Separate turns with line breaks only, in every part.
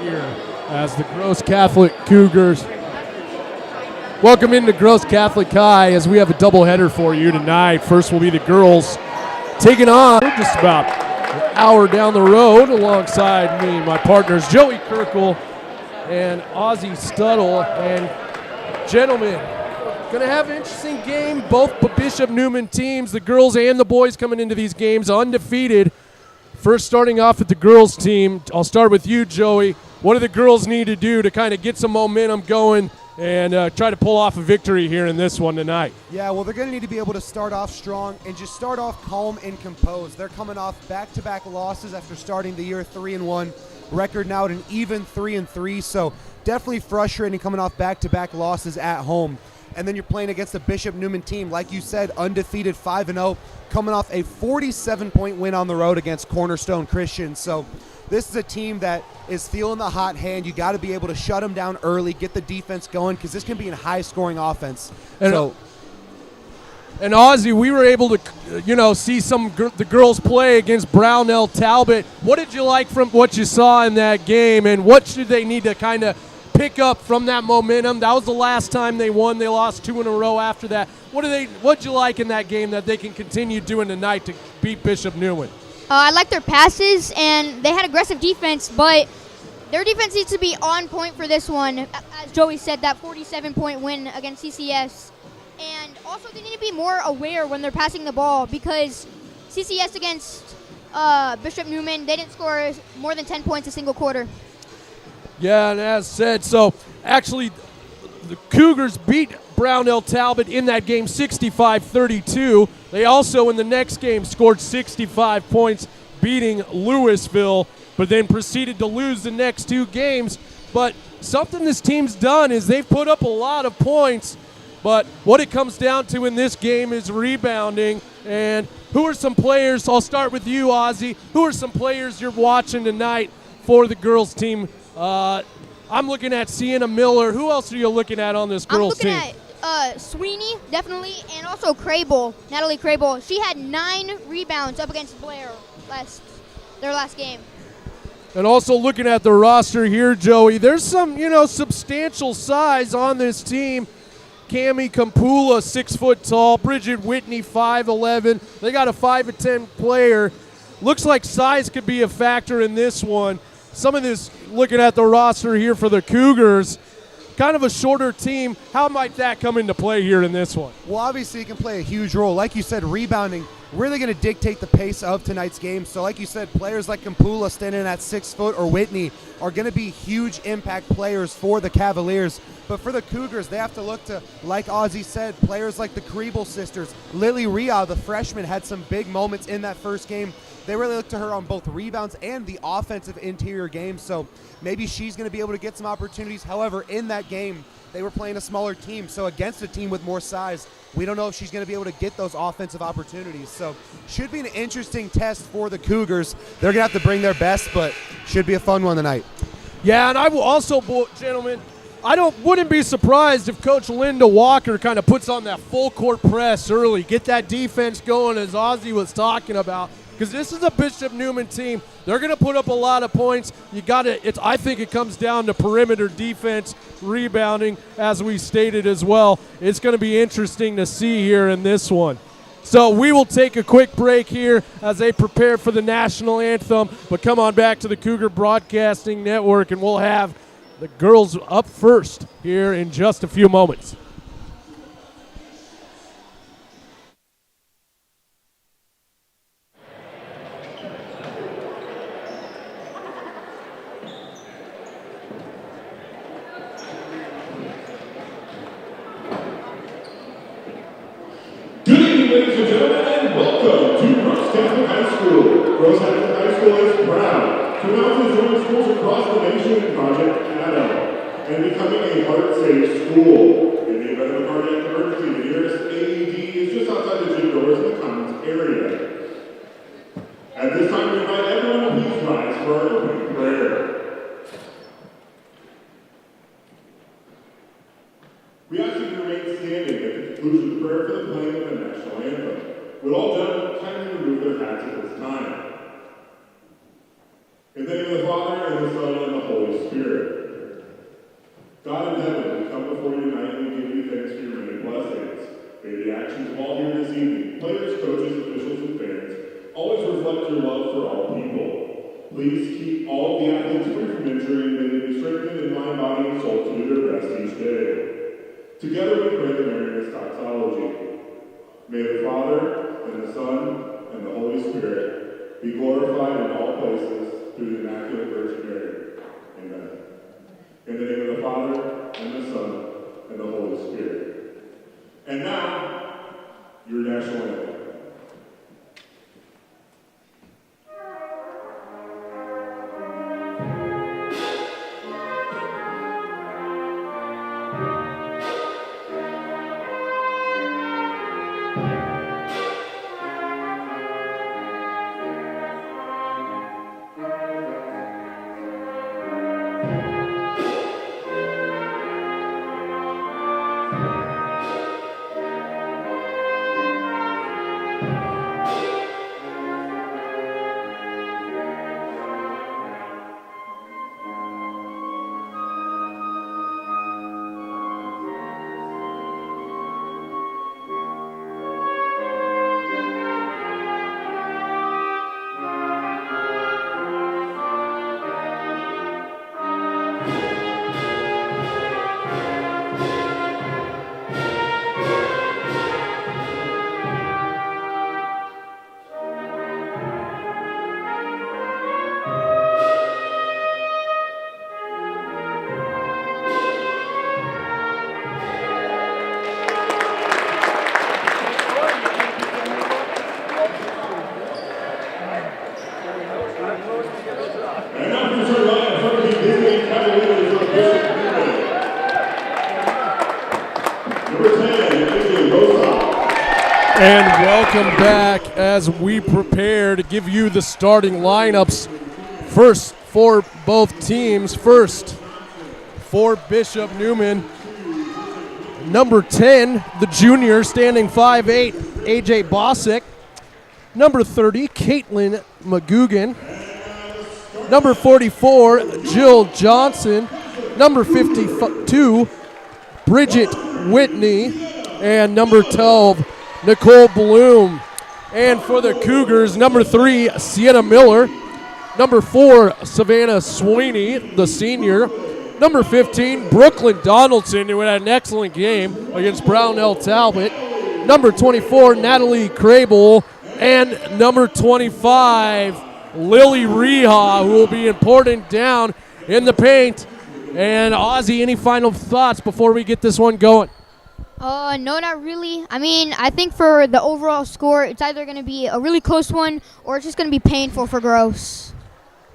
here as the Gross Catholic Cougars welcome into Gross Catholic High as we have a doubleheader for you tonight. First will be the girls taking on just about an hour down the road alongside me, my partners Joey Kirkle and Ozzie Studle. And gentlemen, going to have an interesting game. Both Bishop Neumann teams, the girls and the boys coming into these games undefeated. First, starting off with the girls team, I'll start with you, Joey. What do the girls need to do to kind of get some momentum going and try to pull off a victory here in this one tonight?
Yeah, well, they're going to need to be able to start off strong and just start off calm and composed. They're coming off back-to-back losses after starting the year 3-1, record now at an even 3-3, so definitely frustrating coming off back-to-back losses at home. And then you're playing against the Bishop Neumann team, like you said, undefeated 5-0, coming off a 47-point win on the road against Cornerstone Christian. So this is a team that is feeling the hot hand. You got to be able to shut them down early, get the defense going, because this can be a high-scoring offense. And
Ozzie, we were able to, see the girls play against Brownell Talbot. What did you like from what you saw in that game, and what should they need to kind of pick up from that momentum? That was the last time they won. They lost 2 in a row after that. What'd you like in that game that they can continue doing tonight to beat Bishop Neumann?
I like their passes, and they had aggressive defense, but their defense needs to be on point for this one. As Joey said, that 47-point win against CCS. And also they need to be more aware when they're passing the ball, because CCS against Bishop Neumann, they didn't score more than 10 points a single quarter.
Yeah, and as said, so actually the Cougars beat Brownell Talbot in that game 65-32. They also in the next game scored 65 points, beating Louisville, but then proceeded to lose the next 2 games. But something this team's done is they've put up a lot of points, but what it comes down to in this game is rebounding. And who are some players? I'll start with you, Ozzie. Who are some players you're watching tonight for the girls team? I'm looking at Sienna Miller. Who else are you looking at on this girls team?
I'm looking at Sweeney, definitely, and also Crable, Natalie Crable. She had 9 rebounds up against Blair their last game.
And also looking at the roster here, Joey, there's some, substantial size on this team. Cami Kampula, 6 foot tall. Bridget Whitney, 5'11". They got a 5'10" player. Looks like size could be a factor in this one. Some of this, looking at the roster here for the Cougars, kind of a shorter team. How might that come into play here in this one?
Well, obviously it can play a huge role. Like you said, rebounding really going to dictate the pace of tonight's game. So like you said, players like Kampula standing at 6 foot or Whitney are going to be huge impact players for the Cavaliers. But for the Cougars, they have to look to, like Ozzie said, players like the Kriebel sisters. Lily Ria, the freshman, had some big moments in that first game. They really look to her on both rebounds and the offensive interior game, so maybe she's going to be able to get some opportunities. However, in that game, they were playing a smaller team, so against a team with more size, we don't know if she's going to be able to get those offensive opportunities. So should be an interesting test for the Cougars. They're going to have to bring their best, but should be a fun one tonight.
Yeah, and I will also, gentlemen, wouldn't be surprised if Coach Linda Walker kind of puts on that full court press early, get that defense going as Ozzie was talking about. Because this is a Bishop Neumann team. They're going to put up a lot of points. I think it comes down to perimeter defense, rebounding, as we stated as well. It's going to be interesting to see here in this one. So we will take a quick break here as they prepare for the national anthem. But come on back to the Cougar Broadcasting Network, and we'll have the girls up first here in just a few moments.
Good evening, ladies and gentlemen, and welcome to Gross Catholic High School. Gross Catholic High School is proud to announce its joint schools across the nation in Project Adam and becoming a heart-safe school. In the event of a cardiac emergency, the nearest AED is just outside the gym doors in the Commons area. At this time, we invite everyone to please rise for our opening prayer. We ask you to remain standing at the conclusion of the prayer for the playing of the national anthem. Would all gentlemen kindly remove their hats at this time? In the name of the Father, and the Son, and the Holy Holy Spirit. God in heaven, we come before you tonight and we give you thanks for your many blessings. May the actions of all here this evening, players, coaches, officials, and fans, always reflect your love for all people. Please keep all the athletes free from injury and may they be strengthened in mind, body, and soul to do their best each day. Together we pray the Mary's doxology. May the Father, and the Son, and the Holy Spirit be glorified in all places through the Immaculate Virgin Mary. Amen. In the name of the Father, and the Son, and the Holy Spirit. And now, your national anthem.
And welcome back as we prepare to give you the starting lineups. First for both teams. First for Bishop Neumann, number 10, the junior, standing 5'8", AJ Bosick. Number 30, Caitlin McGugan. Number 44, Jill Johnson. Number 52, Bridget Whitney. And number 12, Nicole Bloom. And for the Cougars, number 3, Sienna Miller. Number 4, Savannah Sweeney, the senior. Number 15, Brooklyn Donaldson, who had an excellent game against Brownell Talbot. Number 24, Natalie Crable. And number 25, Lily Reha, who will be important down in the paint. And Ozzy, any final thoughts before we get this one going?
No, not really. I mean, I think for the overall score, it's either going to be a really close one or it's just going to be painful for Gross.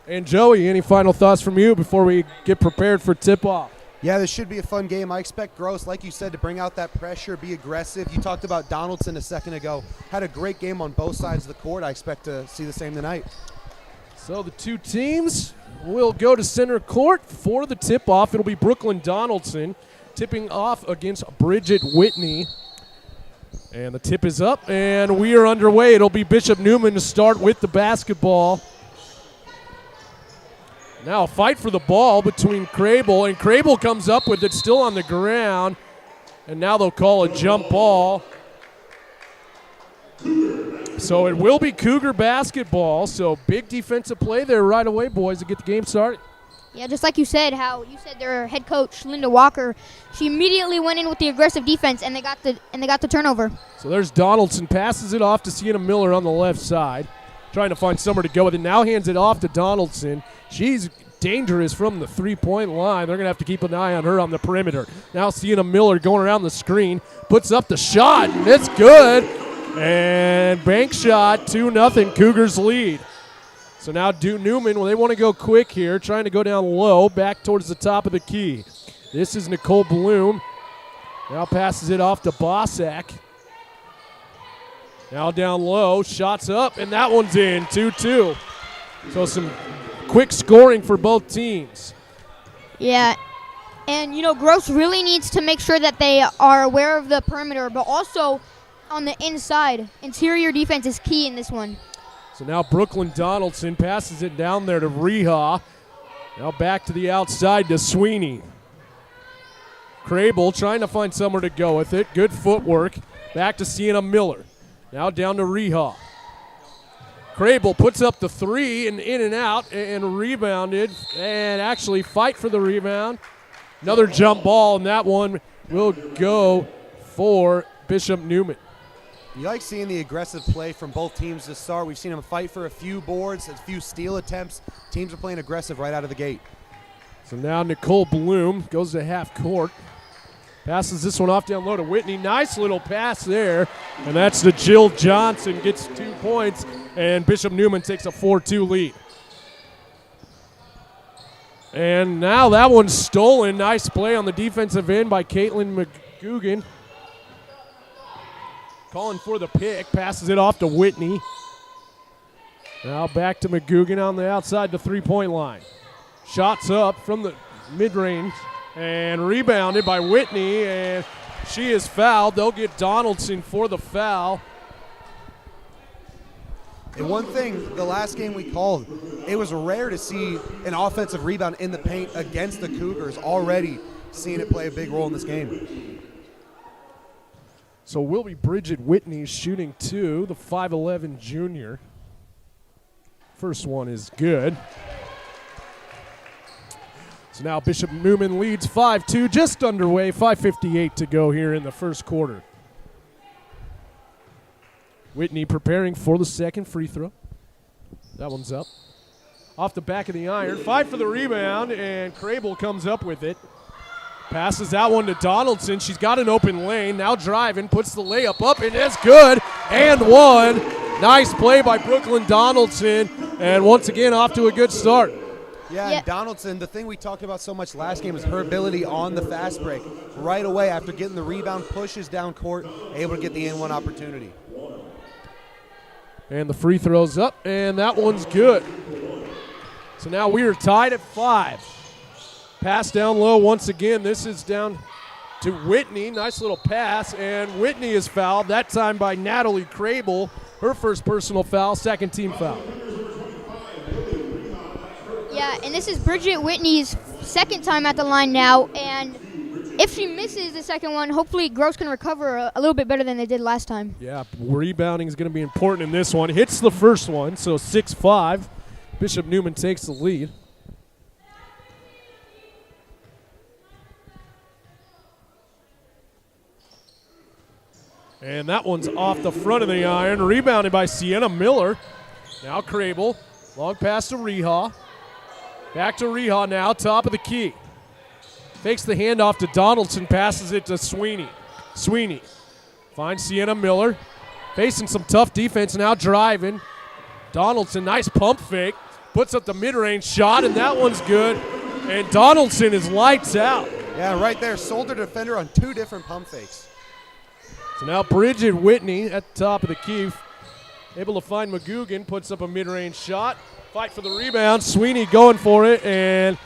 And Joey, any final thoughts from you before we get prepared for tip-off?
Yeah, this should be a fun game. I expect Gross, like you said, to bring out that pressure, be aggressive. You talked about Donaldson a second ago. Had a great game on both sides of the court. I expect to see the same tonight.
So the two teams will go to center court for the tip-off. It'll be Brooklyn Donaldson tipping off against Bridget Whitney. And the tip is up, and we are underway. It'll be Bishop Neumann to start with the basketball. Now a fight for the ball between Crable, and Crable comes up with it still on the ground. And now they'll call a jump ball. So it will be Cougar basketball. So big defensive play there right away, boys, to get the game started.
Yeah, just like you said, how you said their head coach, Linda Walker, she immediately went in with the aggressive defense, and they got the turnover.
So there's Donaldson, passes it off to Sienna Miller on the left side, trying to find somewhere to go with it. Now hands it off to Donaldson. She's dangerous from the three-point line. They're going to have to keep an eye on her on the perimeter. Now Sienna Miller going around the screen, puts up the shot, and it's good. And bank shot, 2-0, Cougars lead. So now Neumann, well, they want to go quick here, trying to go down low, back towards the top of the key. This is Nicole Bloom. Now passes it off to Bossack. Now down low, shots up, and that one's in, 2-2. So some quick scoring for both teams.
Yeah, and, Gross really needs to make sure that they are aware of the perimeter, but also on the inside. Interior defense is key in this one.
So now Brooklyn Donaldson passes it down there to Reha. Now back to the outside to Sweeney. Crable trying to find somewhere to go with it. Good footwork. Back to Sienna Miller. Now down to Reha. Crable puts up the three and in and out and rebounded and actually fight for the rebound. Another jump ball, and that one will go for Bishop Neumann.
You like seeing the aggressive play from both teams to start. We've seen them fight for a few boards, a few steal attempts. Teams are playing aggressive right out of the gate.
So now Nicole Bloom goes to half court. Passes this one off down low to Whitney. Nice little pass there. And that's to Jill Johnson. Gets 2 points. And Bishop Neumann takes a 4-2 lead. And now that one's stolen. Nice play on the defensive end by Caitlin McGugan. Calling for the pick. Passes it off to Whitney. Now back to McGugan on the outside, the three-point line. Shots up from the mid-range. And rebounded by Whitney, and she is fouled. They'll get Donaldson for the foul.
And one thing, the last game we called, it was rare to see an offensive rebound in the paint against the Cougars. Already seeing it play a big role in this game.
So will be Bridget Whitney shooting two, the 5'11 junior. First one is good. So now Bishop Neumann leads 5-2, just underway, 5:58 to go here in the first quarter. Whitney preparing for the second free throw. That one's up. Off the back of the iron, fight for the rebound, and Crable comes up with it. Passes that one to Donaldson. She's got an open lane, now driving, puts the layup up, and it's good, and one. Nice play by Brooklyn Donaldson, and once again off to a good start.
Yeah, and Donaldson, the thing we talked about so much last game is her ability on the fast break. Right away after getting the rebound, pushes down court, able to get the N1 opportunity.
And the free throw's up, and that one's good. So now we are tied at 5. Pass down low once again. This is down to Whitney. Nice little pass, and Whitney is fouled, that time by Natalie Crable. Her first personal foul, second team foul.
Yeah, and this is Bridget Whitney's second time at the line now, and if she misses the second one, hopefully Gross can recover a little bit better than they did last time.
Yeah, rebounding is going to be important in this one. Hits the first one, so 6-5. Bishop Neumann takes the lead. And that one's off the front of the iron, rebounded by Sienna Miller. Now Crable, long pass to Reha. Back to Reha now, top of the key. Fakes the handoff to Donaldson, passes it to Sweeney. Sweeney finds Sienna Miller, facing some tough defense, now driving. Donaldson, nice pump fake, puts up the mid-range shot, and that one's good. And Donaldson is lights out.
Yeah, right there, sold her defender on 2 different pump fakes.
So now Bridget Whitney at the top of the key, able to find McGugan, puts up a mid-range shot. Fight for the rebound. Sweeney going for it, and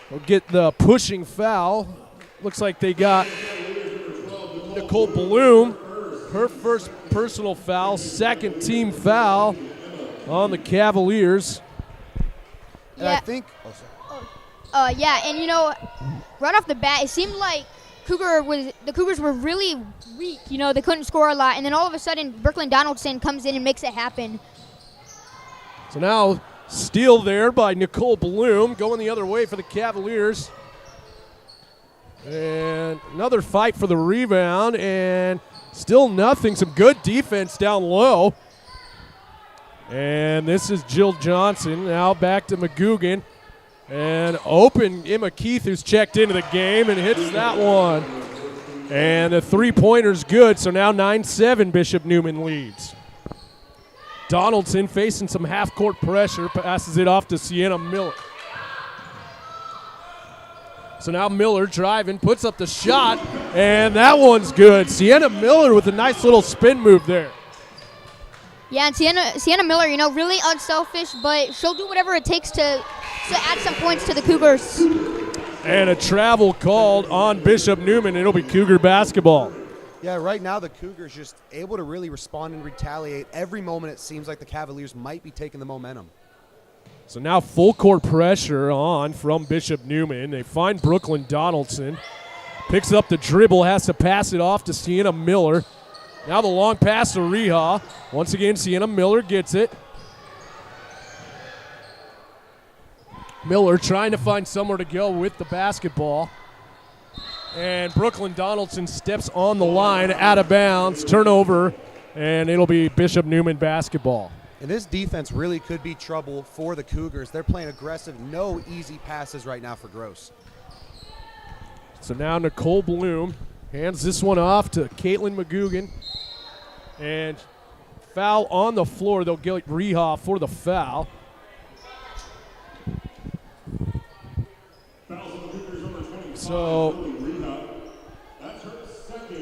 we'll get the pushing foul. Looks like they got Nicole Bloom, her first personal foul, second team foul on the Cavaliers.
And I think
Yeah, and you know, right off the bat, it seemed like the Cougars were really weak. You know, they couldn't score a lot, and then all of a sudden, Brooklyn Donaldson comes in and makes it happen.
So now steal there by Nicole Bloom, going the other way for the Cavaliers. And another fight for the rebound, and still nothing. Some good defense down low. And this is Jill Johnson. Now back to McGugan. And open Emma Keith, who's checked into the game and hits that one. And the three-pointer's good, so now 9-7 Bishop Neumann leads. Donaldson facing some half-court pressure, passes it off to Sienna Miller. So now Miller driving, puts up the shot, and that one's good. Sienna Miller with a nice little spin move there.
Yeah, and Sienna Miller, you know, really unselfish, but she'll do whatever it takes to add some points to the Cougars.
And a travel called on Bishop Neumann. It'll be Cougar basketball.
Yeah, right now the Cougars just able to really respond and retaliate. Every moment it seems like the Cavaliers might be taking the momentum.
So now full court pressure on from Bishop Neumann. They find Brooklyn Donaldson. Picks up the dribble, has to pass it off to Sienna Miller. Now the long pass to Reha. Once again, Sienna Miller gets it. Miller trying to find somewhere to go with the basketball. And Brooklyn Donaldson steps on the line, out of bounds, turnover, and it'll be Bishop Neumann basketball.
And this defense really could be trouble for the Cougars. They're playing aggressive, no easy passes right now for Gross.
So now Nicole Bloom hands this one off to Caitlin McGugan. And foul on the floor. They'll get Reha for the foul. So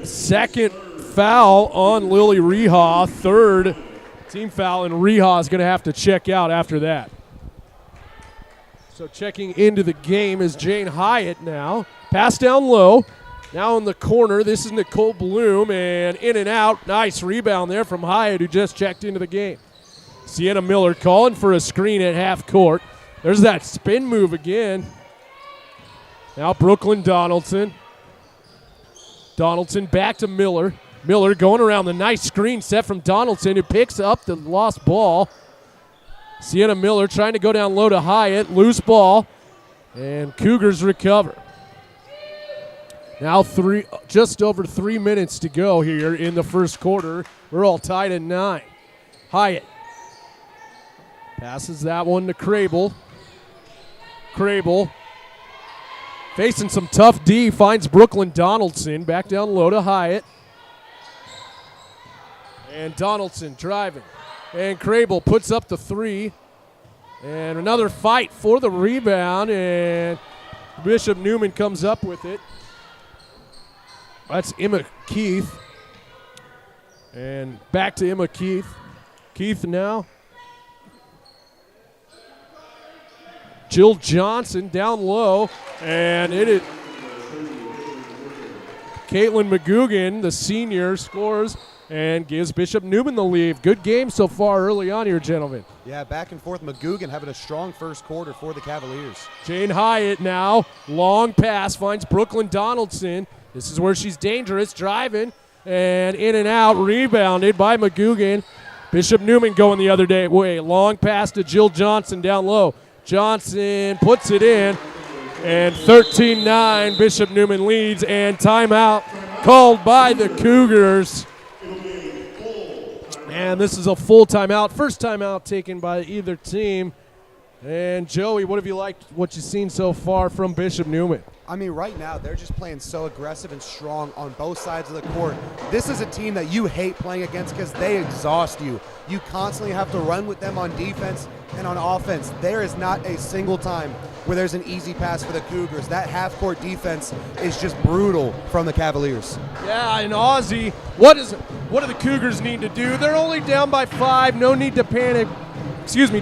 second foul on Lily Reha, third team foul, and Reha is going to have to check out after that. So checking into the game is Jane Hyatt now. Pass down low. Now in the corner, this is Nicole Bloom, and in and out. Nice rebound there from Hyatt, who just checked into the game. Sienna Miller calling for a screen at half court. There's that spin move again. Now Brooklyn Donaldson. Donaldson back to Miller. Miller going around the nice screen set from Donaldson, who picks up the lost ball. Sienna Miller trying to go down low to Hyatt. Loose ball. And Cougars recover. Now just over 3 minutes to go here in the first quarter. We're all tied at 9. Hyatt passes that one to Crable. Crable facing some tough D, finds Brooklyn Donaldson. Back down low to Hyatt. And Donaldson driving. And Crable puts up the 3. And another fight for the rebound. And Bishop Neumann comes up with it. That's Emma Keith. And back to Emma Keith. Keith now. Jill Johnson down low. And it is Caitlin McGugan, the senior, scores and gives Bishop Neumann the lead. Good game so far early on here, gentlemen.
Yeah, back and forth. McGugan having a strong first quarter for the Cavaliers.
Jane Hyatt now. Long pass finds Brooklyn Donaldson. This is where she's dangerous, driving, and in and out, rebounded by McGugan. Bishop Neumann going the other way. Long pass to Jill Johnson down low. Johnson puts it in, and 13-9, Bishop Neumann leads, and timeout called by the Cougars. And this is a full timeout. First timeout taken by either team. And Joey, what have you liked, what you've seen so far from Bishop Neumann?
I mean, right now, they're just playing so aggressive and strong on both sides of the court. This is a team that you hate playing against because they exhaust you. You constantly have to run with them on defense and on offense. There is not a single time where there's an easy pass for the Cougars. That half-court defense is just brutal from the Cavaliers.
Yeah, and Ozzy, what do the Cougars need to do? They're only down by 5. No need to panic.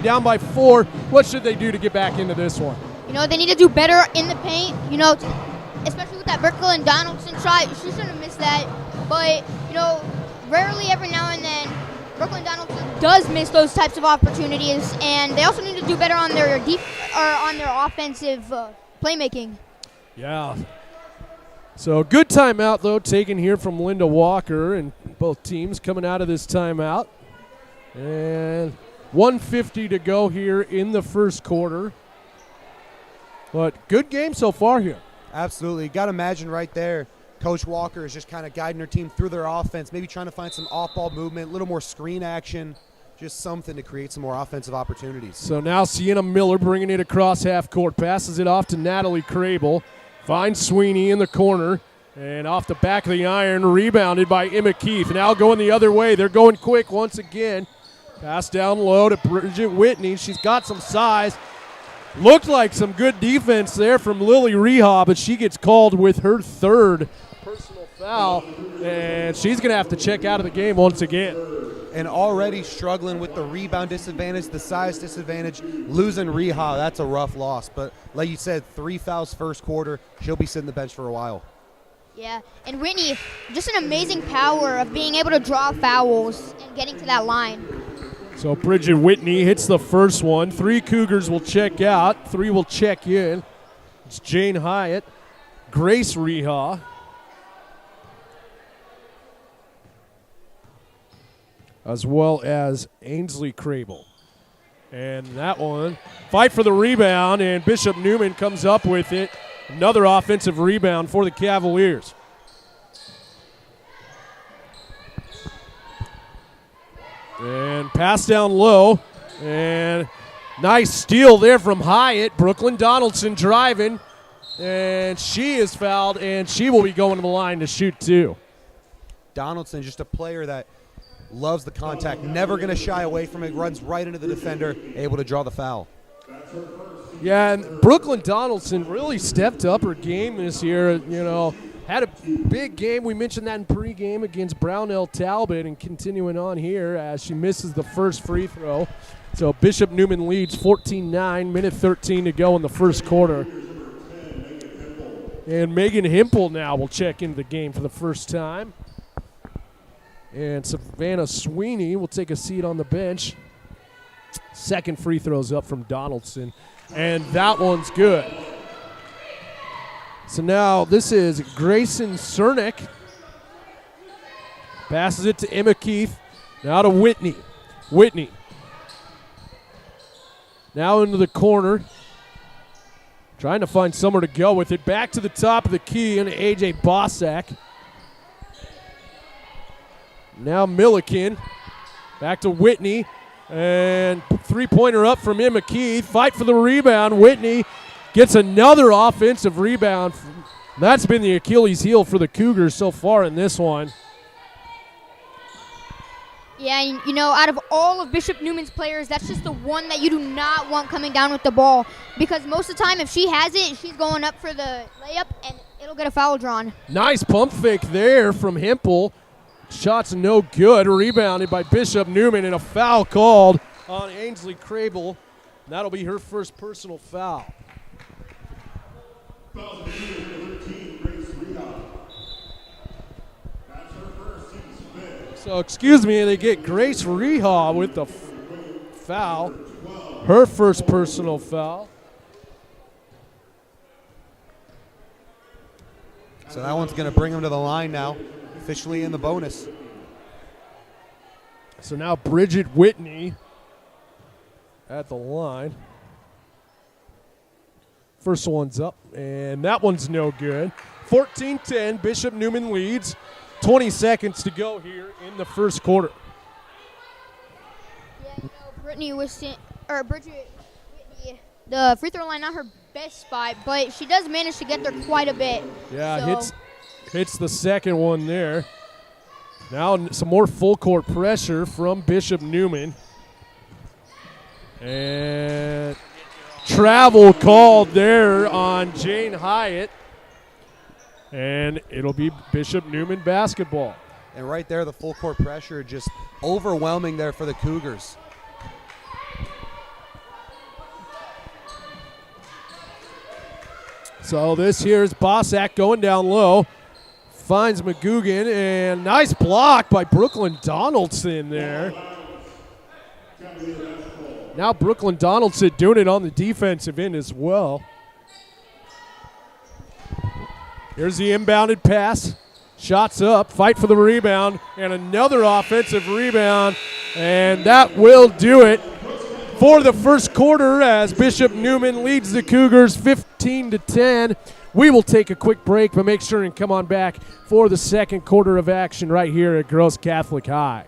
Down by 4. What should they do to get back into this one?
You know, they need to do better in the paint, you know, especially with that Brooklyn Donaldson shot. She shouldn't have missed that. But, you know, rarely every now and then, Brooklyn Donaldson does miss those types of opportunities, and they also need to do better on their offensive playmaking. Yeah.
So good timeout, though, taken here from Linda Walker, and both teams coming out of this timeout. And 1:50 to go here in the first quarter. But good game so far here.
Absolutely. Got to imagine right there, Coach Walker is just kind of guiding her team through their offense, maybe trying to find some off-ball movement, a little more screen action, just something to create some more offensive opportunities.
So now Sienna Miller bringing it across half court, passes it off to Natalie Crable, finds Sweeney in the corner, and off the back of the iron, rebounded by Emma Keith. Now going the other way. They're going quick once again. Pass down low to Bridget Whitney. She's got some size. Looked like some good defense there from Lily Reha, but she gets called with her third personal foul, and she's going to have to check out of the game once again.
And already struggling with the rebound disadvantage, the size disadvantage, losing Reha, that's a rough loss. But like you said, 3 fouls first quarter. She'll be sitting the bench for a while.
Yeah, and Whitney, just an amazing power of being able to draw fouls and getting to that line.
So Bridget Whitney hits the first one. 3 Cougars will check out. 3 will check in. It's Jane Hyatt, Grace Reha, as well as Ainsley Crable. And that one, fight for the rebound, and Bishop Neumann comes up with it. Another offensive rebound for the Cavaliers. And pass down low, and nice steal there from Hyatt. Brooklyn Donaldson driving, and she is fouled, and she will be going to the line to shoot 2.
Donaldson, just a player that loves the contact, never going to shy away from it, runs right into the defender, able to draw the foul.
Yeah, and Brooklyn Donaldson really stepped up her game this year. You know, had a big game. We mentioned that in pregame against Brownell Talbot, and continuing on here as she misses the first free throw. So Bishop Neumann leads 14-9, minute 13 to go in the first quarter. And Megan Hempel now will check into the game for the first time. And Savannah Sweeney will take a seat on the bench. Second free throw's up from Donaldson, and that one's good. So now this is Grayson Cernick. Passes it to Emma Keith. Now to Whitney. Whitney. Now into the corner. Trying to find somewhere to go with it. Back to the top of the key, and A.J. Bossack. Now Milliken. Back to Whitney. And three-pointer up from Emma Keith. Fight for the rebound. Whitney gets another offensive rebound. That's been the Achilles heel for the Cougars so far in this one.
Yeah, you know, out of all of Bishop Neumann's players, that's just the one that you do not want coming down with the ball. Because most of the time, if she has it, she's going up for the layup, and it'll get a foul drawn.
Nice pump fake there from Hempel. Shot's no good. Rebounded by Bishop Neumann, and a foul called on Ainsley Crable. That'll be her first personal foul. So, excuse me, they get Grace Reha with the foul. Her first personal foul.
So that one's going to bring them to the line now, officially in the bonus.
So now Bridget Whitney at the line. First one's up, and that one's no good. 14-10, Bishop Neumann leads. 20 seconds to go here in the first quarter.
Yeah, you know, Bridget Whitney, the free throw line not her best spot, but she does manage to get there quite a bit.
Yeah, so. hits the second one there. Now some more full court pressure from Bishop Neumann. And travel called there on Jane Hyatt. And it'll be Bishop Neumann basketball.
And right there, the full court pressure just overwhelming there for the Cougars.
So this here is Bossack going down low. Finds McGugan, and nice block by Brooklyn Donaldson there. Now Brooklyn Donaldson doing it on the defensive end as well. Here's the inbounded pass. Shots up, fight for the rebound, and another offensive rebound, and that will do it for the first quarter as Bishop Neumann leads the Cougars 15-10. We will take a quick break, but make sure and come on back for the second quarter of action right here at Gross Catholic High.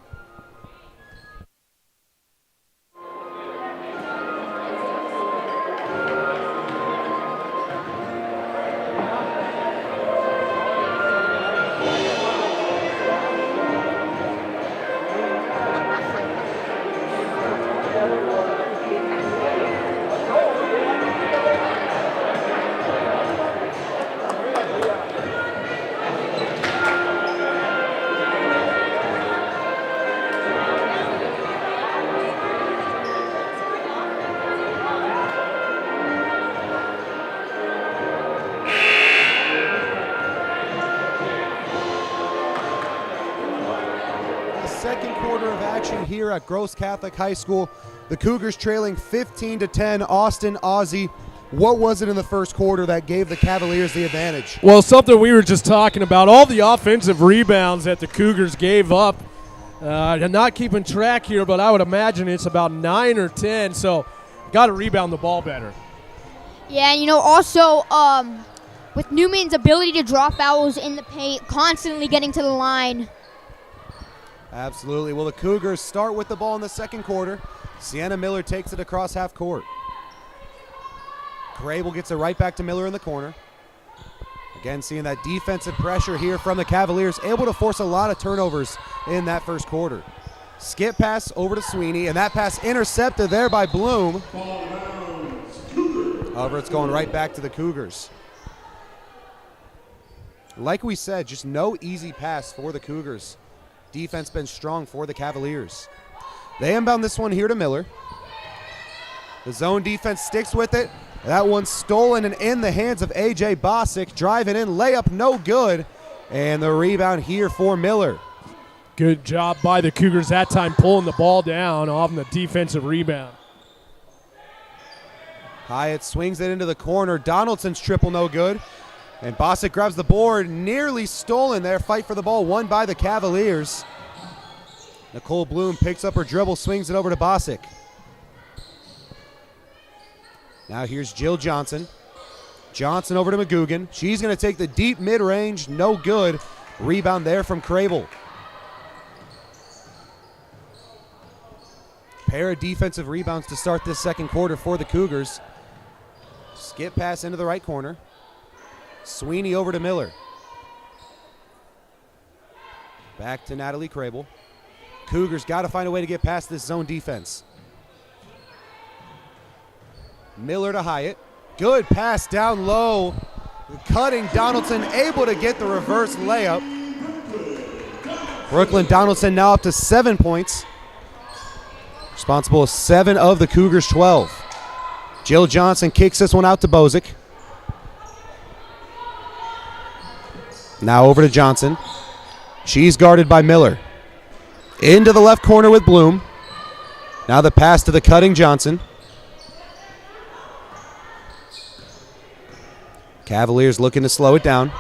quarter of action here at Gross Catholic High School. The Cougars trailing 15-10. Austin, Ozzie, what was it in the first quarter that gave the Cavaliers the advantage?
Well, something we were just talking about, all the offensive rebounds that the Cougars gave up. I'm not keeping track here, but I would imagine it's about 9 or 10, so got to rebound the ball better.
Yeah, and also with Neumann's ability to draw fouls in the paint, constantly getting to the line.
Absolutely. Well, the Cougars start with the ball in the second quarter. Sienna Miller takes it across half court. Grable gets it right back to Miller in the corner. Again, seeing that defensive pressure here from the Cavaliers, able to force a lot of turnovers in that first quarter. Skip pass over to Sweeney, and that pass intercepted there by Bloom. However, it's going right back to the Cougars. Like we said, just no easy pass for the Cougars. Defense been strong for the Cavaliers. They inbound this one here to Miller. The zone defense sticks with it. That one's stolen and in the hands of A.J. Bosick. Driving in, layup no good. And the rebound here for Miller.
Good job by the Cougars that time, pulling the ball down off the defensive rebound.
Hyatt swings it into the corner. Donaldson's triple no good. And Bosick grabs the board. Nearly stolen there. Fight for the ball won by the Cavaliers. Nicole Bloom picks up her dribble, swings it over to Bosick. Now here's Jill Johnson. Johnson over to McGugan. She's going to take the deep mid-range. No good. Rebound there from Crable. Pair of defensive rebounds to start this second quarter for the Cougars. Skip pass into the right corner. Sweeney over to Miller. Back to Natalie Crable. Cougars got to find a way to get past this zone defense. Miller to Hyatt. Good pass down low. Cutting Donaldson, able to get the reverse layup. Brooklyn Donaldson now up to 7 points. Responsible for 7 of the Cougars' 12. Jill Johnson kicks this one out to Bozick. Now over to Johnson. She's guarded by Miller. Into the left corner with Bloom. Now the pass to the cutting Johnson. Cavaliers looking to slow it down.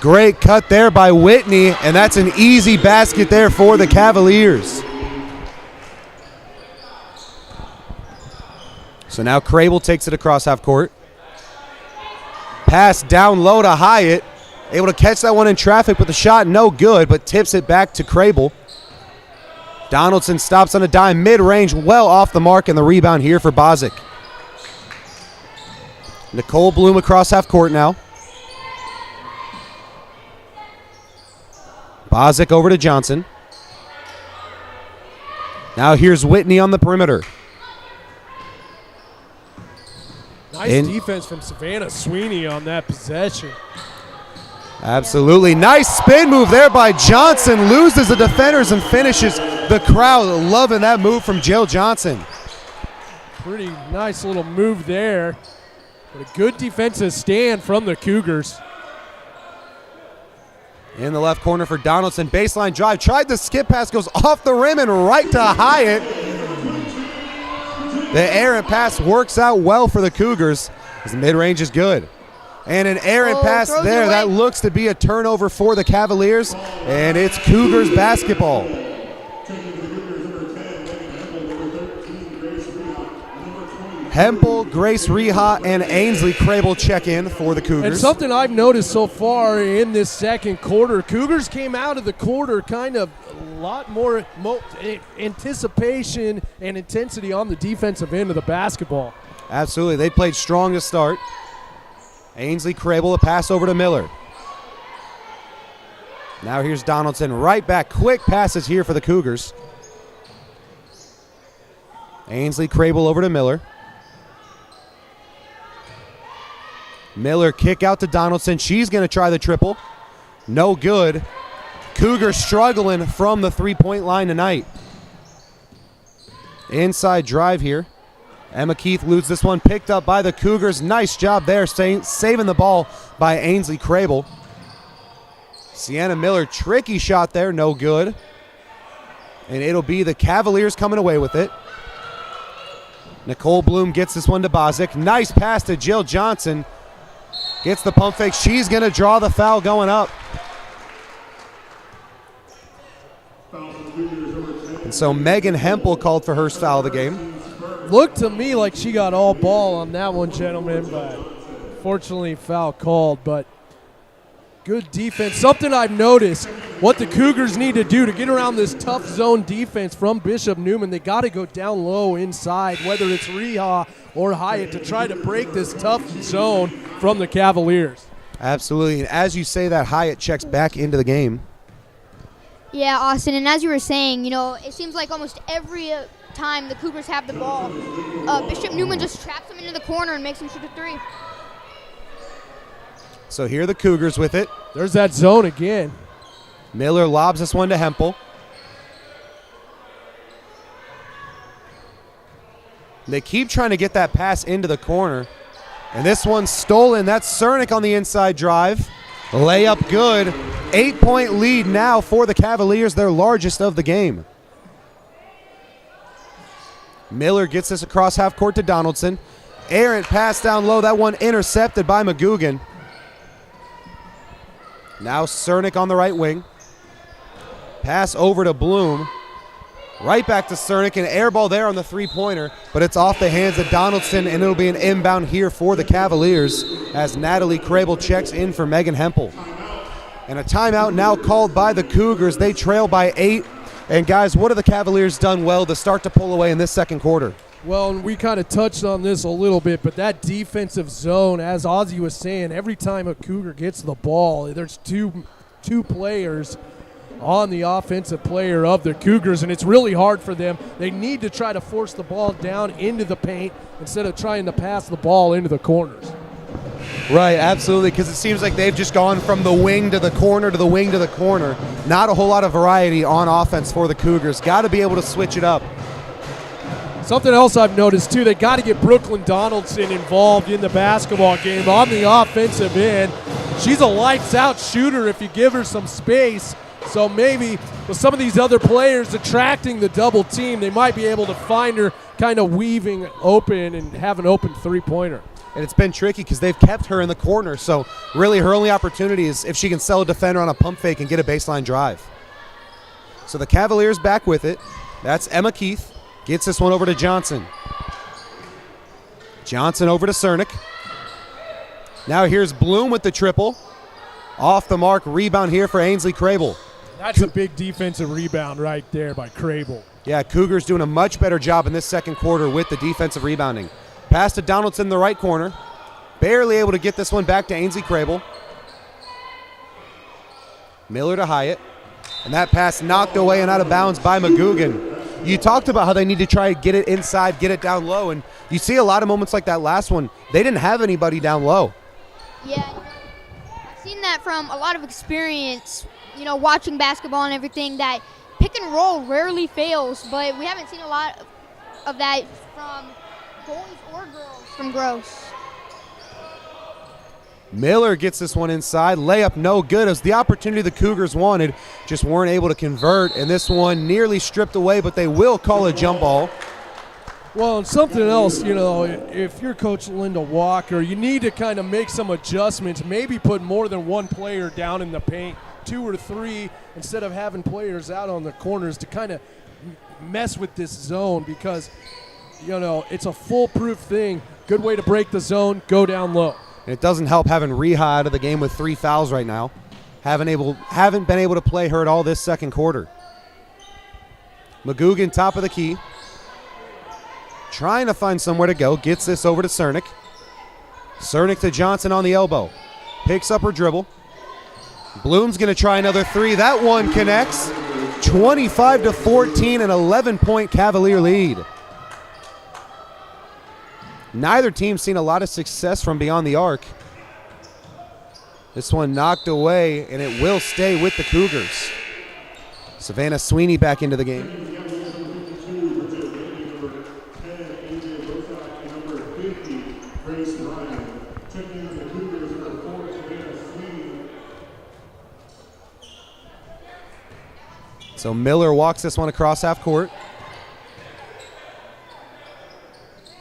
Great cut there by Whitney, and that's an easy basket there for the Cavaliers. So now Crable takes it across half court. Pass down low to Hyatt. Able to catch that one in traffic, but the shot no good, but tips it back to Crable. Donaldson stops on a dime, mid-range, well off the mark, and the rebound here for Bozick. Nicole Bloom across half court now. Bozick over to Johnson. Now here's Whitney on the perimeter.
Nice defense from Savannah Sweeney on that possession.
Absolutely. Nice spin move there by Johnson. Loses the defenders and finishes. The crowd loving that move from Jill Johnson.
Pretty nice little move there. But a good defensive stand from the Cougars.
In the left corner for Donaldson. Baseline drive. Tried the skip pass. Goes off the rim and right to Hyatt. The errant pass works out well for the Cougars as the mid-range is good. And an errant pass there. That looks to be a turnover for the Cavaliers. And it's Cougars basketball. Hempel, Grace Reha, and Ainsley Crable check in for the Cougars.
And something I've noticed so far in this second quarter, Cougars came out of the quarter kind of a lot more anticipation and intensity on the defensive end of the basketball.
Absolutely. They played strong to start. Ainsley Crable, a pass over to Miller. Now here's Donaldson right back. Quick passes here for the Cougars. Ainsley Crable over to Miller. Miller kick out to Donaldson. She's going to try the triple. No good. Cougars struggling from the three-point line tonight. Inside drive here. Emma Keith loses this one. Picked up by the Cougars. Nice job there saving the ball by Ainsley Crable. Sienna Miller, tricky shot there. No good. And it'll be the Cavaliers coming away with it. Nicole Bloom gets this one to Bozic. Nice pass to Jill Johnson. Gets the pump fake. She's going to draw the foul going up. And so Megan Hempel called for her foul of the game.
Looked to me like she got all ball on that one, gentlemen, but fortunately foul called. But good defense. Something I've noticed, what the Cougars need to do to get around this tough zone defense from Bishop Neumann, they got to go down low inside, whether it's Reha or Hyatt, to try to break this tough zone from the Cavaliers.
Absolutely. And as you say that, Hyatt checks back into the game.
Yeah, Austin, and as you were saying, it seems like almost every time the Cougars have the ball, Bishop Neumann just traps them into the corner and makes them shoot a three.
So here are the Cougars with it.
There's that zone again.
Miller lobs this one to Hempel. They keep trying to get that pass into the corner. And this one's stolen. That's Cernick on the inside drive. Layup good. 8-point lead now for the Cavaliers, their largest of the game. Miller gets this across half court to Donaldson. Errant pass down low. That one intercepted by McGugan. Now Cernick on the right wing. Pass over to Bloom. Right back to Cernick. An air ball there on the three-pointer, but it's off the hands of Donaldson, and it'll be an inbound here for the Cavaliers as Natalie Crable checks in for Megan Hempel. And a timeout now called by the Cougars. They trail by 8. And guys, what have the Cavaliers done well to start to pull away in this second quarter?
Well, and we kind of touched on this a little bit, but that defensive zone, as Ozzie was saying, every time a Cougar gets the ball, there's two players on the offensive player of the Cougars, and it's really hard for them. They need to try to force the ball down into the paint instead of trying to pass the ball into the corners.
Right, absolutely, because it seems like they've just gone from the wing to the corner to the wing to the corner. Not a whole lot of variety on offense for the Cougars. Got to be able to switch it up.
Something else I've noticed, too, they got to get Brooklyn Donaldson involved in the basketball game on the offensive end. She's a lights-out shooter if you give her some space. So maybe with some of these other players attracting the double team, they might be able to find her kind of weaving open and have an open three-pointer.
And it's been tricky because they've kept her in the corner. So really her only opportunity is if she can sell a defender on a pump fake and get a baseline drive. So the Cavaliers back with it. That's Emma Keith. Gets this one over to Johnson. Johnson over to Cernick. Now here's Bloom with the triple. Off the mark, rebound here for Ainsley Crable.
That's a big defensive rebound right there by Crable.
Yeah, Cougars doing a much better job in this second quarter with the defensive rebounding. Pass to Donaldson in the right corner. Barely able to get this one back to Ainsley Crable. Miller to Hyatt. And that pass knocked away and out of bounds by McGugan. You talked about how they need to try to get it inside, get it down low, and you see a lot of moments like that last one. They didn't have anybody down low.
Yeah, I've seen that from a lot of experience, watching basketball and everything, that pick and roll rarely fails, but we haven't seen a lot of that from boys or girls from Gross.
Miller gets this one inside. Layup no good. It was the opportunity the Cougars wanted, just weren't able to convert, and this one nearly stripped away, but they will call a jump ball.
Well, and something else, if you're Coach Linda Walker, you need to kind of make some adjustments, maybe put more than one player down in the paint, 2 or 3, instead of having players out on the corners to kind of mess with this zone, because, it's a foolproof thing. Good way to break the zone, go down low.
And it doesn't help having Reha out of the game with 3 fouls right now. Haven't been able to play her at all this second quarter. McGugan top of the key. Trying to find somewhere to go. Gets this over to Cernick. Cernick to Johnson on the elbow. Picks up her dribble. Bloom's going to try another 3. That one connects. 25-14, an 11-point Cavalier lead. Neither team's seen a lot of success from beyond the arc. This one knocked away, and it will stay with the Cougars. Savannah Sweeney back into the game. So Miller walks this one across half court.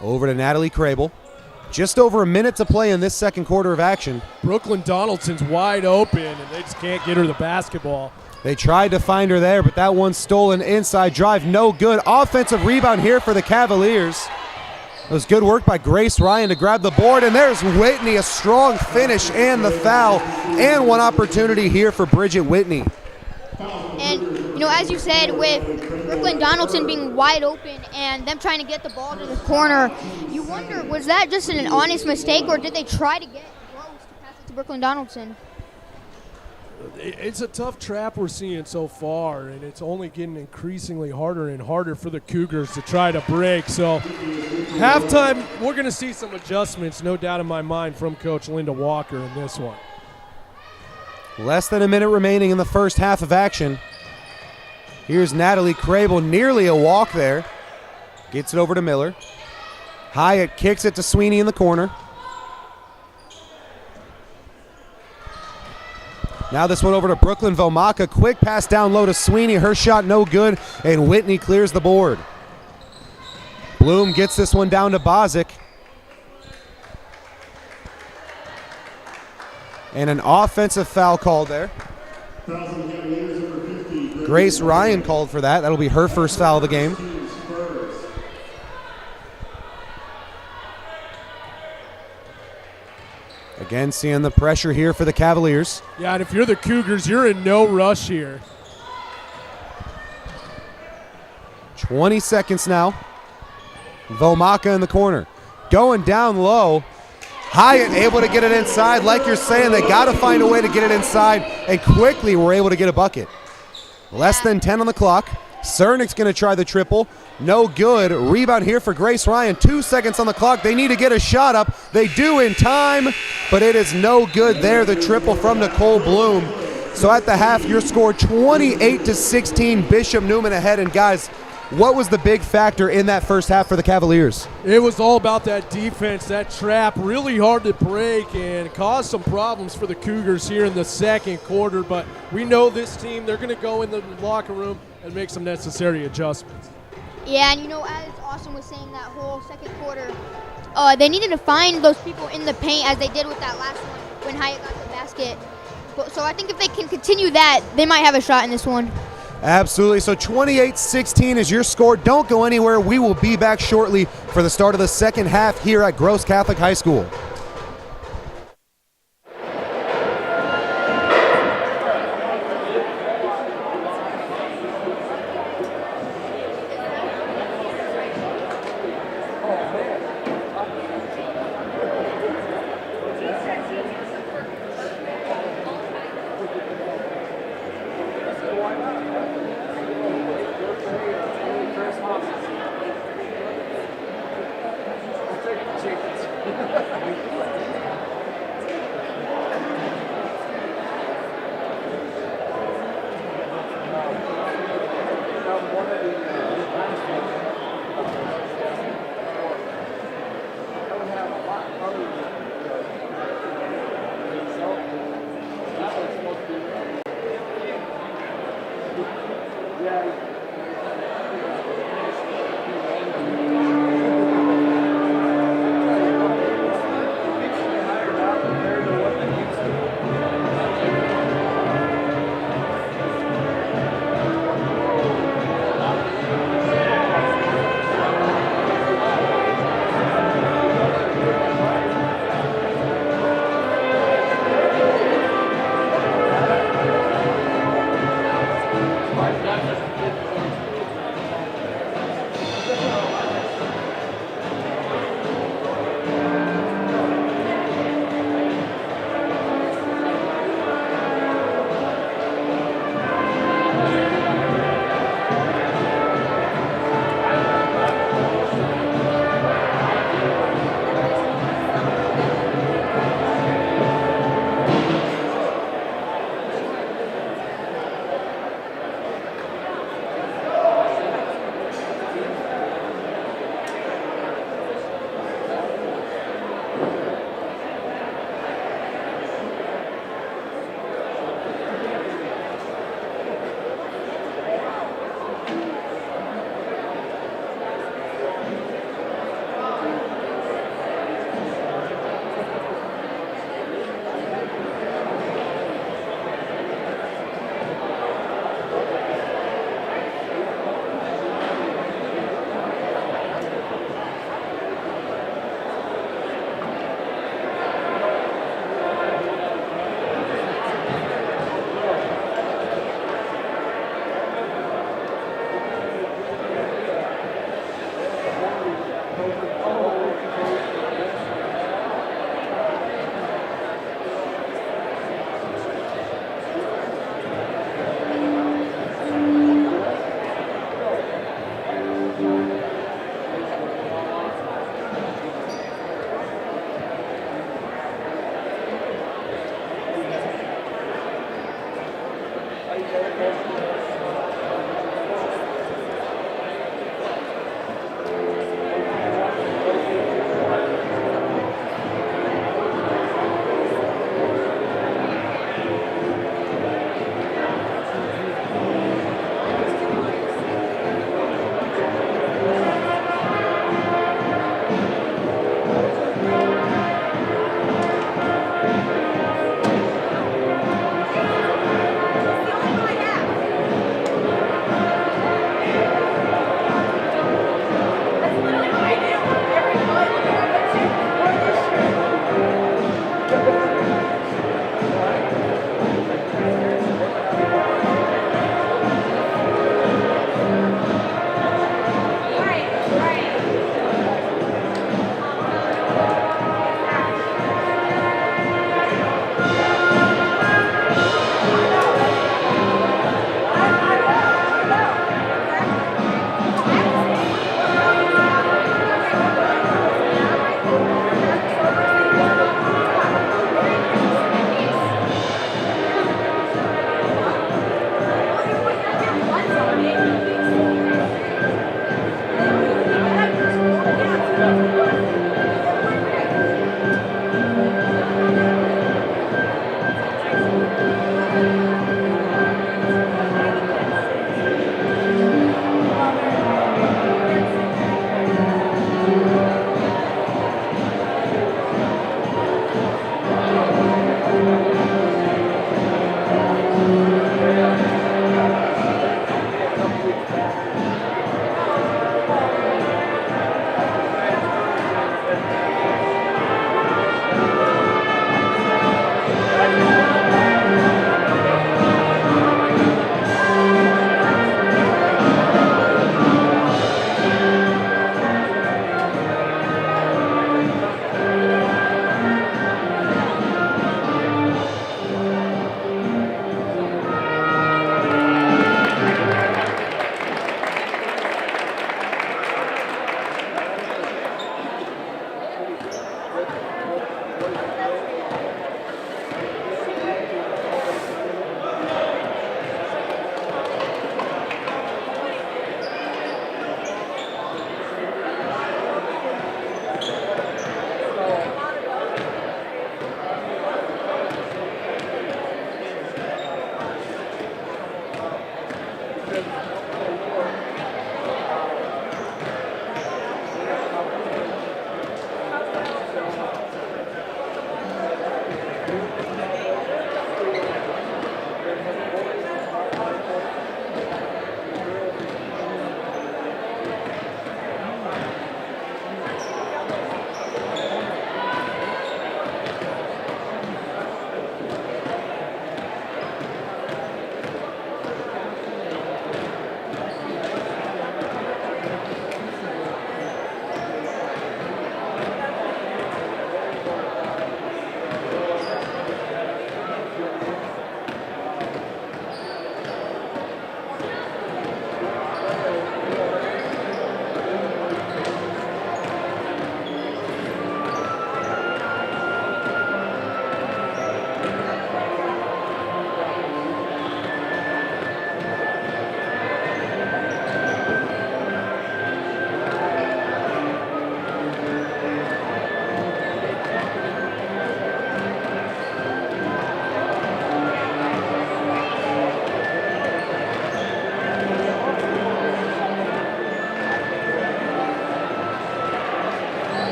Over to Natalie Crable. Just over a minute to play in this second quarter of action.
Brooklyn Donaldson's wide open, and they just can't get her the basketball.
They tried to find her there, but that one's stolen. Inside drive, no good. Offensive rebound here for the Cavaliers. It was good work by Grace Ryan to grab the board, and there's Whitney, a strong finish and the foul, and one opportunity here for Bridget Whitney.
And, as you said, with Brooklyn Donaldson being wide open and them trying to get the ball to the corner, you wonder, was that just an honest mistake, or did they try to get close to pass it to Brooklyn Donaldson?
It's a tough trap we're seeing so far, and it's only getting increasingly harder and harder for the Cougars to try to break. So halftime, we're going to see some adjustments, no doubt in my mind, from Coach Linda Walker in this one.
Less than a minute remaining in the first half of action. Here's Natalie Crable, nearly a walk there. Gets it over to Miller. Hyatt kicks it to Sweeney in the corner. Now this one over to Brooklyn Vomaka. Quick pass down low to Sweeney. Her shot no good, and Whitney clears the board. Bloom gets this one down to Bozic. And an offensive foul called there. Grace Ryan called for that. That'll be her first foul of the game. Again, seeing the pressure here for the Cavaliers.
Yeah, and if you're the Cougars, you're in no rush here.
20 seconds now. Vomaka in the corner. Going down low. Hyatt able to get it inside. Like you're saying, they got to find a way to get it inside, and quickly were able to get a bucket. Less than 10 on the clock. Cernik's going to try the triple. No good. Rebound here for Grace Ryan. 2 seconds on the clock. They need to get a shot up. They do in time, but it is no good there. The triple from Nicole Bloom. So at the half, your score 28-16. Bishop Neumann ahead. And guys, what was the big factor in that first half for the Cavaliers?
It was all about that defense, that trap, really hard to break, and caused some problems for the Cougars here in the second quarter. But we know this team, they're going to go in the locker room and make some necessary adjustments.
Yeah, and as Austin was saying that whole second quarter, they needed to find those people in the paint as they did with that last one when Hyatt got the basket. So I think if they can continue that, they might have a shot in this one.
Absolutely. So 28-16 is your score. Don't go anywhere. We will be back shortly for the start of the second half here at Gross Catholic High School.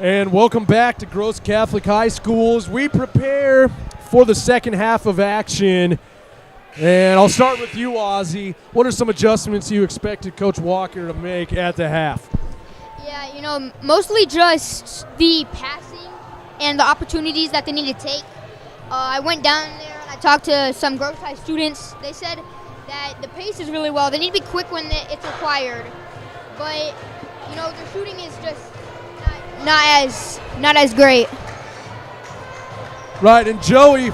And welcome back to Gross Catholic High School as we prepare for the second half of action. And I'll start with you, Ozzy. What are some adjustments you expected Coach Walker to make at the half?
Yeah, mostly just the passing and the opportunities that they need to take. I went down there and I talked to some Gross High students. They said that the pace is really well. They need to be quick when it's required. But, their shooting is just not as great.
Right, and Joey,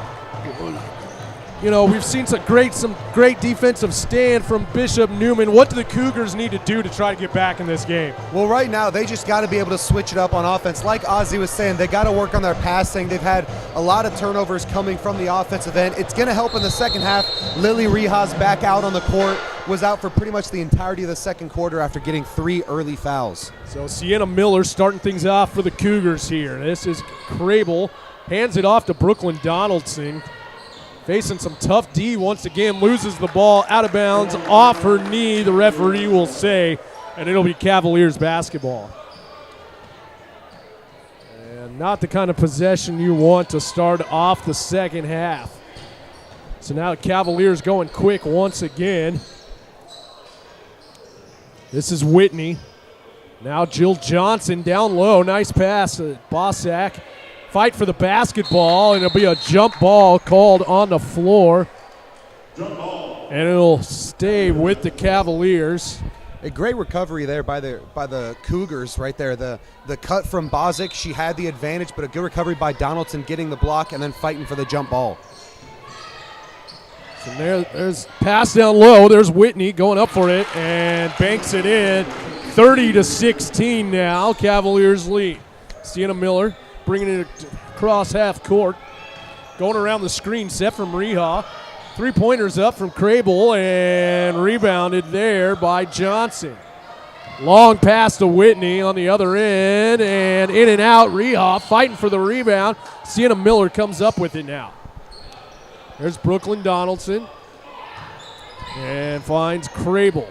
we've seen some great defensive stand from Bishop Neumann. What do the Cougars need to do to try to get back in this game?
Well, right now, they just got to be able to switch it up on offense. Like Ozzy was saying, they got to work on their passing. They've had a lot of turnovers coming from the offensive end. It's going to help in the second half. Lily Rihas back out on the court, was out for pretty much the entirety of the second quarter after getting 3 early fouls.
So Sienna Miller starting things off for the Cougars here. This is Crable, hands it off to Brooklyn Donaldson. Facing some tough D once again, loses the ball out of bounds, off her knee, the referee will say, and it'll be Cavaliers basketball. And not the kind of possession you want to start off the second half. So now the Cavaliers going quick once again. This is Whitney. Now Jill Johnson down low, nice pass to Bossack. Fight for the basketball, and it'll be a jump ball called on the floor.
Jump ball.
And it'll stay with the Cavaliers.
A great recovery there by the Cougars right there. The cut from Bossack, she had the advantage, but a good recovery by Donaldson getting the block and then fighting for the jump ball.
So there's pass down low. There's Whitney going up for it and banks it in. 30-16 now. Cavaliers lead. Sienna Miller bringing it across half court. Going around the screen set from Reha. 3-pointers up from Crable and rebounded there by Johnson. Long pass to Whitney on the other end and in and out. Reha fighting for the rebound. Sienna Miller comes up with it now. There's Brooklyn Donaldson and finds Crable.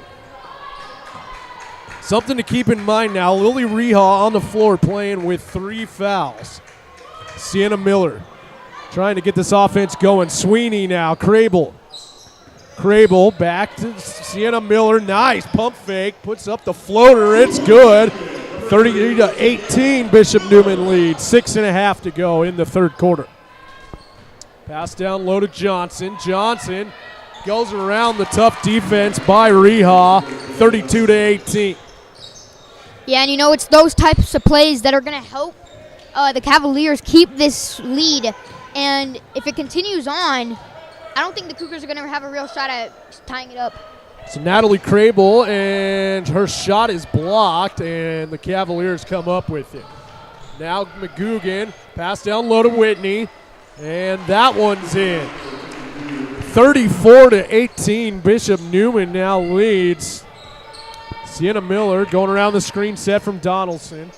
Something to keep in mind now, Lily Reha on the floor playing with 3 fouls. Sienna Miller trying to get this offense going. Sweeney now, Crable back to Sienna Miller. Nice pump fake, puts up the floater, it's good. 30-18, Bishop Neumann leads. 6.5 to go in the third quarter. Pass down low to Johnson. Johnson goes around the tough defense by Reha. 32-18.
Yeah, and it's those types of plays that are going to help the Cavaliers keep this lead. And if it continues on, I don't think the Cougars are going to have a real shot at tying it up.
So Natalie Crable, and her shot is blocked, and the Cavaliers come up with it. Now McGugan, pass down low to Whitney, and that one's in. 34-18, Bishop Neumann now leads. Sienna Miller going around the screen set from Donaldson.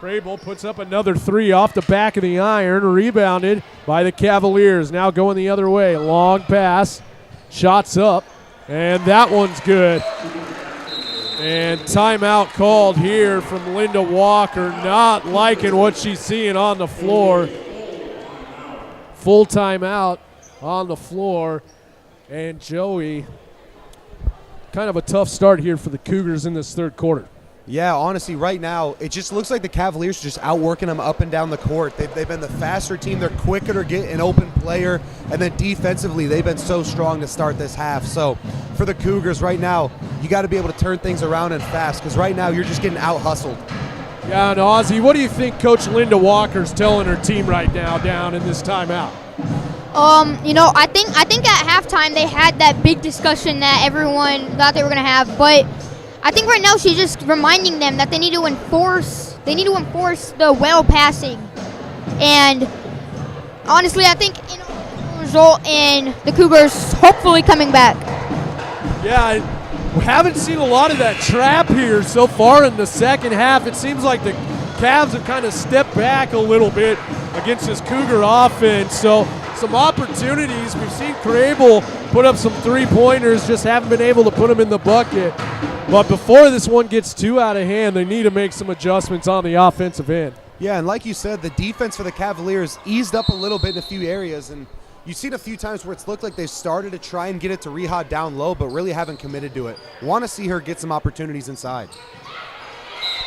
Crable puts up another 3 off the back of the iron, rebounded by the Cavaliers. Now going the other way, long pass, shots up, and that one's good. And timeout called here from Linda Walker, not liking what she's seeing on the floor. Full timeout on the floor, and Joey, kind of a tough start here for the Cougars in this third quarter.
Yeah, honestly, right now, it just looks like the Cavaliers are just outworking them up and down the court. They've been the faster team. They're quicker to get an open player. And then defensively, they've been so strong to start this half. So for the Cougars right now, you got to be able to turn things around and fast, because right now you're just getting out-hustled.
Yeah, and Ozzy, what do you think Coach Linda Walker's telling her team right now down in this timeout?
I think at halftime they had that big discussion that everyone thought they were going to have, but I think right now she's just reminding them that they need to enforce the well passing. And honestly, I think it will result in the Cougars hopefully coming back.
Yeah, we haven't seen a lot of that trap here so far in the second half. It seems like the Cavs have kind of stepped back a little bit against this Cougar offense. So some opportunities. We've seen Crable put up some 3-pointers, just haven't been able to put them in the bucket. But before this one gets too out of hand, they need to make some adjustments on the offensive end.
Yeah, and like you said, the defense for the Cavaliers eased up a little bit in a few areas, and you've seen a few times where it's looked like they've started to try and get it to Reha down low, but really haven't committed to it. Want to see her get some opportunities inside.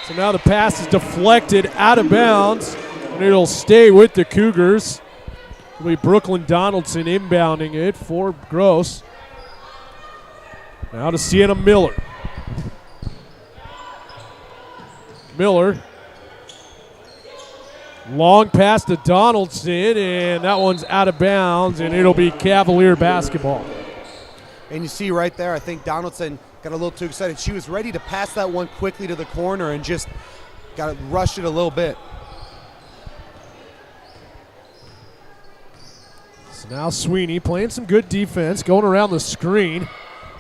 So now the pass is deflected out of bounds, and it'll stay with the Cougars. It'll be Brooklyn Donaldson inbounding it for Gross. Now to Sienna Miller. Miller. Long pass to Donaldson, and that one's out of bounds, and it'll be Cavalier basketball.
And you see right there, I think Donaldson got a little too excited. She was ready to pass that one quickly to the corner and just rushed it a little bit.
So now Sweeney playing some good defense, going around the screen.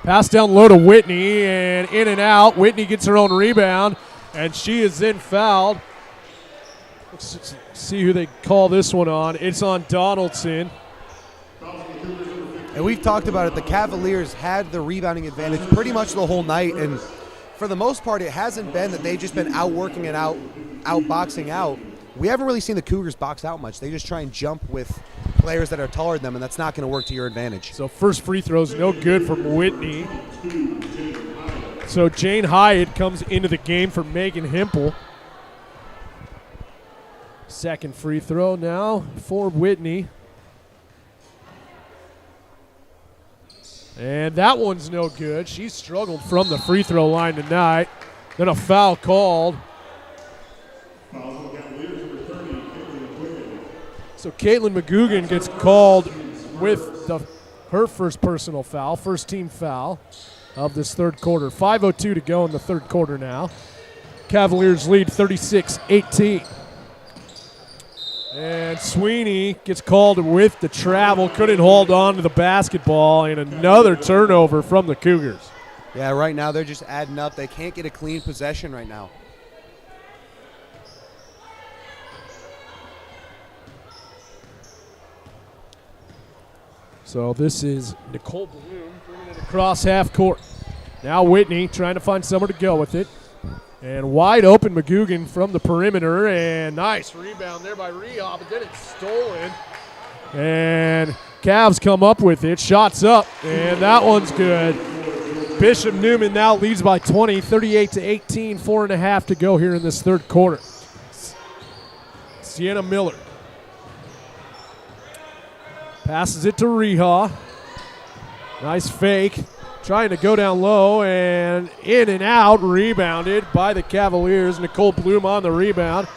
Pass down low to Whitney, and in and out. Whitney gets her own rebound, and she is then fouled. Let's see who they call this one on. It's on Donaldson.
And we've talked about it. The Cavaliers had the rebounding advantage pretty much the whole night, and for the most part, it hasn't been that they've just been outworking and outboxing out. We haven't really seen the Cougars box out much. They just try and jump with players that are taller than them, and that's not going to work to your advantage.
So first free throw's no good from Whitney. So Jane Hyatt comes into the game for Megan Hempel. Second free throw now for Whitney. And that one's no good. She struggled from the free throw line tonight. Then a foul called. So Caitlin McGugan gets called with her first personal foul, first team foul of this third quarter. 5:02 to go in the third quarter now. Cavaliers lead 36-18. And Sweeney gets called with the travel, couldn't hold on to the basketball, and another turnover from the Cougars.
Yeah, right now they're just adding up. They can't get a clean possession right now.
So this is Nicole Bloom bringing it across half court. Now Whitney trying to find somewhere to go with it. And wide open McGugan from the perimeter, and nice rebound there by Reha, but then it's stolen. And Cavs come up with it, shots up, and that one's good. Bishop Neumann now leads by 20, 38-18, 4.5 to go here in this third quarter. Sienna Miller passes it to Reha. Nice fake. Trying to go down low, and in and out, rebounded by the Cavaliers. Nicole Bloom on the rebound.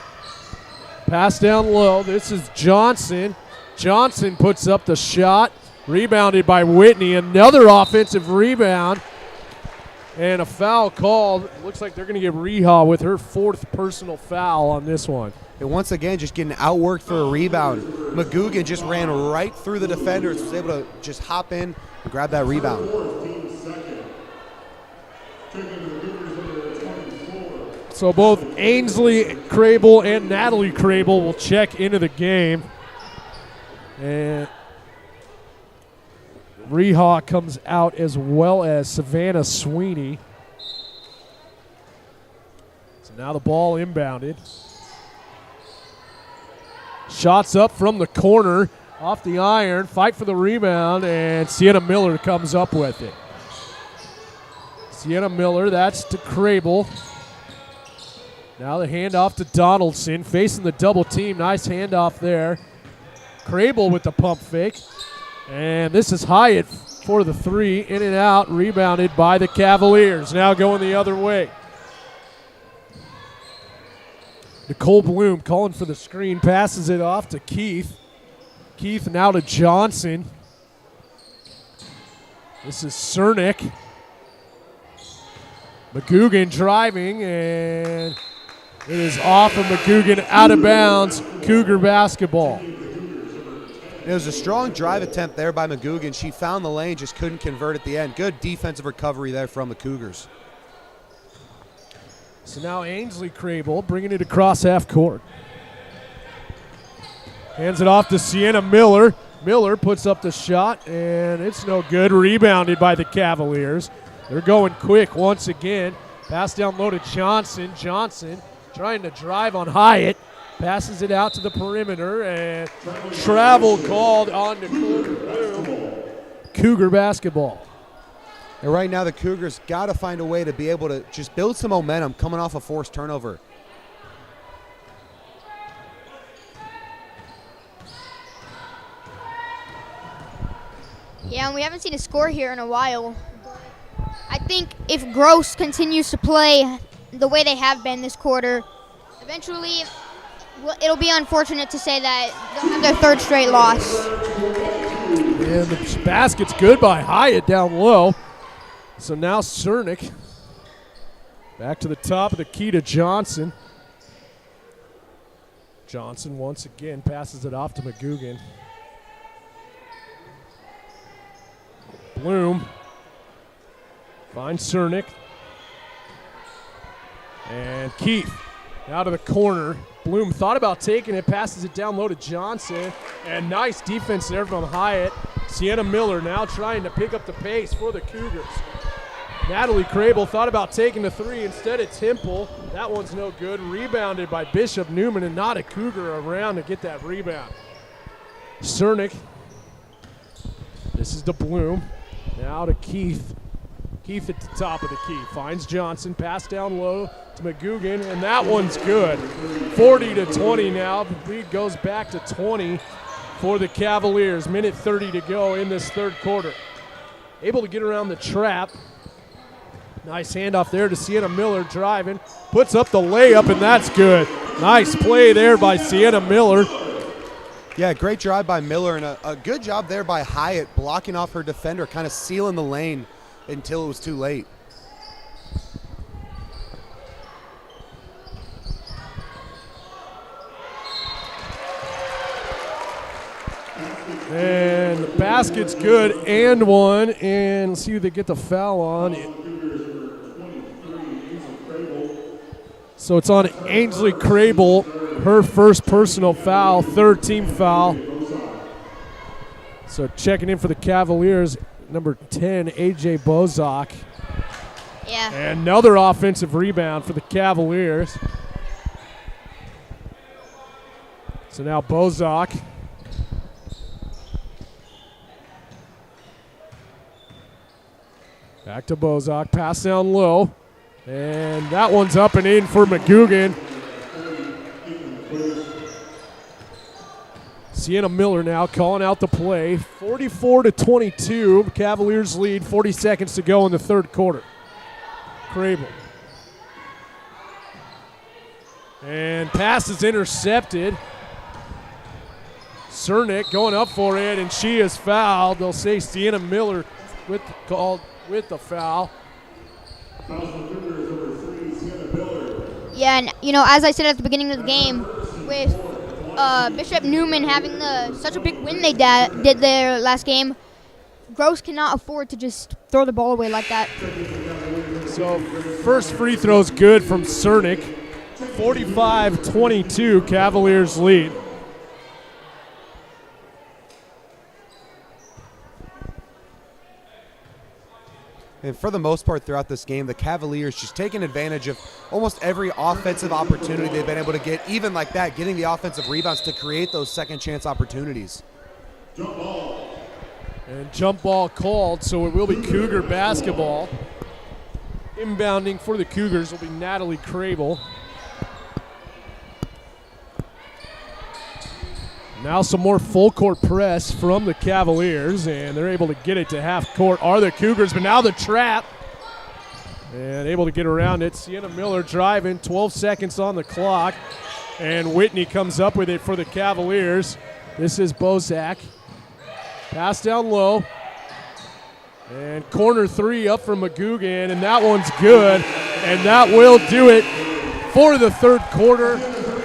Pass down low. This is Johnson. Johnson puts up the shot. Rebounded by Whitney. Another offensive rebound. And a foul called. Looks like they're going to get Reha with her fourth personal foul on this one.
And once again, just getting outworked for a rebound. McGugan just ran right through the defenders, was able to just hop in and grab that rebound.
So both Ainsley Crable and Natalie Crable will check into the game. And Reha comes out as well as Savannah Sweeney. So now the ball inbounded. Shots up from the corner, off the iron, fight for the rebound, and Sienna Miller comes up with it. Sienna Miller, that's to Crable. Now the handoff to Donaldson, facing the double team. Nice handoff there. Crable with the pump fake. And this is Hyatt for the three, in and out, rebounded by the Cavaliers. Now going the other way. Nicole Bloom calling for the screen, passes it off to Keith. Keith now to Johnson. This is Cernick. McGugan driving, and it is off of McGugan, out of bounds. Cougar basketball.
It was a strong drive attempt there by McGugan. She found the lane, just couldn't convert at the end. Good defensive recovery there from the Cougars.
So now Ainsley Crable bringing it across half court. Hands it off to Sienna Miller. Miller puts up the shot, and it's no good. Rebounded by the Cavaliers. They're going quick once again. Pass down low to Johnson. Johnson trying to drive on Hyatt. Passes it out to the perimeter, and travel called on to Bloom. Cougar basketball.
And right now the Cougars got to find a way to be able to just build some momentum coming off a forced turnover.
Yeah, and we haven't seen a score here in a while. I think if Gross continues to play the way they have been this quarter, eventually it'll be unfortunate to say that they'll have their third straight loss.
And the basket's good by Hyatt down low. So now Cernick back to the top of the key to Johnson. Johnson once again passes it off to McGugan. Bloom finds Cernick. And Keith out of the corner. Bloom thought about taking it, passes it down low to Johnson. And nice defense there from Hyatt. Sienna Miller now trying to pick up the pace for the Cougars. Natalie Crable thought about taking the three. Instead, it's Hempel. That one's no good. Rebounded by Bishop Neumann, and not a Cougar around to get that rebound. Cernick. This is to Bloom. Now to Keith. Keith at the top of the key. Finds Johnson. Pass down low to McGugan, and that one's good. 40-20 now. The lead goes back to 20 for the Cavaliers. Minute 30 to go in this third quarter. Able to get around the trap. Nice handoff there to Sienna Miller driving. Puts up the layup, and that's good. Nice play there by Sienna Miller.
Yeah, great drive by Miller, and a good job there by Hyatt blocking off her defender, kind of sealing the lane until it was too late.
And the basket's good and one, and let's see who they get the foul on. So it's on Ainsley Crable, her first personal foul, third team foul. So checking in for the Cavaliers, number 10, A.J. Bozak.
Yeah.
And another offensive rebound for the Cavaliers. So now Bozak. Back to Bozak, pass down low. And that one's up and in for McGugan. Sienna Miller now calling out the play. 44-22, Cavaliers lead, 40 seconds to go in the third quarter. Crable. And pass is intercepted. Cernick going up for it, and she is fouled. They'll say Sienna Miller called with the foul.
Yeah, and as I said at the beginning of the game, with Bishop Neumann having such a big win they did their last game, Gross cannot afford to just throw the ball away like that.
So first free throw's good from Cernick. 45-22, Cavaliers lead.
And for the most part throughout this game, the Cavaliers just taking advantage of almost every offensive opportunity they've been able to get, even like that, getting the offensive rebounds to create those second chance opportunities.
Jump ball.
And jump ball called, so it will be Cougar basketball. Inbounding for the Cougars will be Natalie Crable. Now some more full court press from the Cavaliers, and they're able to get it to half court are the Cougars, but now the trap. And able to get around it. Sienna Miller driving, 12 seconds on the clock. And Whitney comes up with it for the Cavaliers. This is Bozak. Pass down low. And corner three up from McGugan, and that one's good. And that will do it for the third quarter.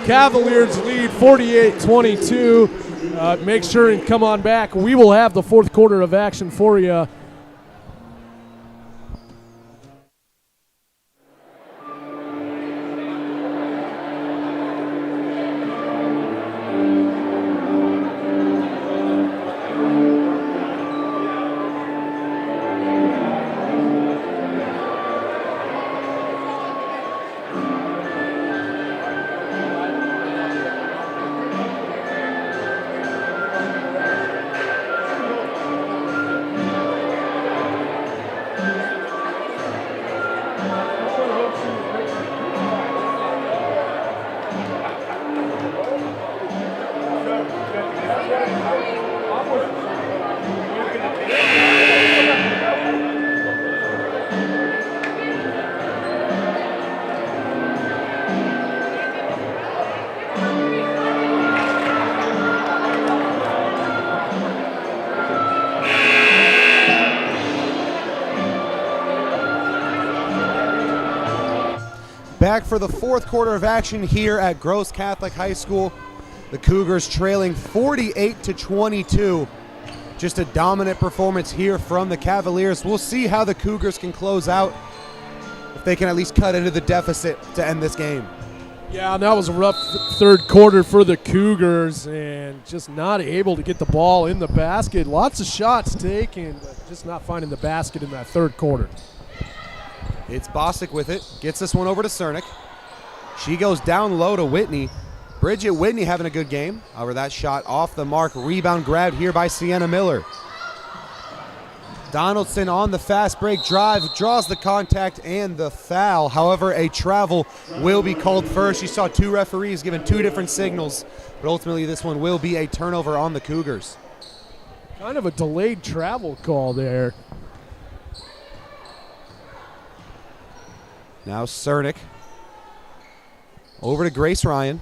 Cavaliers lead 48-22. Make sure and come on back. We will have the fourth quarter of action for you.
Back for the fourth quarter of action here at Gross Catholic High School. The Cougars trailing 48-22. Just a dominant performance here from the Cavaliers. We'll see how the Cougars can close out, if they can at least cut into the deficit to end this game.
Yeah, and that was a rough third quarter for the Cougars, and just not able to get the ball in the basket. Lots of shots taken, but just not finding the basket in that third quarter.
It's Bosick with it. Gets this one over to Cernick. She goes down low to Whitney. Bridget Whitney having a good game. However, that shot off the mark. Rebound grabbed here by Sienna Miller. Donaldson on the fast break drive, draws the contact and the foul. However, a travel will be called first. You saw two referees giving two different signals, but ultimately this one will be a turnover on the Cougars.
Kind of a delayed travel call there.
Now Cernick over to Grace Ryan.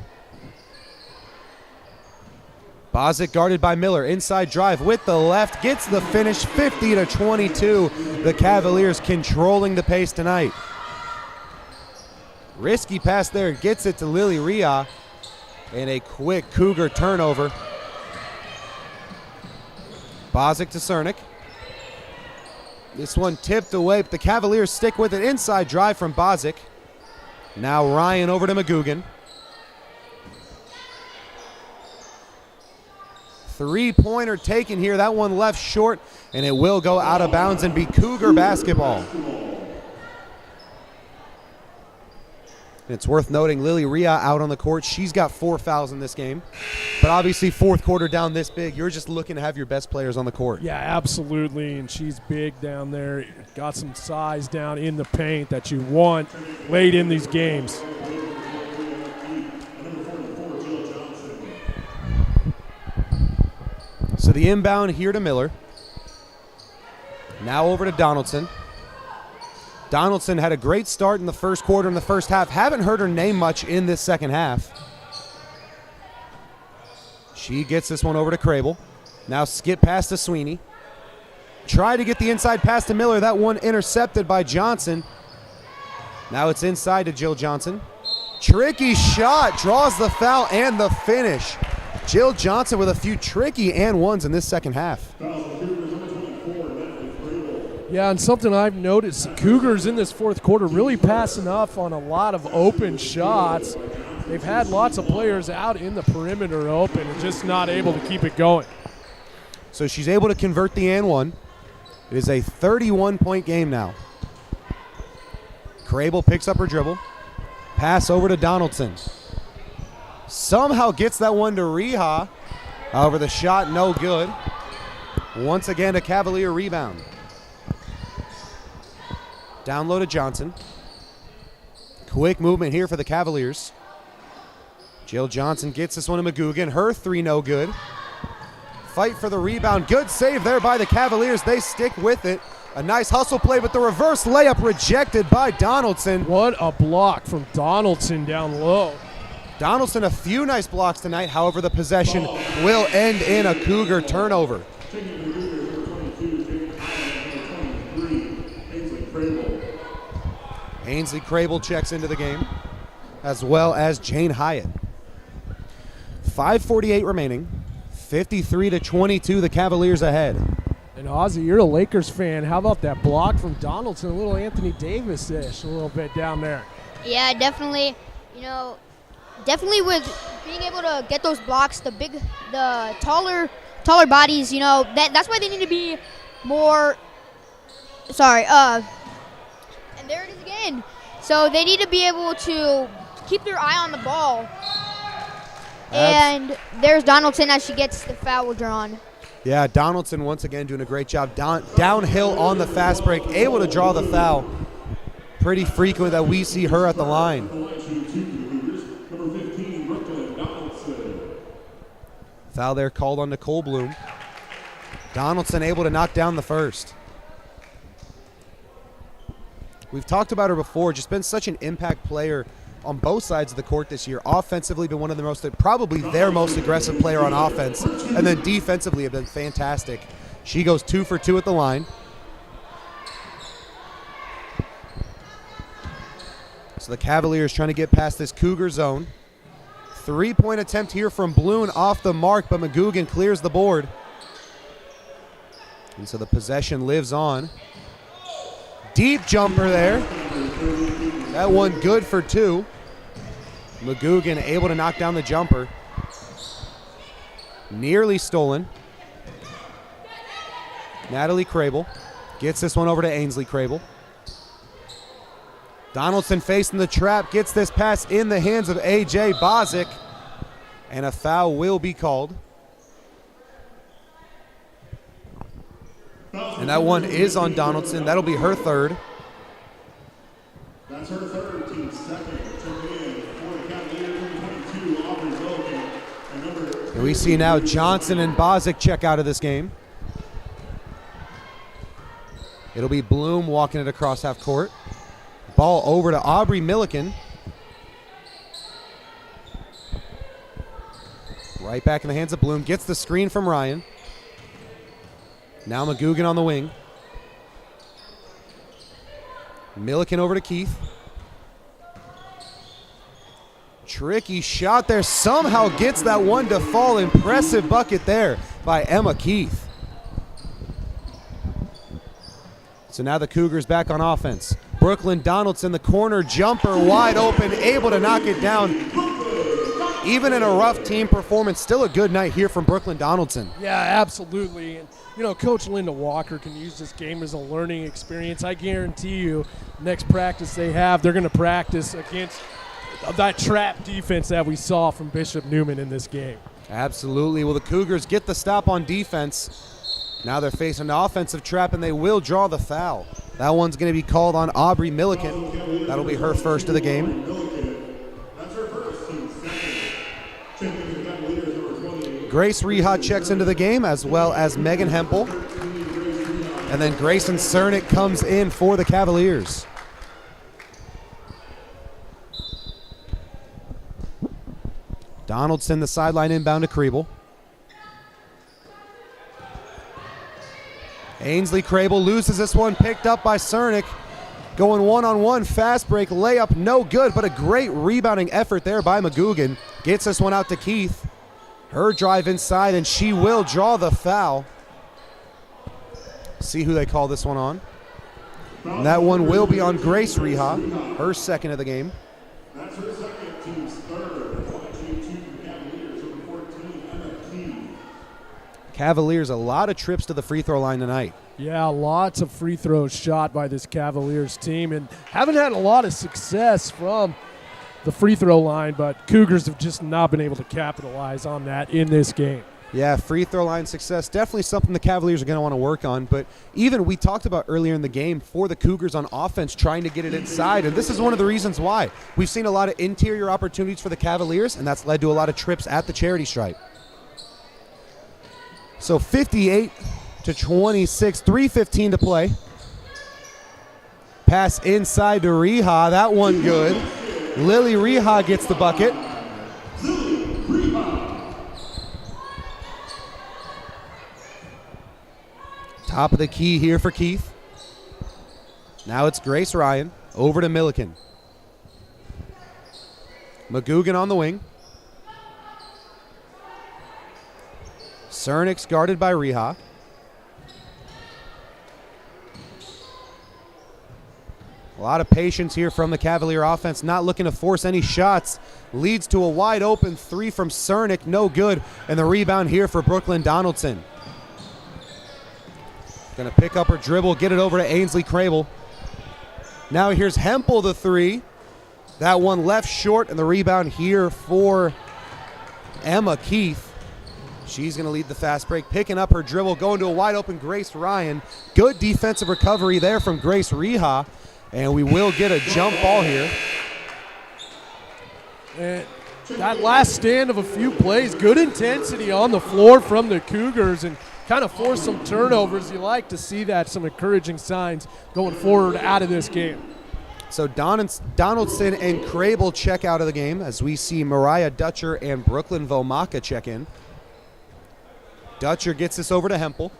Bosick guarded by Miller. Inside drive with the left. Gets the finish, 50-22. The Cavaliers controlling the pace tonight. Risky pass there. Gets it to Lily Ria. And a quick Cougar turnover. Bosick to Cernick. This one tipped away, but the Cavaliers stick with it. Inside drive from Bosick. Now Ryan over to McGugan. Three-pointer taken here. That one left short, and it will go out of bounds and be Cougar basketball. And it's worth noting Lily Ria out on the court. She's got 4 fouls in this game. But obviously fourth quarter down this big, you're just looking to have your best players on the court.
Yeah, absolutely, and she's big down there. Got some size down in the paint that you want late in these games.
So the inbound here to Miller. Now over to Donaldson. Donaldson had a great start in the first quarter and the first half. Haven't heard her name much in this second half. She gets this one over to Crable. Now skip pass to Sweeney. Try to get the inside pass to Miller. That one intercepted by Johnson. Now it's inside to Jill Johnson. Tricky shot. Draws the foul and the finish. Jill Johnson with a few tricky and ones in this second half.
Yeah, and something I've noticed, the Cougars in this fourth quarter really passing up on a lot of open shots. They've had lots of players out in the perimeter open and just not able to keep it going.
So she's able to convert the and one. It is a 31-point game now. Crable picks up her dribble. Pass over to Donaldson. Somehow gets that one to Reha. However, the shot no good. Once again, a Cavalier rebound. Down low to Johnson. Quick movement here for the Cavaliers. Jill Johnson gets this one to McGugan. Her three no good. Fight for the rebound. Good save there by the Cavaliers. They stick with it. A nice hustle play, but the reverse layup rejected by Donaldson.
What a block from Donaldson down low.
Donaldson, a few nice blocks tonight. However, the possession will end in a Cougar turnover. Ainsley Crable checks into the game, as well as Jane Hyatt. 5:48 remaining. 53-22, the Cavaliers ahead.
And Ozzy, you're a Lakers fan. How about that block from Donaldson? A little Anthony Davis-ish, a little bit down there.
Yeah, definitely. Definitely with being able to get those blocks, the taller bodies, that's why they need to be more. And there it is again. So they need to be able to keep their eye on the ball. And there's Donaldson as she gets the foul drawn.
Yeah, Donaldson once again doing a great job. Downhill on the fast break, able to draw the foul. Pretty frequent that we see her at the line. Foul there called on Nicole Bloom. Donaldson able to knock down the first. We've talked about her before, just been such an impact player on both sides of the court this year. Offensively, been one of the most, probably their most aggressive player on offense. And then defensively have been fantastic. She goes 2 for 2 at the line. So the Cavaliers trying to get past this Cougar zone. 3-point attempt here from Bloom off the mark, but McGugan clears the board. And so the possession lives on. Deep jumper there. That one good for 2. McGugan able to knock down the jumper. Nearly stolen. Natalie Crable gets this one over to Ainsley Crable. Donaldson facing the trap, gets this pass in the hands of A.J. Bozic, and a foul will be called. And that one is on Donaldson. That'll be her third.
That's her third, team second. For the Cavaliers, number 22, Aubrey Logan, and number...
And we see now Johnson and Bozic check out of this game. It'll be Bloom walking it across half court. Ball over to Aubrey Milliken. Right back in the hands of Bloom. Gets the screen from Ryan. Now McGugan on the wing. Milliken over to Keith. Tricky shot there. Somehow gets that one to fall. Impressive bucket there by Emma Keith. So now the Cougars back on offense. Brooklyn Donaldson, the corner jumper, wide open, able to knock it down. Even in a rough team performance, still a good night here from Brooklyn Donaldson.
Yeah, absolutely. And, you know, Coach Linda Walker can use this game as a learning experience. I guarantee you, next practice they have, they're going to practice against that trap defense that we saw from Bishop Neumann in this game.
Absolutely. Well, the Cougars get the stop on defense. Now they're facing an offensive trap, and they will draw the foul. That one's going to be called on Aubrey Milliken. That'll be her first of the game. Grace Reha checks into the game, as well as Megan Hempel. And then Grayson Cernick comes in for the Cavaliers. Donaldson, the sideline inbound to Kriebel. Ainsley Crable loses this one, picked up by Cernick. Going one-on-one, fast break, layup, no good, but a great rebounding effort there by McGugan. Gets this one out to Keith. Her drive inside, and she will draw the foul. See who they call this one on. And that one will be on Grace Reha, her second of the game.
That's her second, team's third. Cavaliers, number 14, Emma Keith.
Cavaliers, a lot of trips to the free throw line tonight.
Yeah, lots of free throws shot by this Cavaliers team, and haven't had a lot of success from the free throw line, but Cougars have just not been able to capitalize on that in this game.
Yeah, free throw line success, definitely something the Cavaliers are going to want to work on. But even we talked about earlier in the game for the Cougars on offense trying to get it inside, and this is one of the reasons why. We've seen a lot of interior opportunities for the Cavaliers, and that's led to a lot of trips at the charity stripe. So 58-26, 3:15 to play. Pass inside to Reha, that one good. Lily Reha gets the bucket. Top of the key here for Keith. Now it's Grace Ryan over to Milliken. McGugan on the wing. Cernick's guarded by Reha. A lot of patience here from the Cavalier offense, not looking to force any shots. Leads to a wide open three from Cernick, no good. And the rebound here for Brooklyn Donaldson. Going to pick up her dribble, get it over to Ainsley Crable. Now here's Hempel, the three. That one left short, and the rebound here for Emma Keith. She's going to lead the fast break, picking up her dribble, going to a wide open Grace Ryan. Good defensive recovery there from Grace Reha, and we will get a jump ball here.
And that last stand of a few plays, good intensity on the floor from the Cougars, and kind of force some turnovers. You like to see that, some encouraging signs going forward out of this game.
So Donaldson and Crable check out of the game as we see Mariah Dutcher and Brooklyn Vomaka check in. Dutcher gets this over to Hempel.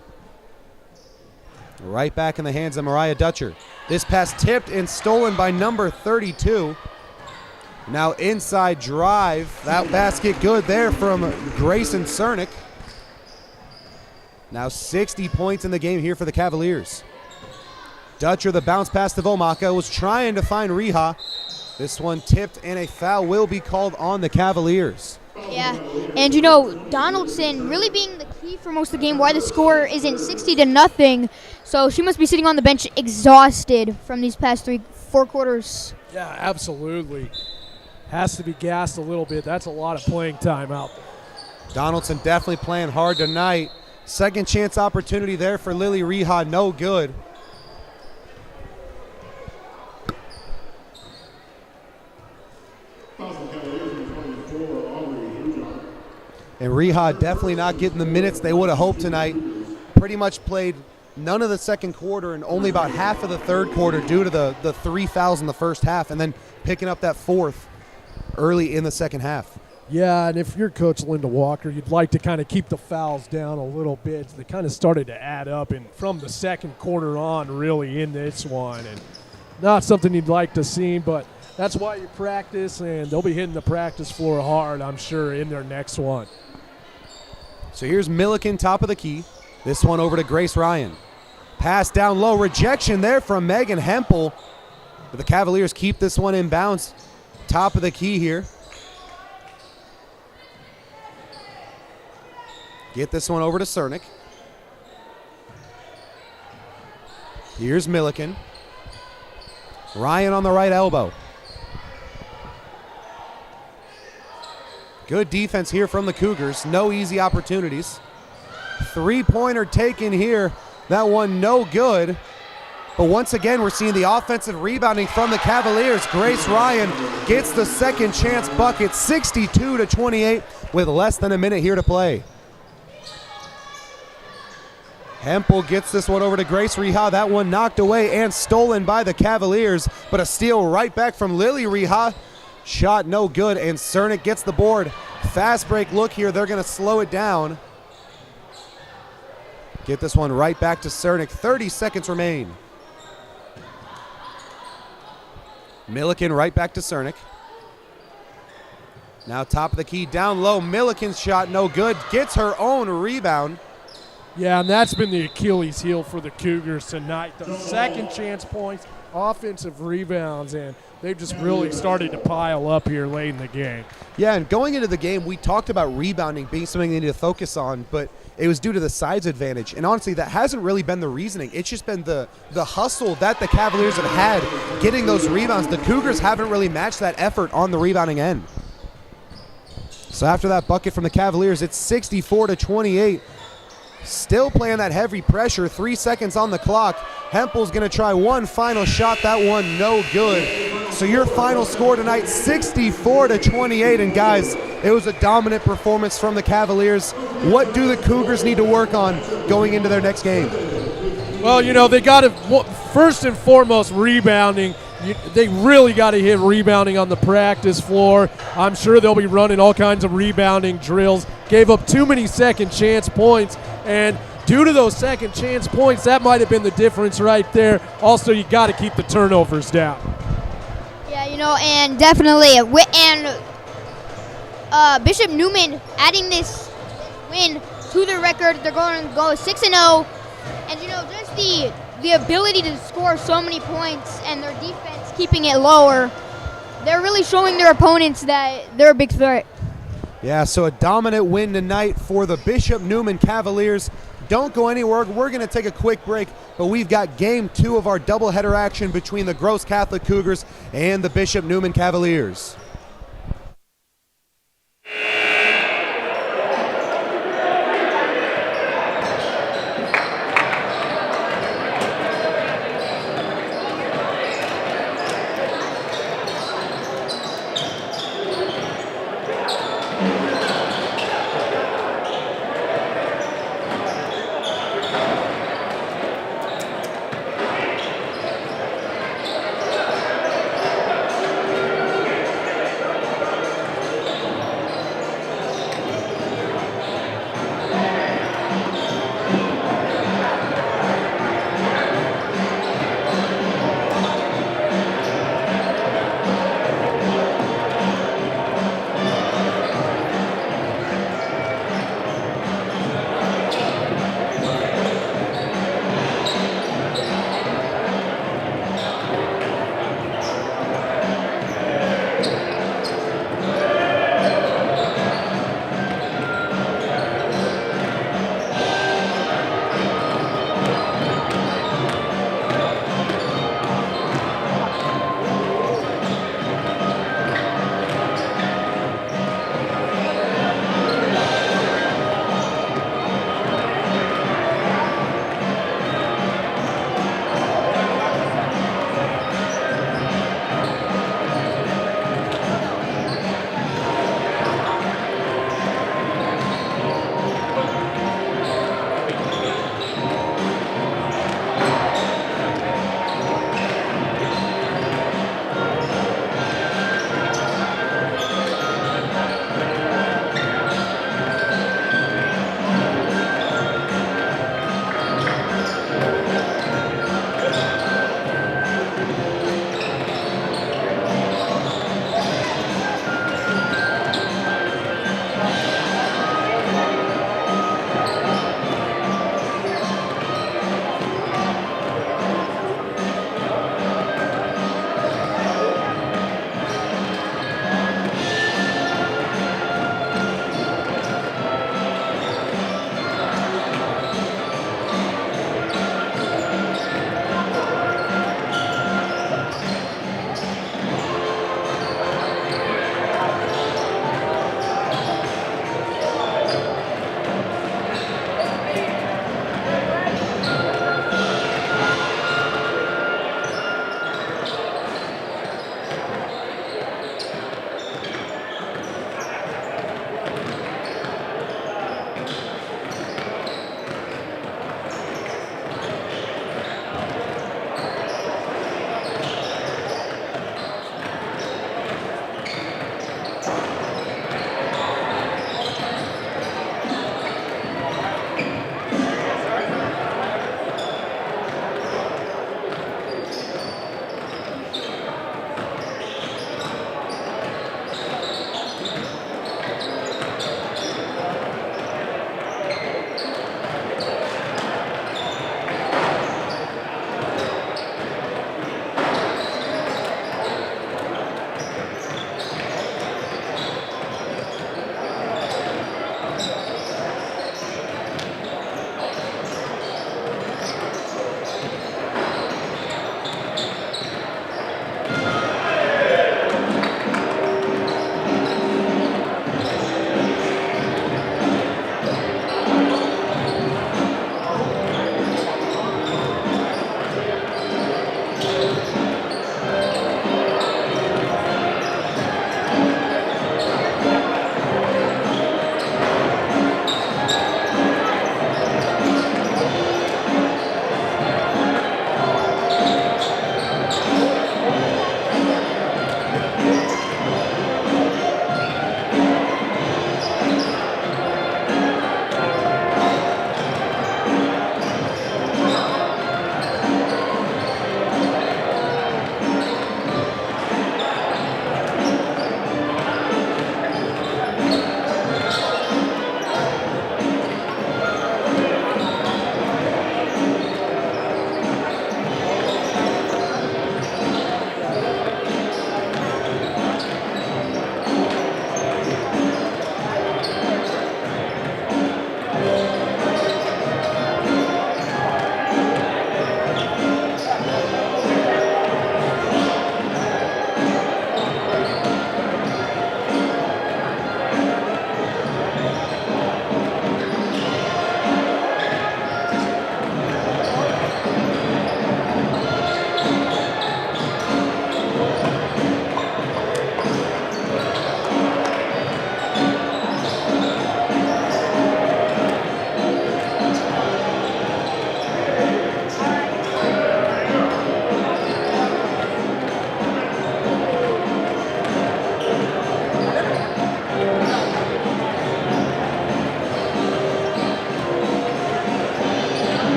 Right back in the hands of Mariah Dutcher. This pass tipped and stolen by number 32. Now inside drive. That basket good there from Grayson Cernick. Now 60 points in the game here for the Cavaliers. Dutcher, the bounce pass to Vomaka, was trying to find Riha. This one tipped, and a foul will be called on the Cavaliers.
Yeah, and you know, Donaldson really being the key for most of the game, why the score isn't 60-0. So she must be sitting on the bench exhausted from these past 4 quarters.
Yeah, absolutely. Has to be gassed a little bit. That's a lot of playing time out there.
Donaldson definitely playing hard tonight. Second chance opportunity there for Lily Riha, no good. And Riha definitely not getting the minutes they would have hoped tonight. Pretty much played none of the second quarter and only about half of the third quarter due to the 3 fouls in the first half, and then picking up that fourth early in the second half.
Yeah, and if you're Coach Linda Walker, you'd like to kind of keep the fouls down a little bit. They kind of started to add up, and from the second quarter on, really in this one, and not something you'd like to see, but that's why you practice, and they'll be hitting the practice floor hard, I'm sure, in their next one.
So here's Milliken, top of the key. This one over to Grace Ryan. Pass down low, rejection there from Megan Hempel. But the Cavaliers keep this one in bounds. Top of the key here. Get this one over to Cernick. Here's Milliken. Ryan on the right elbow. Good defense here from the Cougars. No easy opportunities. Three-pointer taken here. That one no good. But once again, we're seeing the offensive rebounding from the Cavaliers. Grace Ryan gets the second chance bucket, 62-28, with less than a minute here to play. Hempel gets this one over to Grace Riha. That one knocked away and stolen by the Cavaliers, but a steal right back from Lily Riha. Shot no good, and Cernick gets the board. Fast break look here. They're going to slow it down. Get this one right back to Cernick. 30 seconds remain. Milliken right back to Cernick. Now top of the key, down low. Milliken's shot no good. Gets her own rebound.
Yeah, and that's been the Achilles heel for the Cougars tonight. The second chance points, offensive rebounds, and they've just really started to pile up here late in the game.
Yeah, and going into the game, we talked about rebounding being something they need to focus on, but it was due to the size advantage. And honestly, that hasn't really been the reasoning. It's just been the hustle that the Cavaliers have had getting those rebounds. The Cougars haven't really matched that effort on the rebounding end. So after that bucket from the Cavaliers, it's 64-28. Still playing that heavy pressure. 3 seconds on the clock. Hempel's going to try one final shot. That one no good. So your final score tonight, 64-28. And guys, it was a dominant performance from the Cavaliers. What do the Cougars need to work on going into their next game?
Well, you know, they got to, first and foremost, rebounding. They really got to hit rebounding on the practice floor. I'm sure they'll be running all kinds of rebounding drills. Gave up too many second chance points, and due to those second chance points, that might have been the difference right there. Also, you got to keep the turnovers down.
Yeah, you know, and definitely, Bishop Neumann adding this win to their record. They're going to go 6-0, and you know, just the ability to score so many points and their defense keeping it lower, they're really showing their opponents that they're a big threat.
Yeah, so a dominant win tonight for the Bishop Neumann Cavaliers. Don't go anywhere. We're going to take a quick break, but we've got game 2 of our doubleheader action between the Gross Catholic Cougars and the Bishop Neumann Cavaliers.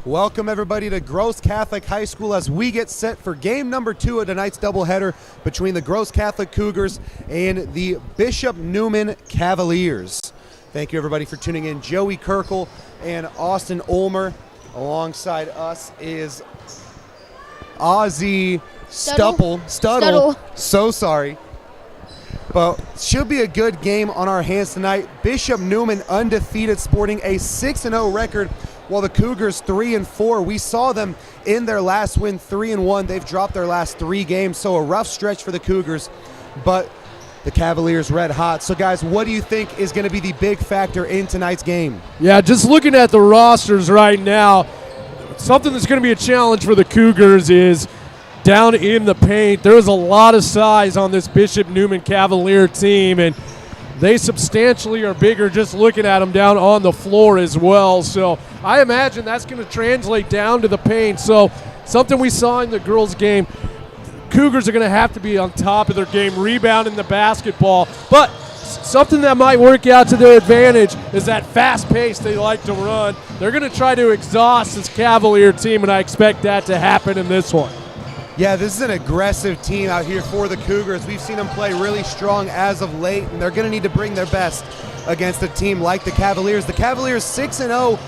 Welcome everybody to Gross Catholic High School as we get set for game number 2 of tonight's doubleheader between the Gross Catholic Cougars and the Bishop Neumann Cavaliers. Thank you everybody for tuning in. Joey Kirkle and Austin Ulmer. Alongside us is Ozzy Stuttle. So sorry. But should be a good game on our hands tonight. Bishop Neumann undefeated, sporting a 6-0 record, while the Cougars 3-4. We saw them in their last win 3-1. They've dropped their last 3 games, so a rough stretch for the Cougars, but the Cavaliers red hot. So guys, what do you think is going to be the big factor in tonight's game?
Yeah, just looking at the rosters right now, something that's going to be a challenge for the Cougars is down in the paint. There's a lot of size on this Bishop Neumann Cavalier team, and they substantially are bigger just looking at them down on the floor as well. So I imagine that's going to translate down to the paint. So something we saw in the girls' game, Cougars are going to have to be on top of their game, rebounding the basketball. But something that might work out to their advantage is that fast pace they like to run. They're going to try to exhaust this Cavalier team, and I expect that to happen in this one.
Yeah, this is an aggressive team out here for the Cougars. We've seen them play really strong as of late, and they're going to need to bring their best against a team like the Cavaliers. The Cavaliers 6-0,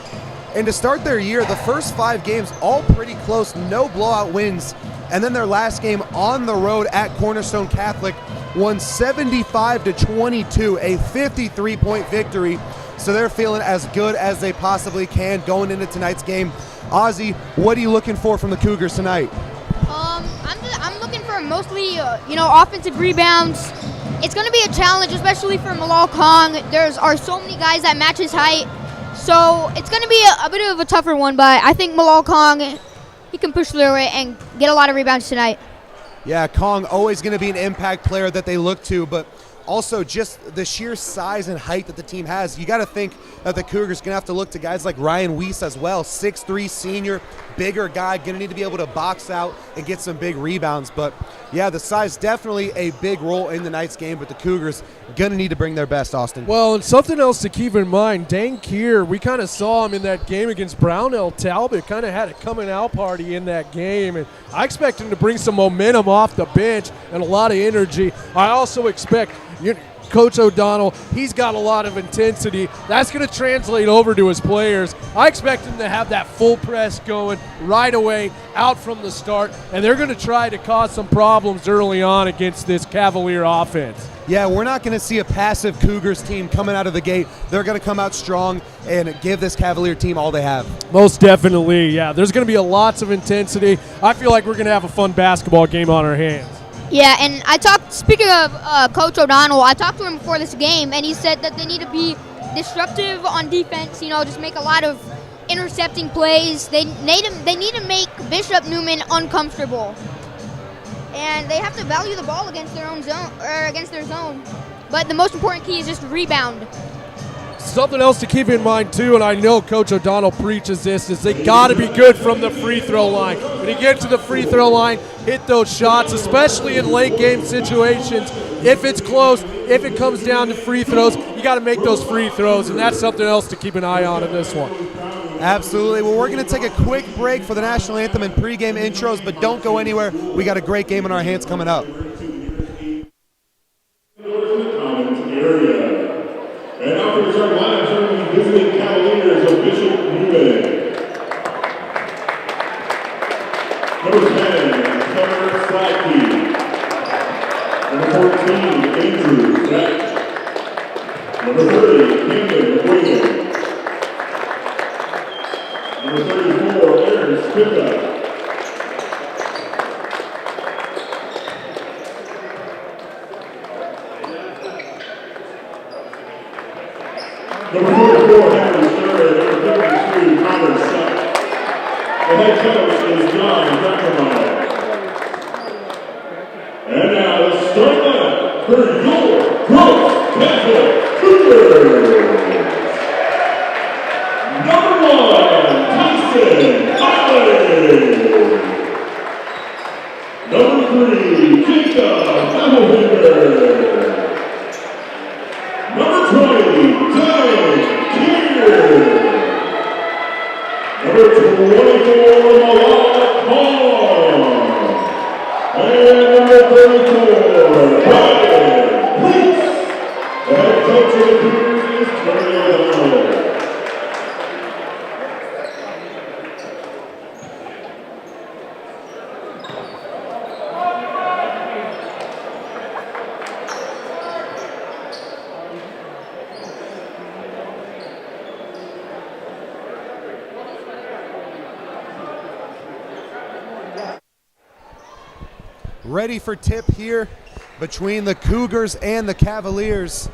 and to start their year, the first 5 games all pretty close, no blowout wins. And then their last game on the road at Cornerstone Catholic won 75-22, a 53-point victory. So they're feeling as good as they possibly can going into tonight's game. Ozzy, what are you looking for from the Cougars tonight?
I'm looking for mostly, offensive rebounds. It's going to be a challenge, especially for Malal Kong. Are so many guys that match his height. So it's going to be a bit of a tougher one, but I think Malal Kong, he can push through it and get a lot of rebounds tonight.
Yeah, Kong always going to be an impact player that they look to, but also just the sheer size and height that the team has. You got to think that the Cougars going to have to look to guys like Ryan Weiss as well, 6'3" senior, bigger guy, going to need to be able to box out and get some big rebounds. But yeah, the size definitely a big role in tonight's game, but the Cougars going to need to bring their best, Austin.
Well, and something else to keep in mind, Dane Keir, we kind of saw him in that game against Brownell Talbot, kind of had a coming out party in that game, and I expect him to bring some momentum off the bench and a lot of energy. I also expect Coach O'Donnell, he's got a lot of intensity. That's going to translate over to his players. I expect him to have that full press going right away, out from the start, and they're going to try to cause some problems early on against this Cavalier offense.
Yeah, we're not going to see a passive Cougars team coming out of the gate. They're going to come out strong and give this Cavalier team all they have.
Most definitely, yeah. There's going to be lots of intensity. I feel like we're going to have a fun basketball game on our hands.
Yeah, and speaking of Coach O'Donnell, I talked to him before this game, and he said that they need to be disruptive on defense, just make a lot of intercepting plays. They need to make Bishop Neumann uncomfortable. And they have to value the ball against their own zone, or against their zone. But the most important key is just rebound.
Something else to keep in mind, too, and I know Coach O'Donnell preaches this, is they got to be good from the free throw line. When you get to the free throw line, hit those shots, especially in late game situations. If it's close, if it comes down to free throws, you got to make those free throws, and that's something else to keep an eye on in this one.
Absolutely. Well, we're going to take a quick break for the national anthem and pregame intros, but don't go anywhere. We got a great game on our hands coming up.
And now for the start line, serving the visiting Cavaliers of Bishop Neumann. Number 10, Trevor Slacky. Number 14, Andrew Beck. Number 30, Camden Williams. Number 34, Aaron Spitta. Number 44, Henry Stern. Number 32, Connor Shutt. The head coach is John Beckermeyer. And now the start line for your Gross Catholic Cougars. Number 1, Tyson Island. Number 3, Jacob Hamilton. Number 20, Tyler Keir. Number And number 34, Brian Weeks. The head coach of the Cougars is turning it on.
Ready for tip here between the Cougars and the Cavaliers.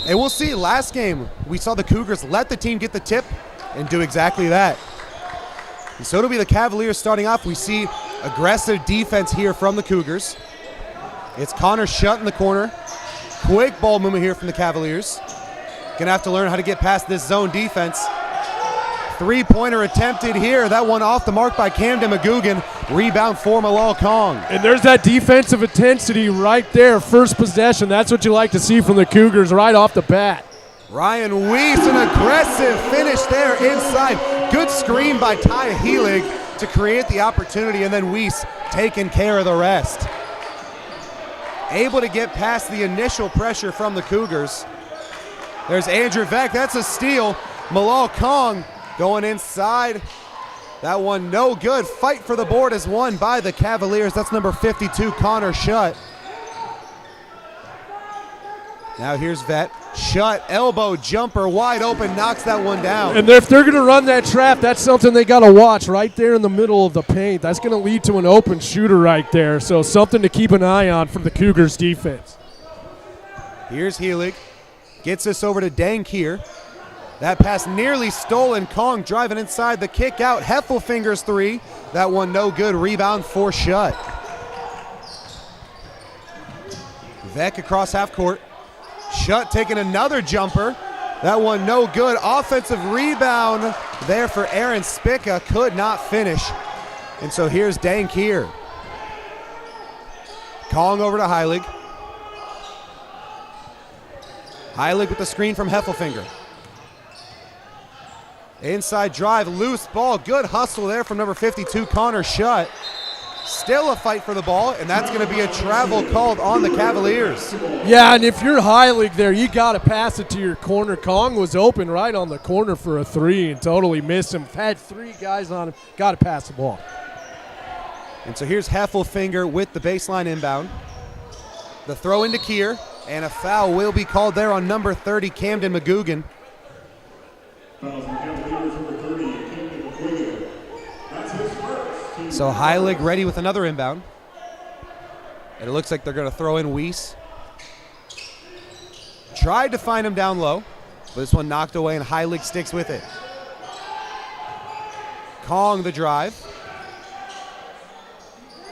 And we'll see, last game we saw the Cougars let the team get the tip and do exactly that. And so it'll be the Cavaliers starting off. We see aggressive defense here from the Cougars. It's Connor Shutt in the corner. Quick ball movement here from the Cavaliers. Gonna have to learn how to get past this zone defense. Three-pointer attempted here. That one off the mark by Camden McGugan. Rebound for Malal Kong.
And there's that defensive intensity right there. First possession. That's what you like to see from the Cougars right off the bat.
Ryan Weiss, an aggressive finish there inside. Good screen by Ty Helig to create the opportunity, and then Weiss taking care of the rest. Able to get past the initial pressure from the Cougars. There's Andrew Vec. That's a steal. Malal Kong going inside. That one no good. Fight for the board is won by the Cavaliers. That's number 52, Connor Shutt. Now here's Vet. Shutt, elbow jumper, wide open, knocks that one down.
And if they're going to run that trap, that's something they got to watch right there in the middle of the paint. That's going to lead to an open shooter right there. So something to keep an eye on from the Cougars defense.
Here's Helig. Gets this over to Dankir. That pass nearly stolen. Kong driving inside the kick out. Heffelfinger's three. That one no good. Rebound for Shutt. Vec across half court. Shutt taking another jumper. That one no good. Offensive rebound there for Aaron Spica. Could not finish. And so here's Dankir. Kong over to Heilig. Heilig with the screen from Heffelfinger. Inside drive, loose ball, good hustle there from number 52, Connor Shutt. Still a fight for the ball, and that's going to be a travel called on the Cavaliers.
Yeah, and if you're Heilig there, you got to pass it to your corner. Kong was open right on the corner for a three and totally missed him. Had three guys on him, got to pass the ball.
And so here's Heffelfinger with the baseline inbound. The throw into Kier, and a foul will be called there on number 30, Camden McGugan. So Heilig ready with another inbound. And it looks like they're going to throw in Weiss. Tried to find him down low, but this one knocked away and Heilig sticks with it. Kong the drive.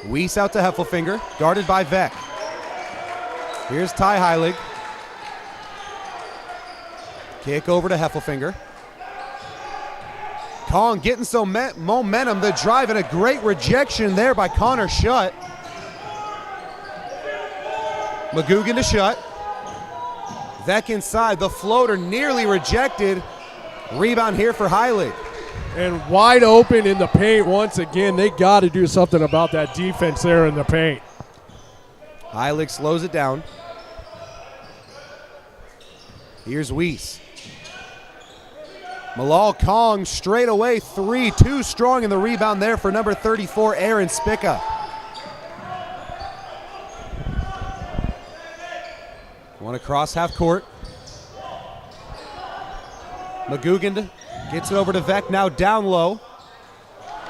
Weiss out to Heffelfinger, guarded by Vec. Here's Ty Heilig. Kick over to Heffelfinger. Kong getting some momentum, the drive, and a great rejection there by Connor Shutt. McGugan to Shutt. Vec inside, the floater nearly rejected. Rebound here for Heilig.
And wide open in the paint once again. They got to do something about that defense there in the paint.
Heilig slows it down. Here's Weiss. Malal Kong straight away, 3, too strong in the rebound there for number 34, Aaron Spica. One across half court. McGugan gets it over to Vec, now down low.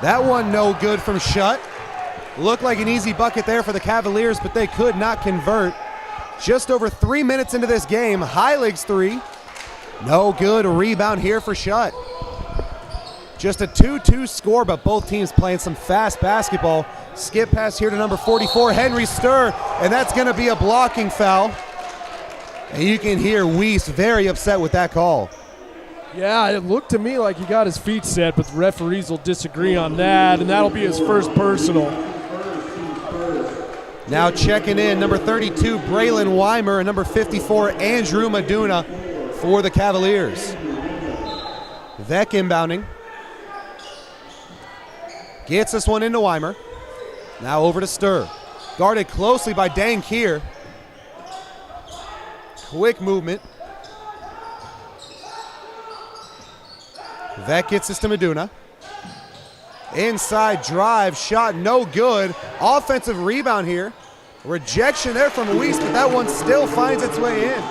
That one no good from Shutt. Looked like an easy bucket there for the Cavaliers, but they could not convert. Just over 3 minutes into this game, Heilig's three. No good. Rebound here for Shutt. Just a 2-2 score, but both teams playing some fast basketball. Skip pass here to number 44, Henry Sturr, and that's going to be a blocking foul. And you can hear Weiss very upset with that call.
Yeah, it looked to me like he got his feet set, but the referees will disagree on that, and that'll be his first personal.
Now checking in, number 32, Braylon Weimer, and number 54, Andrew Maduna for the Cavaliers. Vec inbounding. Gets this one into Weimer. Now over to Stir. Guarded closely by Dan Kier. Quick movement. Vec gets this to Meduna. Inside drive, shot no good. Offensive rebound here. Rejection there from Weiss, but that one still finds its way in.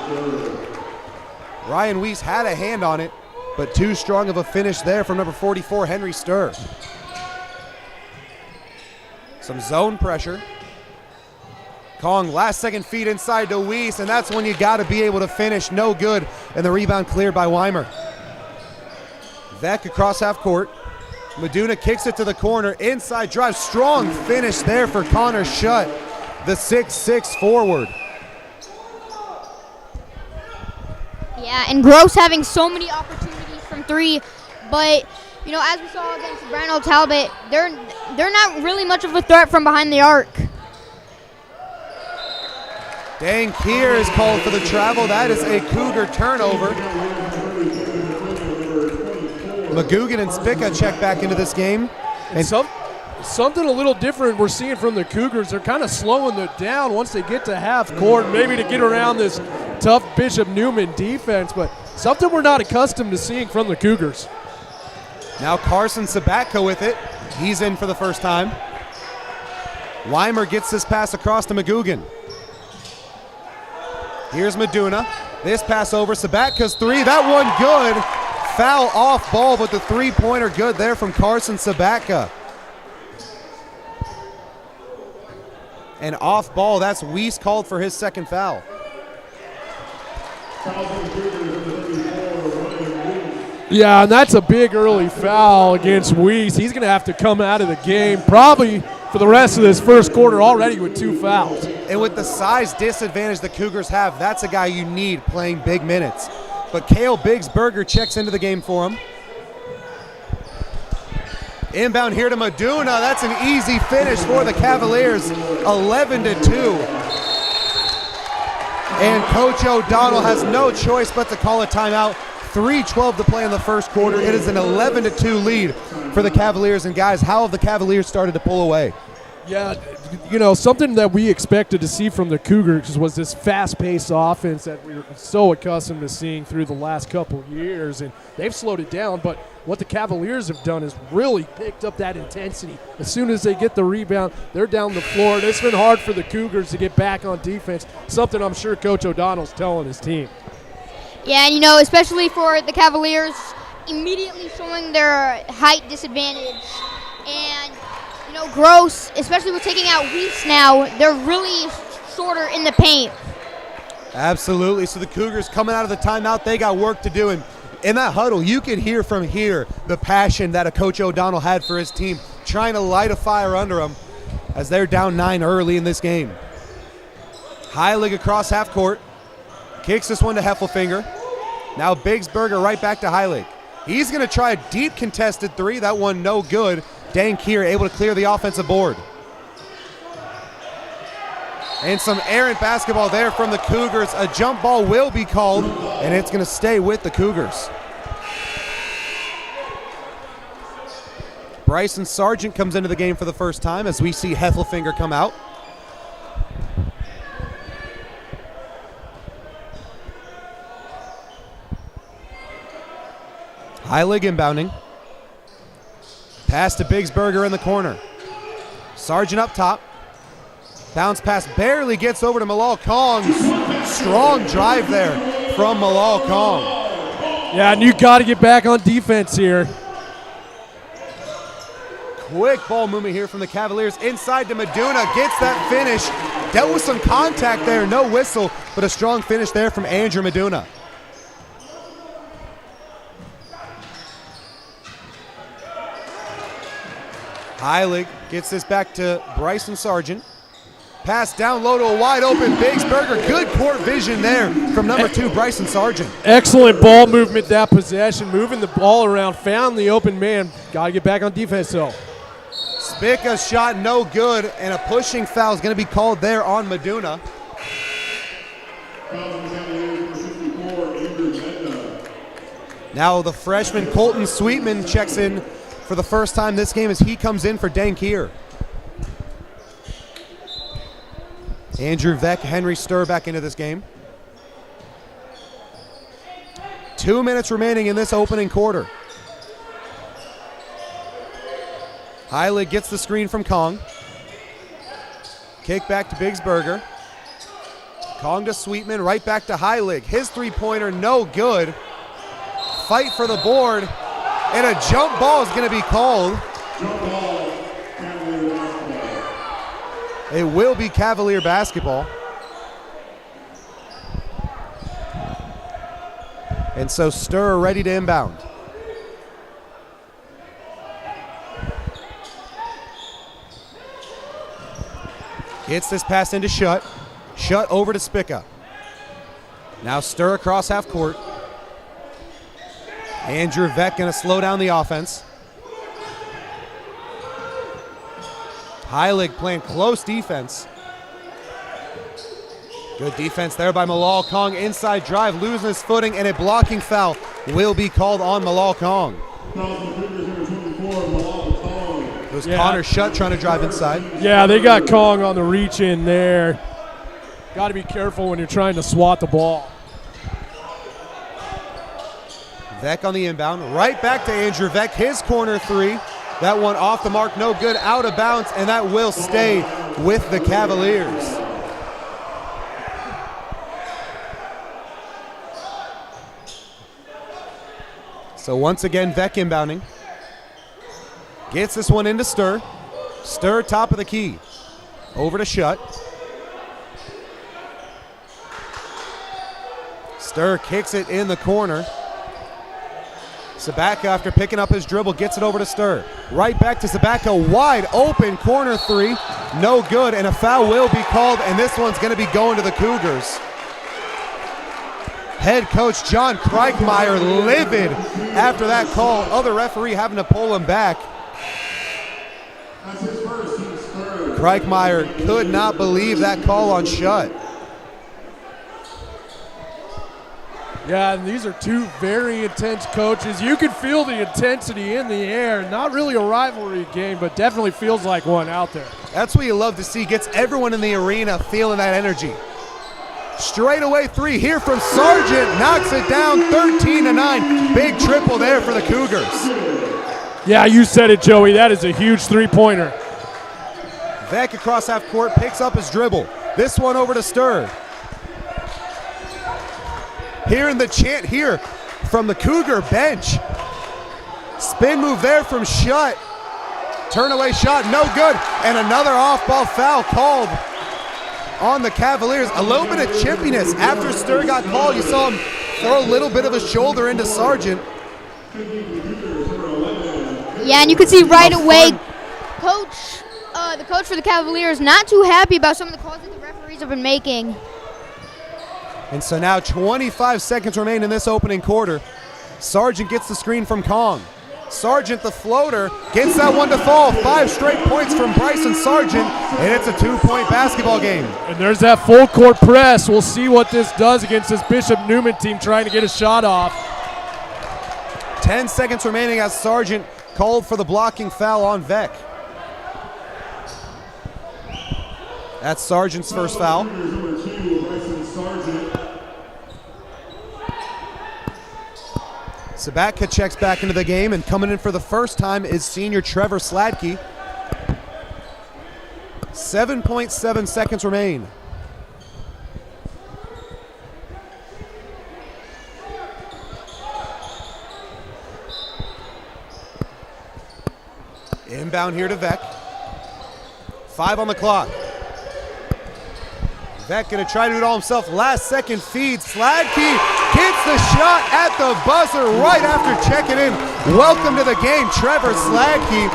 Ryan Weiss had a hand on it, but too strong of a finish there from number 44, Henry Stir. Some zone pressure. Kong, last second feed inside to Weiss, and that's when you got to be able to finish. No good, and the rebound cleared by Weimer. Vec across half court. Meduna kicks it to the corner. Inside drive, strong finish there for Connor Schutt, the 6'6" forward.
Yeah, and Gross having so many opportunities from three, but you know, as we saw against Brano Talbot, they're not really much of a threat from behind the arc.
Dan Kier is called for the travel. That is a Cougar turnover. McGugan and Spica check back into this game.
And something a little different we're seeing from the Cougars. They're kind of slowing it down once they get to half court, maybe to get around this tough Bishop Neumann defense, but something we're not accustomed to seeing from the Cougars.
Now Carson Sabatka with it. He's in for the first time. Weimer gets this pass across to McGugan. Here's Meduna. This pass over. Sabatka's three. That one good. Foul off ball, but the three-pointer good there from Carson Sabatka. And off ball, that's Weiss called for his second foul.
Yeah, and that's a big early foul against Weiss. He's going to have to come out of the game probably for the rest of this first quarter already with 2 fouls.
And with the size disadvantage the Cougars have, that's a guy you need playing big minutes. But Cale Biggsberger checks into the game for him. Inbound here to Meduna. That's an easy finish for the Cavaliers, 11-2. And Coach O'Donnell has no choice but to call a timeout. 3:12 to play in the first quarter. It is an 11-2 lead for the Cavaliers. And guys, how have the Cavaliers started to pull away?
Yeah, you know, something that we expected to see from the Cougars was this fast-paced offense that we were so accustomed to seeing through the last couple of years, and they've slowed it down. But what the Cavaliers have done is really picked up that intensity. As soon as they get the rebound, they're down the floor, and it's been hard for the Cougars to get back on defense, something I'm sure Coach O'Donnell's telling his team.
Yeah, and you know, especially for the Cavaliers, immediately showing their height disadvantage. And you know, Gross, especially with taking out Weiss now, they're really shorter in the paint.
Absolutely. So the Cougars coming out of the timeout, they got work to do. And in that huddle, you could hear from here the passion that a Coach O'Donnell had for his team, trying to light a fire under them as they're down 9 early in this game. Heilig across half court. Kicks this one to Heffelfinger. Now Biggsberger right back to Heilig. He's going to try a deep contested three. That one no good. Dan Kier able to clear the offensive board. And some errant basketball there from the Cougars. A jump ball will be called, and it's going to stay with the Cougars. Bryson Sargent comes into the game for the first time as we see Heffelfinger come out. Heilig inbounding. Pass to Biggsberger in the corner. Sargent up top. Bounce pass barely gets over to Malal Kong. Strong drive there from Malal Kong.
Yeah, and you got to get back on defense here.
Quick ball movement here from the Cavaliers. Inside to Meduna. Gets that finish. Dealt with some contact there. No whistle, but a strong finish there from Andrew Meduna. Heilig gets this back to Bryson Sargent. Pass down low to a wide open Biggsberger. Good court vision there from number 2, Bryson Sargent.
Excellent ball movement that possession. Moving the ball around. Found the open man. Got to get back on defense though.
Spica's shot no good, and a pushing foul is going to be called there on Meduna. Now the freshman Colton Sweetman checks in for the first time this game as he comes in for Dankier. Andrew Vec, Henry Sturr back into this game. 2 minutes remaining in this opening quarter. Heilig gets the screen from Kong. Kick back to Bigsberger. Kong to Sweetman, right back to Heilig. His three-pointer, no good. Fight for the board, and a jump ball is going to be called.
Jump ball, Cavalier basketball.
It will be Cavalier basketball. And so Sturr ready to inbound. Gets this pass into Shutt. Shutt over to Spica. Now Sturr across half court. Andrew Vec going to slow down the offense. Heilig playing close defense. Good defense there by Malal Kong. Inside drive, losing his footing, and a blocking foul will be called on Malal Kong. It was Connor Shutt trying to drive inside.
Yeah, they got Kong on the reach in there. Got to be careful when you're trying to swat the ball.
Vec on the inbound, right back to Andrew Vec, his corner three. That one off the mark, no good, out of bounds, and that will stay with the Cavaliers. So once again, Vec inbounding. Gets this one into Sturr. Sturr top of the key. Over to Shutt. Sturr kicks it in the corner. Sabaka, after picking up his dribble, gets it over to Sturr. Right back to Sabaka, wide open, corner three. No good, and a foul will be called, and this one's going to be going to the Cougars. Head coach John Kreichmeyer livid after that call. Other referee having to pull him back. Kreichmeyer could not believe that call on Shutt.
Yeah, and these are two very intense coaches. You can feel the intensity in the air. Not really a rivalry game, but definitely feels like one out there.
That's what you love to see. Gets everyone in the arena feeling that energy. Straight away three here from Sargent. Knocks it down, 13-9. Big triple there for the Cougars.
Yeah, you said it, Joey. That is a huge three-pointer.
Vec across half court, picks up his dribble. This one over to Sturr. Hearing the chant here from the Cougar bench. Spin move there from Shutt. Turn away shot, no good. And another off-ball foul called on the Cavaliers. A little bit of chippiness after Sturr got called. You saw him throw a little bit of a shoulder into Sargent.
Yeah, and you can see right away, the coach for the Cavaliers not too happy about some of the calls that the referees have been making.
And so now 25 seconds remain in this opening quarter. Sargent gets the screen from Kong. Sargent, the floater, gets that one to fall. 5 straight points from Bryson Sargent, and it's a 2-point basketball game.
And there's that full court press. We'll see what this does against this Bishop Neumann team trying to get a shot off.
10 seconds remaining as Sargent called for the blocking foul on Vec. That's Sargent's first foul. Sabatka checks back into the game, and coming in for the first time is senior Trevor Sladke. 7.7 seconds remain. Inbound here to Vec. 5 on the clock. Vec gonna try to do it all himself. Last second feed. Sladke gets the shot at the buzzer right after checking in. Welcome to the game, Trevor Sladke.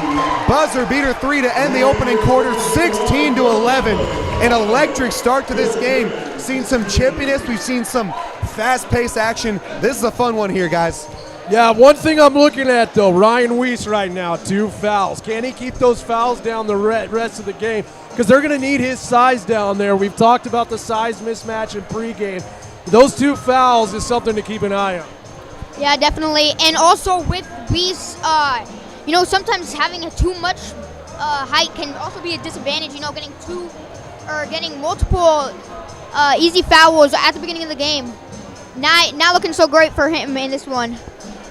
Buzzer beater 3 to end the opening quarter, 16-11. An electric start to this game. Seen some chippiness. We've seen some fast-paced action. This is a fun one here, guys.
Yeah, one thing I'm looking at, though, Ryan Weiss right now, 2 fouls. Can he keep those fouls down the rest of the game? Because they're going to need his size down there. We've talked about the size mismatch in pregame. Those 2 fouls is something to keep an eye on.
Yeah, definitely. And also with Weiss, sometimes having too much height can also be a disadvantage. Getting multiple easy fouls at the beginning of the game. Not looking so great for him in this one.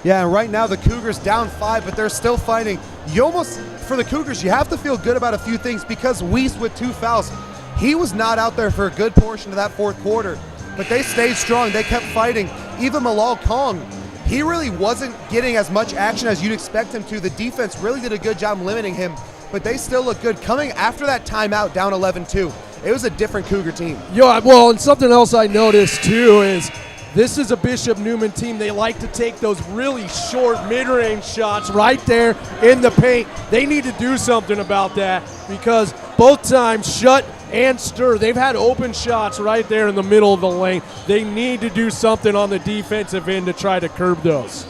Yeah, and right now the Cougars down 5, but they're still fighting. For the Cougars, you have to feel good about a few things because Weiss with 2 fouls, he was not out there for a good portion of that fourth quarter, but they stayed strong. They kept fighting. Even Malal Kong, he really wasn't getting as much action as you'd expect him to. The defense really did a good job limiting him, but they still look good. Coming after that timeout down 11-2, it was a different Cougar team.
Yeah, well, and something else I noticed too is this is a Bishop Neumann team. They like to take those really short mid-range shots right there in the paint. They need to do something about that because both times Shutt and Stir, they've had open shots right there in the middle of the lane. They need to do something on the defensive end to try to curb those.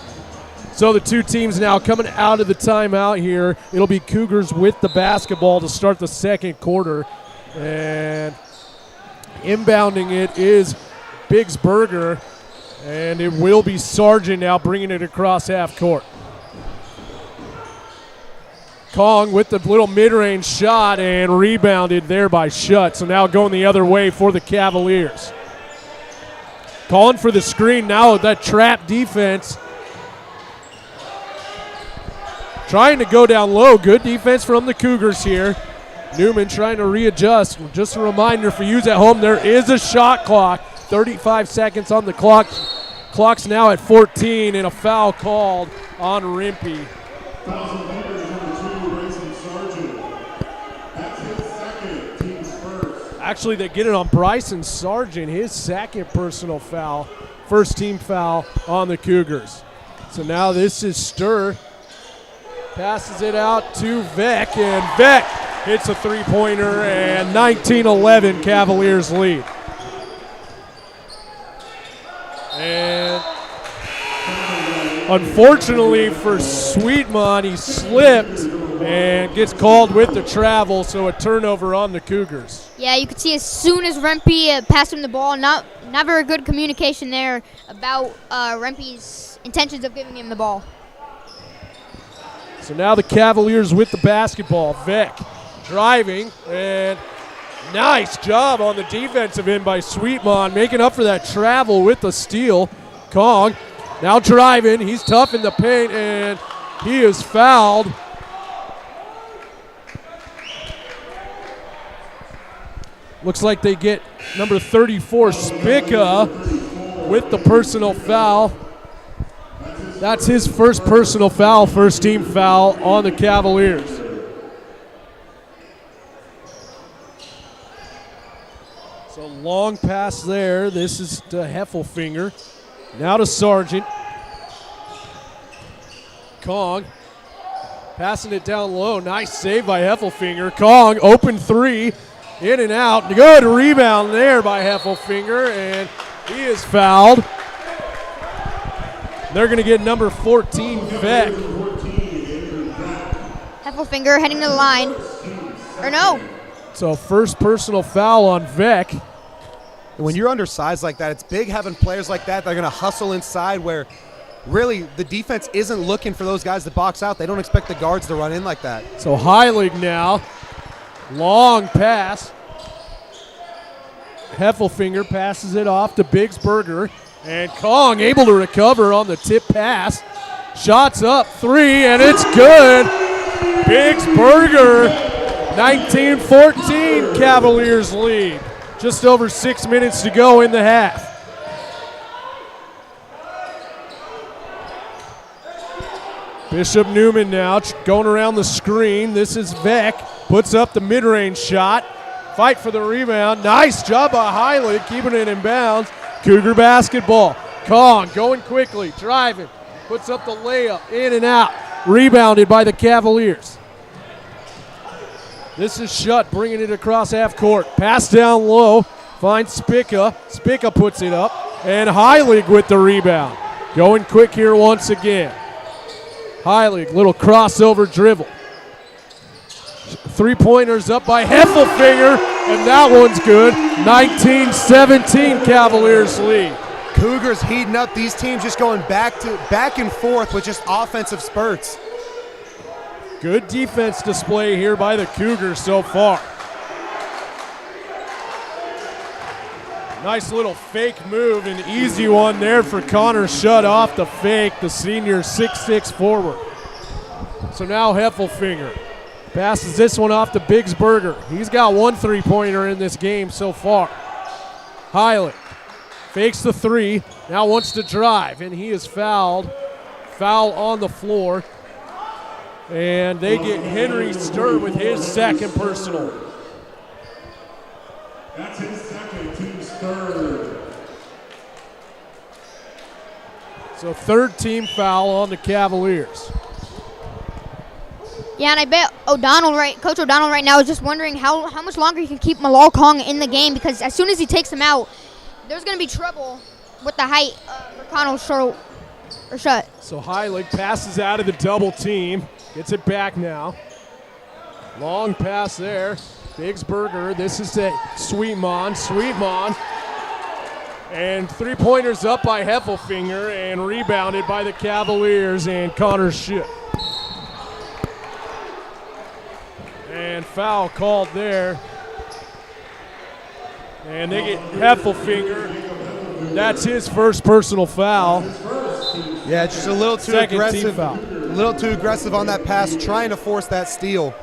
So the two teams now coming out of the timeout here. It'll be Cougars with the basketball to start the second quarter. And inbounding it is Biggsburger, and it will be Sargent now bringing it across half court. Kong with the little mid-range shot and rebounded there by Shutt. So now going the other way for the Cavaliers. Calling for the screen now with that trap defense. Trying to go down low. Good defense from the Cougars here. Neumann trying to readjust. Just a reminder for you at home, there is a shot clock. 35 seconds on the clock. Clock's now at 14 and a foul called on Rimpey. Actually, they get it on Bryson Sargent, his second personal foul. First team foul on the Cougars. So now this is Stir. Passes it out to Vec, and Vec hits a three-pointer, and 19-11 Cavaliers lead. And unfortunately for Sweetmon, he slipped and gets called with the travel, so a turnover on the Cougars.
Yeah, you could see as soon as Rempe passed him the ball, not very good communication there about Rempe's intentions of giving him the ball.
So now the Cavaliers with the basketball. Vec driving, and nice job on the defensive end by Sweetmon, making up for that travel with the steal. Kong now driving. He's tough in the paint, and he is fouled. Looks like they get number 34, Spica, with the personal foul. That's his first personal foul, first team foul on the Cavaliers. So long pass there. This is to Heffelfinger. Now to Sargent. Kong passing it down low. Nice save by Heffelfinger. Kong, open three, in and out. Good rebound there by Heffelfinger, and he is fouled. They're going to get number 14, Vec.
Heffelfinger heading to the line. Or no.
So first personal foul on Vec.
And when you're undersized like that, it's big having players like that are going to hustle inside where really the defense isn't looking for those guys to box out. They don't expect the guards to run in like that.
So Heilig now. Long pass. Heffelfinger passes it off to Biggsburger. And Kong able to recover on the tip pass. Shots up, three, and it's good. Biggsburger, 19-14 Cavaliers lead. Just over 6 minutes to go in the half. Bishop Neumann now going around the screen. This is Vec. Puts up the mid-range shot. Fight for the rebound. Nice job by Heilig, keeping it in bounds. Cougar basketball. Kong going quickly, driving. Puts up the layup, in and out. Rebounded by the Cavaliers. This is Shutt bringing it across half court. Pass down low. Finds Spica. Spica puts it up. And Heilig with the rebound. Going quick here once again. Heilig, little crossover dribble. Three-pointers up by Heffelfinger, and that one's good. 19-17 Cavaliers lead.
Cougars heating up. These teams just going back and forth with just offensive spurts.
Good defense display here by the Cougars so far. Nice little fake move, an easy one there for Connor Shutt off the fake, the senior 6'6" forward. So now Heffelfinger passes this one off to Biggsberger. He's got 1 3-pointer in this game so far. Heilig fakes the 3, now wants to drive, and he is fouled. Foul on the floor. And they get Henry Stir with his second personal.
That's his second, team's third.
So third team foul on the Cavaliers.
Yeah, and I bet Coach O'Donnell right now is just wondering how much longer he can keep Malal Kong in the game, because as soon as he takes him out, there's going to be trouble with the height for Connell Shutt.
So Heilig passes out of the double team. Gets it back now. Long pass there. Biggsberger. This is it. Sweetmon. And 3-pointers up by Heffelfinger and rebounded by the Cavaliers and Connor Shutt. And foul called there. And they get Heffelfinger. That's his first personal foul.
Yeah, just a little too
Second
aggressive.
team foul.
A little too aggressive on that pass, trying to force that steal.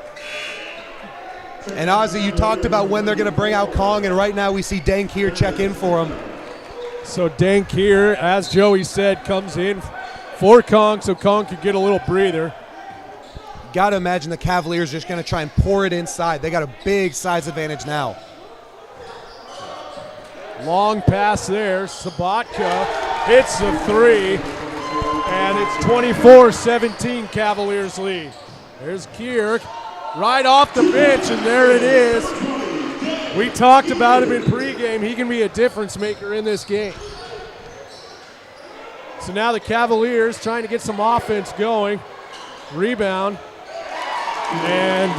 And Ozzy, you talked about when they're going to bring out Kong, and right now we see Dank here check in for him.
So Dank here, as Joey said, comes in for Kong so Kong could get a little breather.
Got to imagine the Cavaliers are just going to try and pour it inside. They got a big size advantage now.
Long pass there. Sabatka hits the 3. And it's 24-17 Cavaliers lead. There's Kierk right off the bench, and there it is. We talked about him in pregame. He can be a difference maker in this game. So now the Cavaliers trying to get some offense going. Rebound. And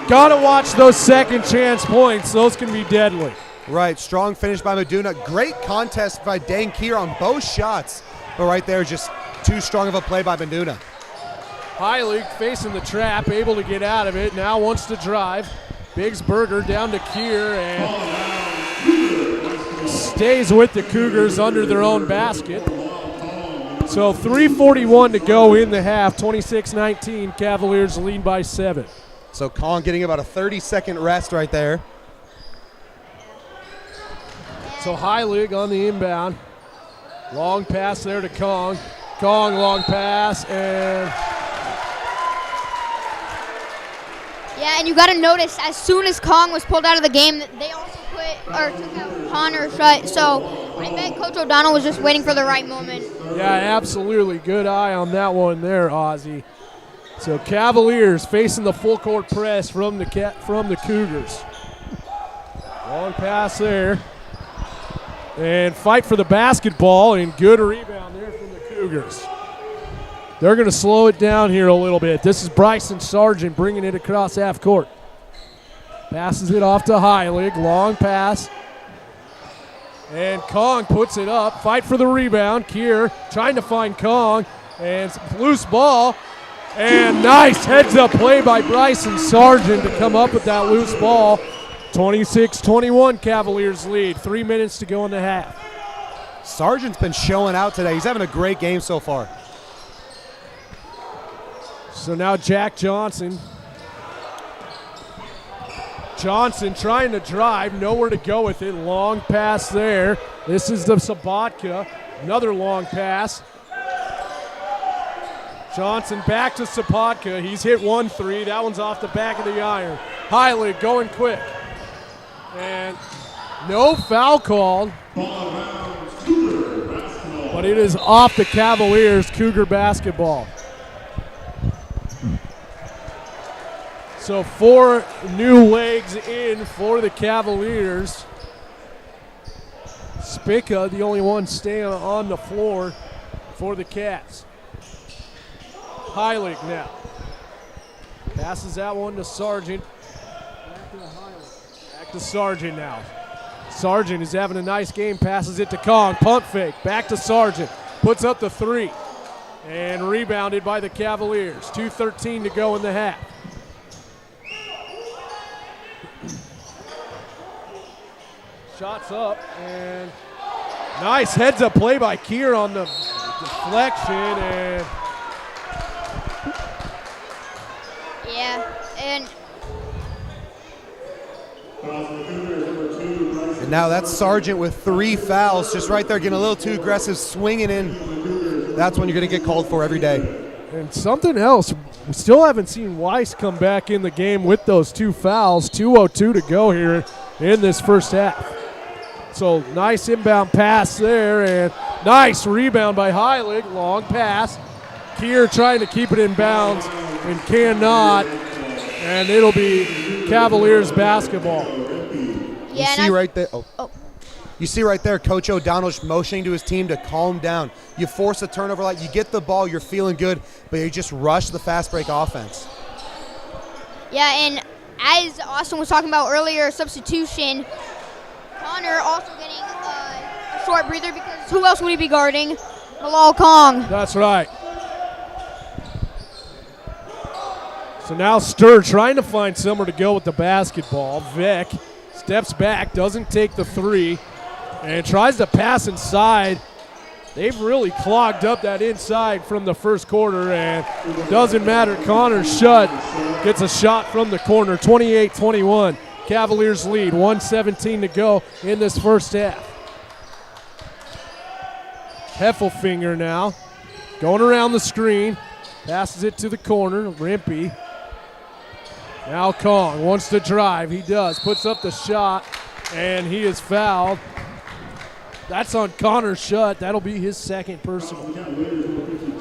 got to watch those second chance points. Those can be deadly.
Right, strong finish by Meduna. Great contest by Dank here on both shots. But right there, just too strong of a play by Meduna.
Heilig facing the trap, able to get out of it. Now wants to drive. Biggsberger down to Kier and stays with the Cougars under their own basket. So 3:41 to go in the half. 26-19, Cavaliers lead by 7.
So Kong getting about a 30-second rest right there.
So Heilig on the inbound. Long pass there to Kong. Kong, long pass, and
Yeah, and you got to notice, as soon as Kong was pulled out of the game, they also took out Connor Shutt. So I bet Coach O'Donnell was just waiting for the right moment.
yeah, absolutely. Good eye on that one there, Ozzy. So Cavaliers facing the full court press from the Cougars. Long pass there. And fight for the basketball, and good rebound there from the Cougars. They're going to slow it down here a little bit. This is Bryson Sargent bringing it across half court. Passes it off to Heilig. Long pass. And Kong puts it up. Fight for the rebound. Kier trying to find Kong. And loose ball. And nice heads-up play by Bryson Sargent to come up with that loose ball. 26-21 Cavaliers lead. 3 minutes to go in the half.
Sargent's been showing out today. He's having a great game so far.
So now Jack Johnson. Johnson trying to drive, nowhere to go with it. Long pass there. This is the Sabatka. Another long pass. Johnson back to Sabatka. He's hit 1-3. That one's off the back of the iron. Heilig going quick. And no foul called. But it is off the Cavaliers. Cougar basketball. So 4 new legs in for the Cavaliers. Spica, the only one staying on the floor for the Cats. Heilig now. Passes that one to Sargent. Back to Heilig. Back to Sargent now. Sargent is having a nice game. Passes it to Kong. Pump fake. Back to Sargent. Puts up the 3. And rebounded by the Cavaliers. 2:13 to go in the half. Shots up, and nice heads-up play by Keir on the deflection, and
Yeah, and
now that's Sargent with 3 fouls, just right there, getting a little too aggressive, swinging in. That's when you're going to get called for every day.
And something else, we still haven't seen Weiss come back in the game with those 2 fouls. 2:02 to go here in this first half. So nice inbound pass there, and nice rebound by Heilig. Long pass. Keir trying to keep it in bounds and cannot. And it'll be Cavaliers basketball.
You see right there. You see right there, Coach O'Donnell's motioning to his team to calm down. You force a turnover, like you get the ball, you're feeling good, but you just rush the fast break offense.
Yeah, and as Austin was talking about earlier, substitution, Connor also getting a short breather because who else would he be guarding? Bilal Kong.
That's right. So now Sturr trying to find somewhere to go with the basketball. Vic steps back, doesn't take the 3, and tries to pass inside. They've really clogged up that inside from the first quarter, and doesn't matter. Connor Shutt gets a shot from the corner. 28-21. Cavaliers lead. 1:17 to go in this first half. Heffelfinger now going around the screen. Passes it to the corner. Rimpey. Now Kong wants to drive. He does. Puts up the shot, and he is fouled. That's on Connor Shutt. That'll be his second personal.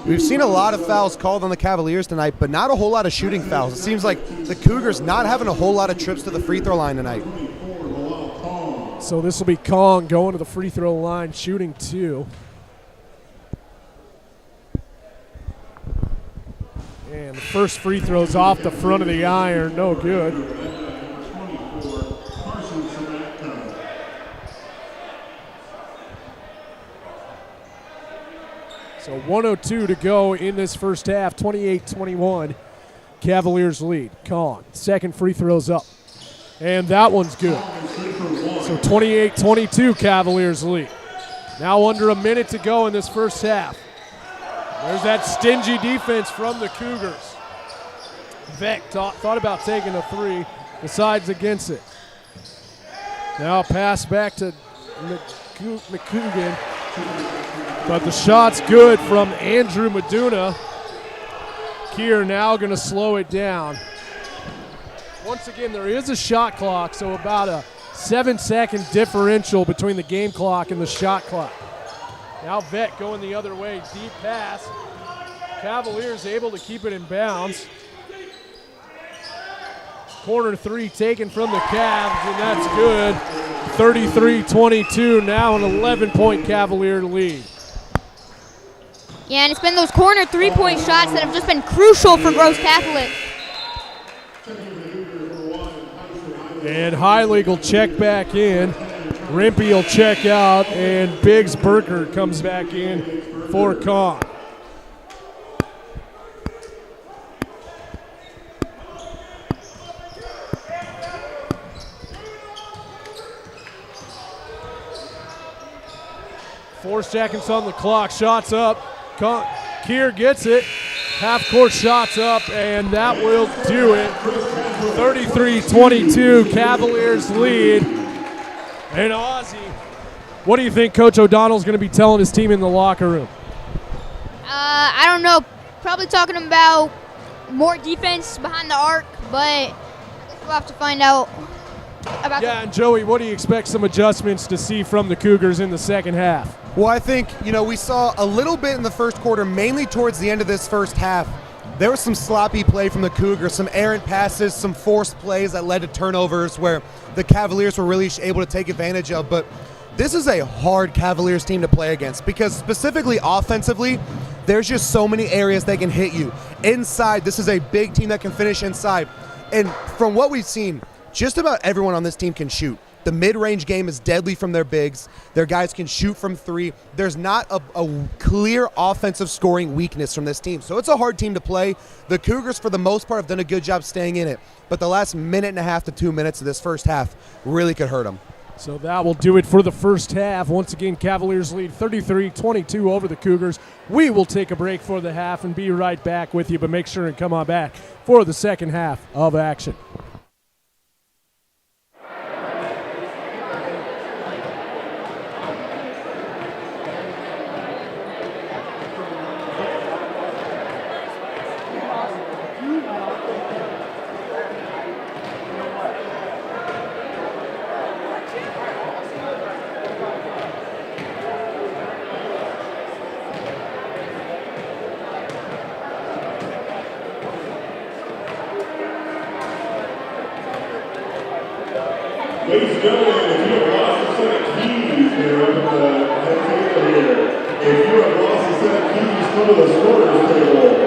We've seen a lot of fouls called on the Cavaliers tonight, but not a whole lot of shooting fouls. It seems like the Cougars not having a whole lot of trips to the free throw line tonight.
So this will be Kong going to the free throw line, shooting 2. And the first free throw's off the front of the iron, no good. So 1:02 to go in this first half, 28-21. Cavaliers lead. Kong, second free throw's up. And that one's good. So 28-22, Cavaliers lead. Now under a minute to go in this first half. There's that stingy defense from the Cougars. Vec thought about taking a 3, decides against it. Now pass back to McCougan. But the shot's good from Andrew Meduna. Keir now going to slow it down. Once again, there is a shot clock, so about a 7-second differential between the game clock and the shot clock. Now Vec going the other way, deep pass. Cavaliers able to keep it in bounds. Corner 3 taken from the Cavs, and that's good. 33-22, now an 11-point Cavalier lead.
Yeah, and it's been those corner 3-point shots that have just been crucial for Gross Catholic.
And Heilig will check back in. Rimpey will check out, and Biggs Burkert comes back in for Kong. Four seconds on the clock. Shots up. Keir gets it. Half-court shots up, and that will do it. 33-22, Cavaliers lead. And Ozzie, what do you think Coach O'Donnell's going to be telling his team in the locker room?
I don't know. Probably talking about more defense behind the arc, but I guess we'll have to find out about
Yeah, and Joey, what do you expect some adjustments to see from the Cougars in the second half?
Well, I think, we saw a little bit in the first quarter, mainly towards the end of this first half. There was some sloppy play from the Cougars, some errant passes, some forced plays that led to turnovers where the Cavaliers were really able to take advantage of. But this is a hard Cavaliers team to play against because specifically offensively, there's just so many areas they can hit you. Inside, this is a big team that can finish inside. And from what we've seen, just about everyone on this team can shoot. The mid-range game is deadly from their bigs. Their guys can shoot from three. There's not a clear offensive scoring weakness from this team. So it's a hard team to play. The Cougars, for the most part, have done a good job staying in it. But the last minute and a half to 2 minutes of this first half really could hurt them.
So that will do it for the first half. Once again, Cavaliers lead 33-22 over the Cougars. We will take a break for the half and be right back with you, but make sure and come on back for the second half of action.
Ladies and gentlemen, if you have lost a set of keys, they're up at the head table here. If you have lost a set of keys, come to the scorer's table.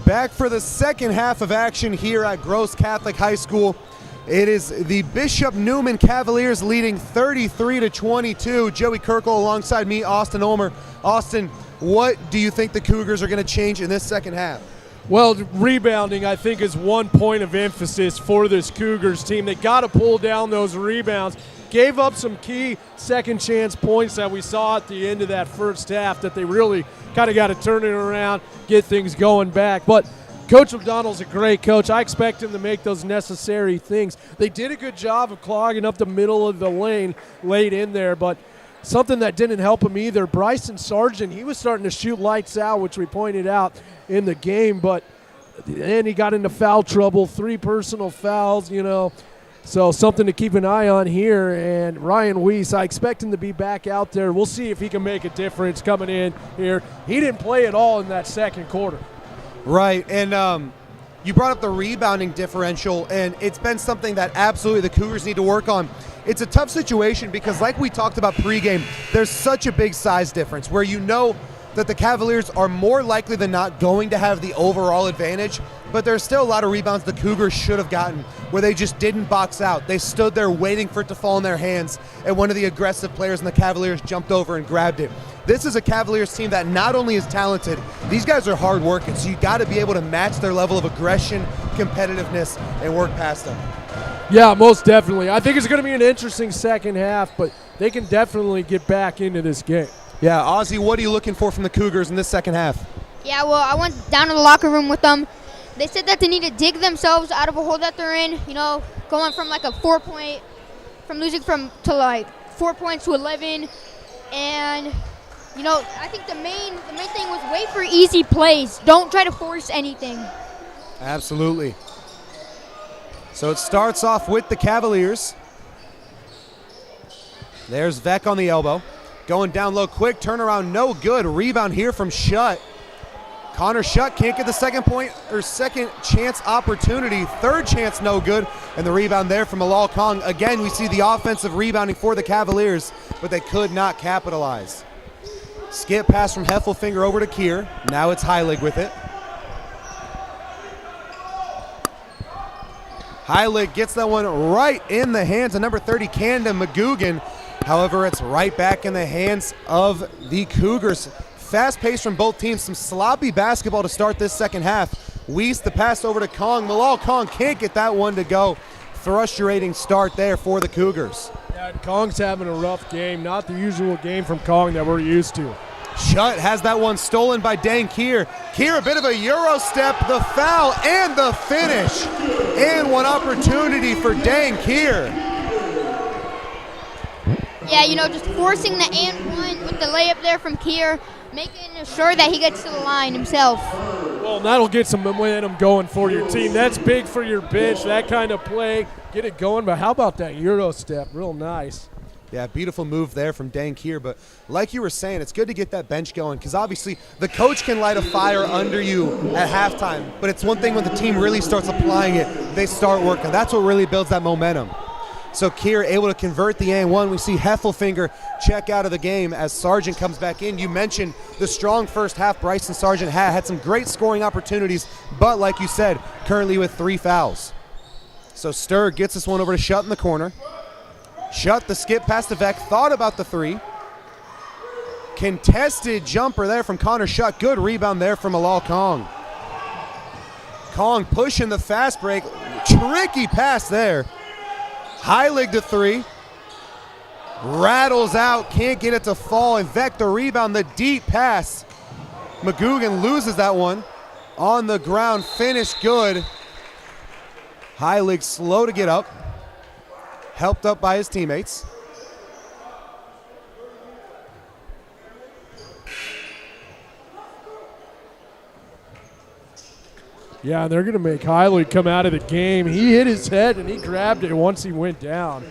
Back for the second half of action here at Gross Catholic High School. It is the Bishop Neumann Cavaliers leading 33-22. Joey Kirkle alongside me, Austin Ulmer. Austin, what do you think the Cougars are going to change in this second half?
Well, rebounding, I think, is one point of emphasis for this Cougars team. They got to pull down those rebounds. Gave up some key second chance points that we saw at the end of that first half that they really kind of got to turn it around, get things going back. But Coach O'Donnell's a great coach. I expect him to make those necessary things. They did a good job of clogging up the middle of the lane late in there, but something that didn't help him either, Bryson Sargent, he was starting to shoot lights out, which we pointed out in the game, but then he got into foul trouble, 3 personal fouls, So something to keep an eye on here. And Ryan Weiss, I expect him to be back out there. We'll see if he can make a difference coming in here. He didn't play at all in that second quarter.
Right, and you brought up the rebounding differential, and it's been something that absolutely the Cougars need to work on. It's a tough situation because, like we talked about pregame, there's such a big size difference where you know that the Cavaliers are more likely than not going to have the overall advantage, but there's still a lot of rebounds the Cougars should have gotten where they just didn't box out. They stood there waiting for it to fall in their hands, and one of the aggressive players in the Cavaliers jumped over and grabbed it. This is a Cavaliers team that not only is talented, these guys are hard working, so you got to be able to match their level of aggression, competitiveness, and work past them.
Yeah, most definitely. I think it's going to be an interesting second half, but they can definitely get back into this game.
Yeah, Ozzy, what are you looking for from the Cougars in this second half?
Yeah, well, I went down to the locker room with them. They said that they need to dig themselves out of a hole that they're in, going from like a 4-point, from losing to like 4 points to 11. And, I think the main thing was wait for easy plays. Don't try to force anything.
Absolutely. So it starts off with the Cavaliers. There's Vec on the elbow. Going down low quick, turnaround, no good. Rebound here from Shutt. Connor Shutt can't get the second chance opportunity. Third chance, no good. And the rebound there from Malal Kong. Again, we see the offensive rebounding for the Cavaliers, but they could not capitalize. Skip pass from Heffelfinger over to Kier. Now it's Heilig with it. Heilig gets that one right in the hands of number 30, Camden McGugan. However, it's right back in the hands of the Cougars. Fast pace from both teams, some sloppy basketball to start this second half. Weiss the pass over to Kong. Malal Kong can't get that one to go. Frustrating start there for the Cougars.
Yeah, Kong's having a rough game, not the usual game from Kong that we're used to.
Shutt has that one stolen by Dan Kier. Kier, a bit of a Euro step, the foul, and the finish. And one opportunity for Dan Kier.
Yeah, just forcing the and one with the layup there from Kier, making sure that he gets to the line himself.
Well, that'll get some momentum going for your team. That's big for your bench, that kind of play. Get it going, but how about that Euro step? Real nice.
Yeah, beautiful move there from Dan Kier, but like you were saying, it's good to get that bench going because obviously the coach can light a fire under you at halftime, but it's one thing when the team really starts applying it, they start working. That's what really builds that momentum. So Kier able to convert the and one. We see Heffelfinger check out of the game as Sargent comes back in. You mentioned the strong first half Bryson Sargent had some great scoring opportunities, but like you said, currently with 3 fouls. So Sturr gets this one over to Shutt in the corner. Shutt the skip past the Vec, thought about the 3. Contested jumper there from Connor Shutt. Good rebound there from Malal Kong. Kong pushing the fast break. Tricky pass there. Heilig to 3. Rattles out, can't get it to fall, and Vec the rebound, the deep pass. McGugan loses that one. On the ground, finish good. Heilig slow to get up. Helped up by his teammates.
Yeah, they're going to make Heilig come out of the game. He hit his head, and he grabbed it once he went down.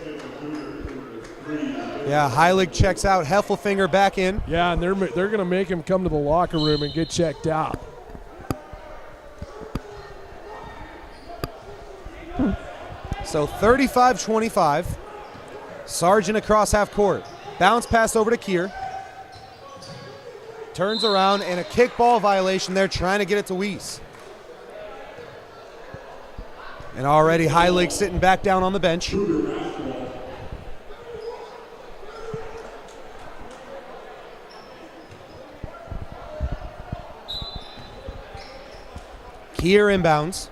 Yeah, Heilig checks out. Heffelfinger back in.
Yeah, and they're going to make him come to the locker room and get checked out.
So 35-25. Sargent across half court. Bounce pass over to Kier. Turns around, and a kickball violation there, trying to get it to Weiss. And already Heilig sitting back down on the bench. Kier inbounds.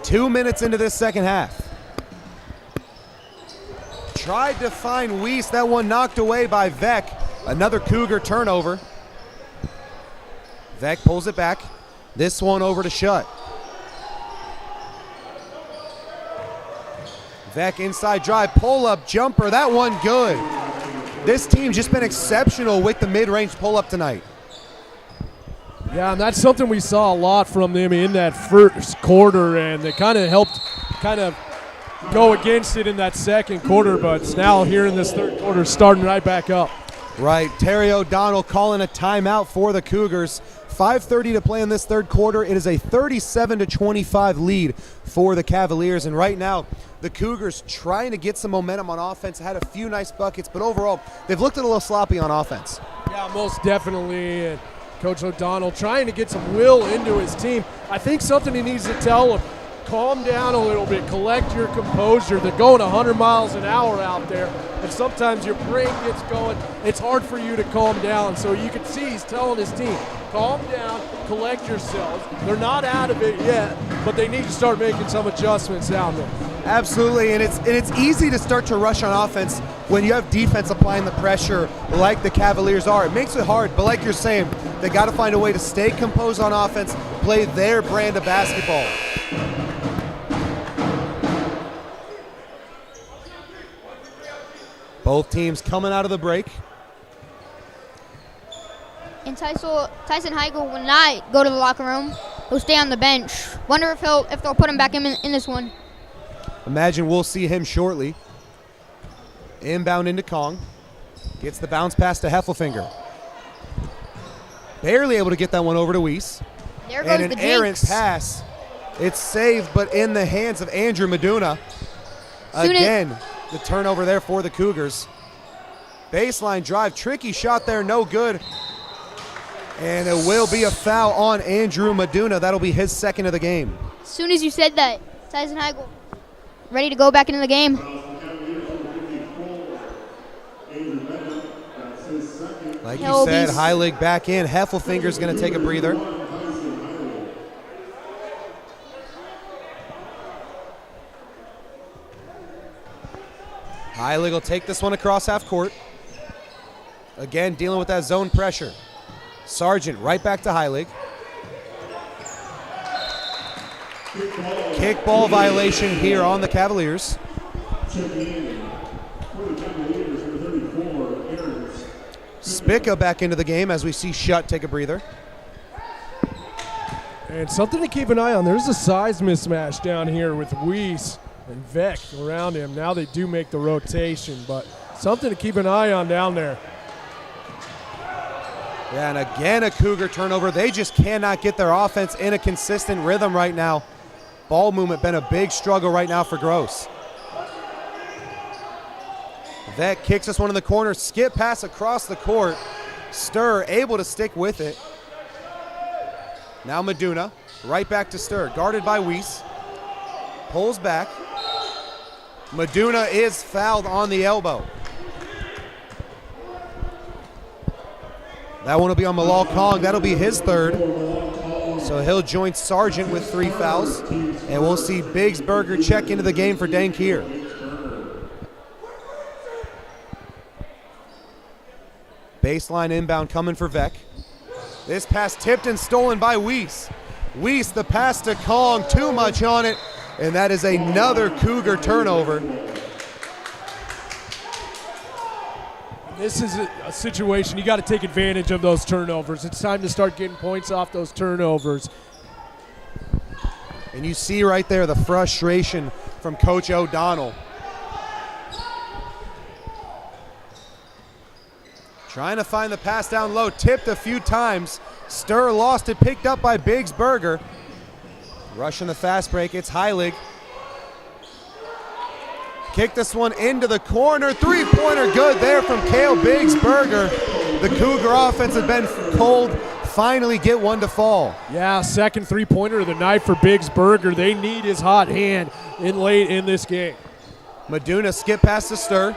2 minutes into this second half. Tried to find Weiss. That one knocked away by Vec. Another Cougar turnover. Vec pulls it back. This one over to Shutt. Vec inside drive, pull-up jumper. That one good. This team's just been exceptional with the mid-range pull-up tonight.
Yeah, and that's something we saw a lot from them in that first quarter, and they kind of helped go against it in that second quarter, but it's now here in this third quarter starting right back up.
Right, Terry O'Donnell calling a timeout for the Cougars. 5:30 to play in this third quarter. It is a 37-25 lead for the Cavaliers, and right now the Cougars trying to get some momentum on offense. Had a few nice buckets, but overall they've looked a little sloppy on offense.
Yeah, most definitely. And Coach O'Donnell trying to get some will into his team. I think something he needs to tell them, calm down a little bit, collect your composure. They're going 100 miles an hour out there, and sometimes your brain gets going. It's hard for you to calm down. So you can see he's telling his team, calm down, collect yourselves. They're not out of it yet, but they need to start making some adjustments down there.
Absolutely, and it's easy to start to rush on offense when you have defense applying the pressure like the Cavaliers are. It makes it hard, but like you're saying, they got to find a way to stay composed on offense, play their brand of basketball. Both teams coming out of the break.
And Tyson Heigl will not go to the locker room. He'll stay on the bench. Wonder if they'll put him back in this one.
Imagine we'll see him shortly. Inbound into Kong. Gets the bounce pass to Heffelfinger. Barely able to get that one over to Weiss.
There goes
And an
the
errant
jinx.
pass. It's saved, but in the hands of Andrew Meduna. Again, the turnover there for the Cougars. Baseline drive, tricky shot there, no good. And it will be a foul on Andrew Meduna. That'll be his second of the game.
As soon as you said that, Tyson Heigl ready to go back into the game.
Like you said, Heilig back in. Heffelfinger's going to take a breather. Heilig will take this one across half court. Again, dealing with that zone pressure. Sargent right back to Heilig. Kickball violation here on the Cavaliers. Spica back into the game as we see Shutt take a breather.
And something to keep an eye on. There's a size mismatch down here with Weiss and Vec around him. Now they do make the rotation, but something to keep an eye on down there.
Yeah, and again a Cougar turnover. They just cannot get their offense in a consistent rhythm right now. Ball movement been a big struggle right now for Gross. Vec kicks this one in the corner. Skip pass across the court. Stir able to stick with it. Now Meduna right back to Stir. Guarded by Weiss. Pulls back. Meduna is fouled on the elbow. That one will be on Malal Kong. That'll be his third. So he'll join Sargent with 3 fouls. And we'll see Bigsberger check into the game for Dan Kier. Baseline inbound coming for Vec. This pass tipped and stolen by Weiss. Weiss, the pass to Kong, too much on it. And that is another Cougar turnover.
This is a situation you got to take advantage of those turnovers. It's time to start getting points off those turnovers.
And you see right there the frustration from Coach O'Donnell. Trying to find the pass down low, tipped a few times. Stir lost it, picked up by Bigsberger. Rushing the fast break, it's Heilig. Kick this one into the corner. Three-pointer good there from Cale Bigsberger. The Cougar offense has been cold. finally get one to fall.
Yeah, second three-pointer of the night for Biggs Burger. They need his hot hand in late in this game.
Meduna skip past to Stir.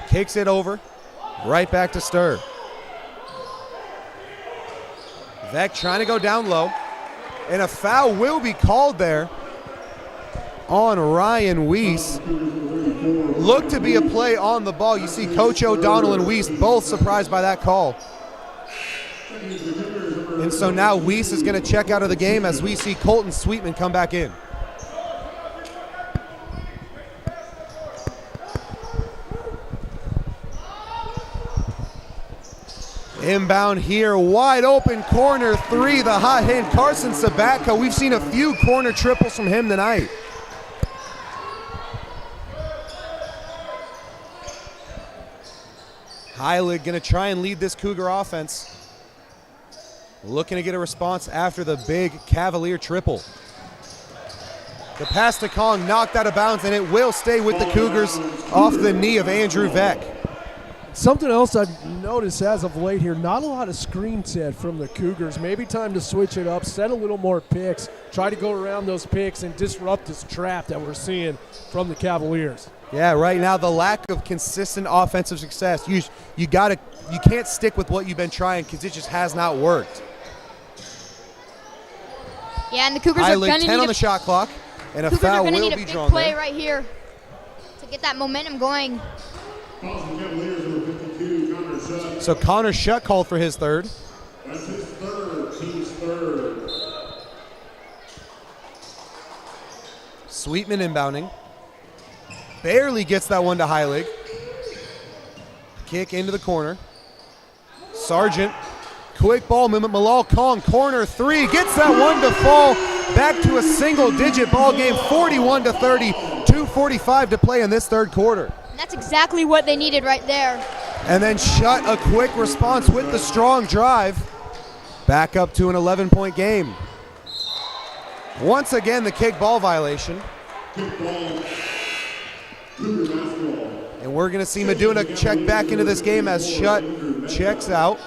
Kicks it over. Right back to Stir. Vec trying to go down low. And a foul will be called there on Ryan Weiss. Looked to be a play on the ball. You see Coach O'Donnell and Weiss both surprised by that call. And so now Weiss is going to check out of the game as we see Colton Sweetman come back in. Inbound here, wide open corner three, the hot hand, Carson Sabatka. We've seen a few corner triples from him tonight. Heilig gonna try and lead this Cougar offense. Looking to get a response after the big Cavalier triple. The pass to Kong knocked out of bounds, and it will stay with the Cougars off the knee of Andrew Vec.
Something else I've noticed as of late here, not a lot of screen set from the Cougars. Maybe time to switch it up, set a little more picks, try to go around those picks and disrupt this trap that we're seeing from the Cavaliers.
Yeah, right now the lack of consistent offensive success. You can't stick with what you've been trying because it just has not worked.
Yeah, and the Cougars are going to need
10 on the shot clock, and a
Cougars
foul
are going to
will
need a
be
big
drawn
play
there.
right here to get that momentum going.
So Connor Shutt called for his third.
That's his third, team's third.
Sweetman inbounding. Barely gets that one to Heilig. Kick into the corner. Sargent, quick ball movement. Malal Kong, corner three, gets that one to fall. Back to a single-digit ball game, 41-30, 2:45 to play in this third quarter.
And that's exactly what they needed right there.
And then Shutt a quick response with the strong drive. Back up to an 11-point game. Once again, the kick ball violation. And we're going to see Meduna check back into this game as Shutt checks out.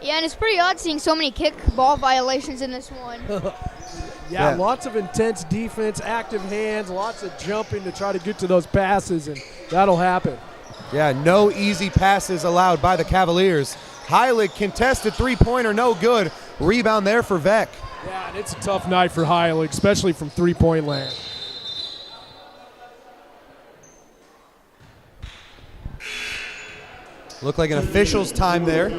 Yeah, and it's pretty odd seeing so many kick ball violations in this one.
Yeah, lots of intense defense, active hands, lots of jumping to try to get to those passes, and that'll happen.
Yeah, no easy passes allowed by the Cavaliers. Heilig contested three-pointer, no good. Rebound there for Vec.
Yeah, and it's a tough night for Heilig, especially from three-point land.
Looked like an official's time there.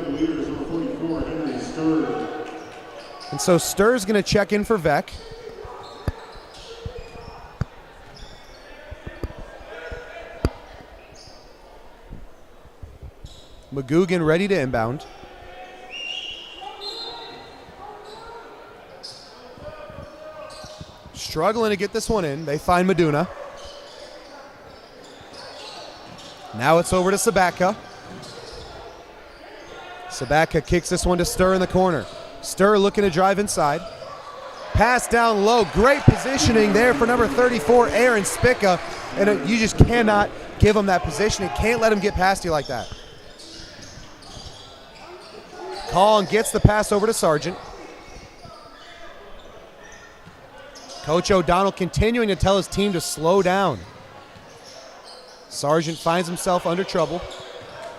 And so Stur's going to check in for Vec. McGugan ready to inbound. Struggling to get this one in. They find Meduna. Now it's over to Sabatka. Sabatka kicks this one to Stur in the corner. Stur looking to drive inside. Pass down low. Great positioning there for number 34, Aaron Spica. And you just cannot give him that positioning. Can't let him get past you like that. Collin gets the pass over to Sargent. Coach O'Donnell continuing to tell his team to slow down. Sargent finds himself under trouble.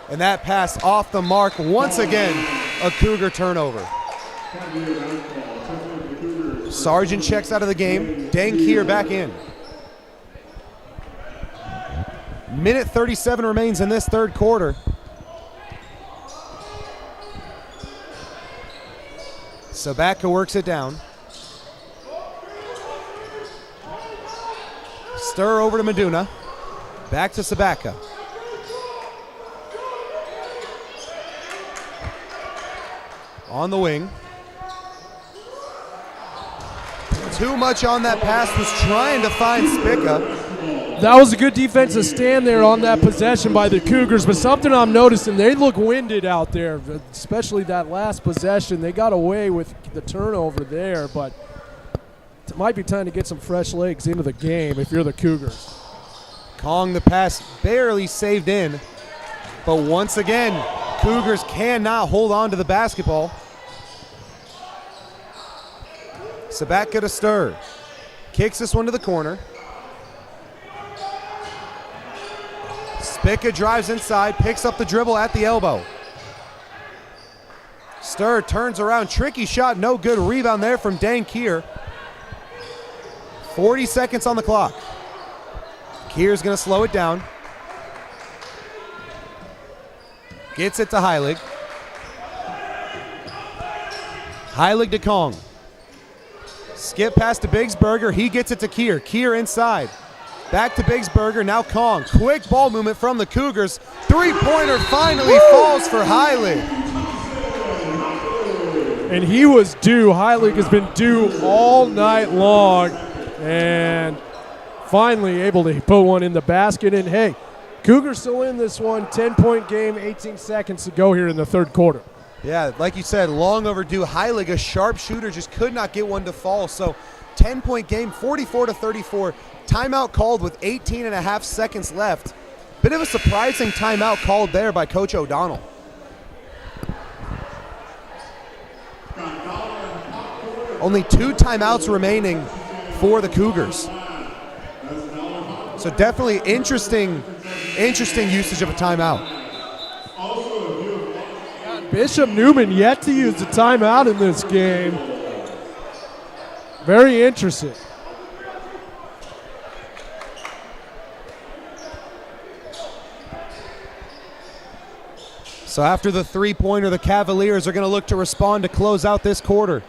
And that pass off the mark. Once again, a Cougar turnover. Sargent checks out of the game. Dankir back in. Minute 37 remains in this third quarter. Sabatka works it down. Stir over to Meduna. Back to Sabatka. On the wing. Too much on that pass, was trying to find Spica.
That was a good defensive stand there on that possession by the Cougars, but something I'm noticing, they look winded out there, especially that last possession. They got away with the turnover there, but it might be time to get some fresh legs into the game if you're the Cougars.
Kong the pass barely saved in. But once again, Cougars cannot hold on to the basketball. Sabatka to Stir. Kicks this one to the corner. Spica drives inside, picks up the dribble at the elbow. Stir turns around, tricky shot, no good. Rebound there from Dan Keir. 40 seconds on the clock. Keir's gonna slow it down. Gets it to Heilig. Heilig to Kong. Skip pass to Bigsberger, he gets it to Keir. Keir inside. Back to Bigsberger, now Kong. Quick ball movement from the Cougars. Three-pointer finally falls for Heilig.
And he was due. Heilig has been due all night long. And finally able to put one in the basket. And hey, Cougars still in this one. 10-point game, 18 seconds to go here in the third quarter.
Yeah, like you said, long overdue. Heilig, a sharp shooter, just could not get one to fall. So 10-point game, 44-34. Timeout called with 18 and a half seconds left. Bit of a surprising timeout called there by Coach O'Donnell. Only 2 timeouts remaining for the Cougars. So definitely interesting usage of a timeout.
Bishop Neumann yet to use the timeout in this game. Very interesting.
So after the three-pointer, the Cavaliers are going to look to respond to close out this quarter.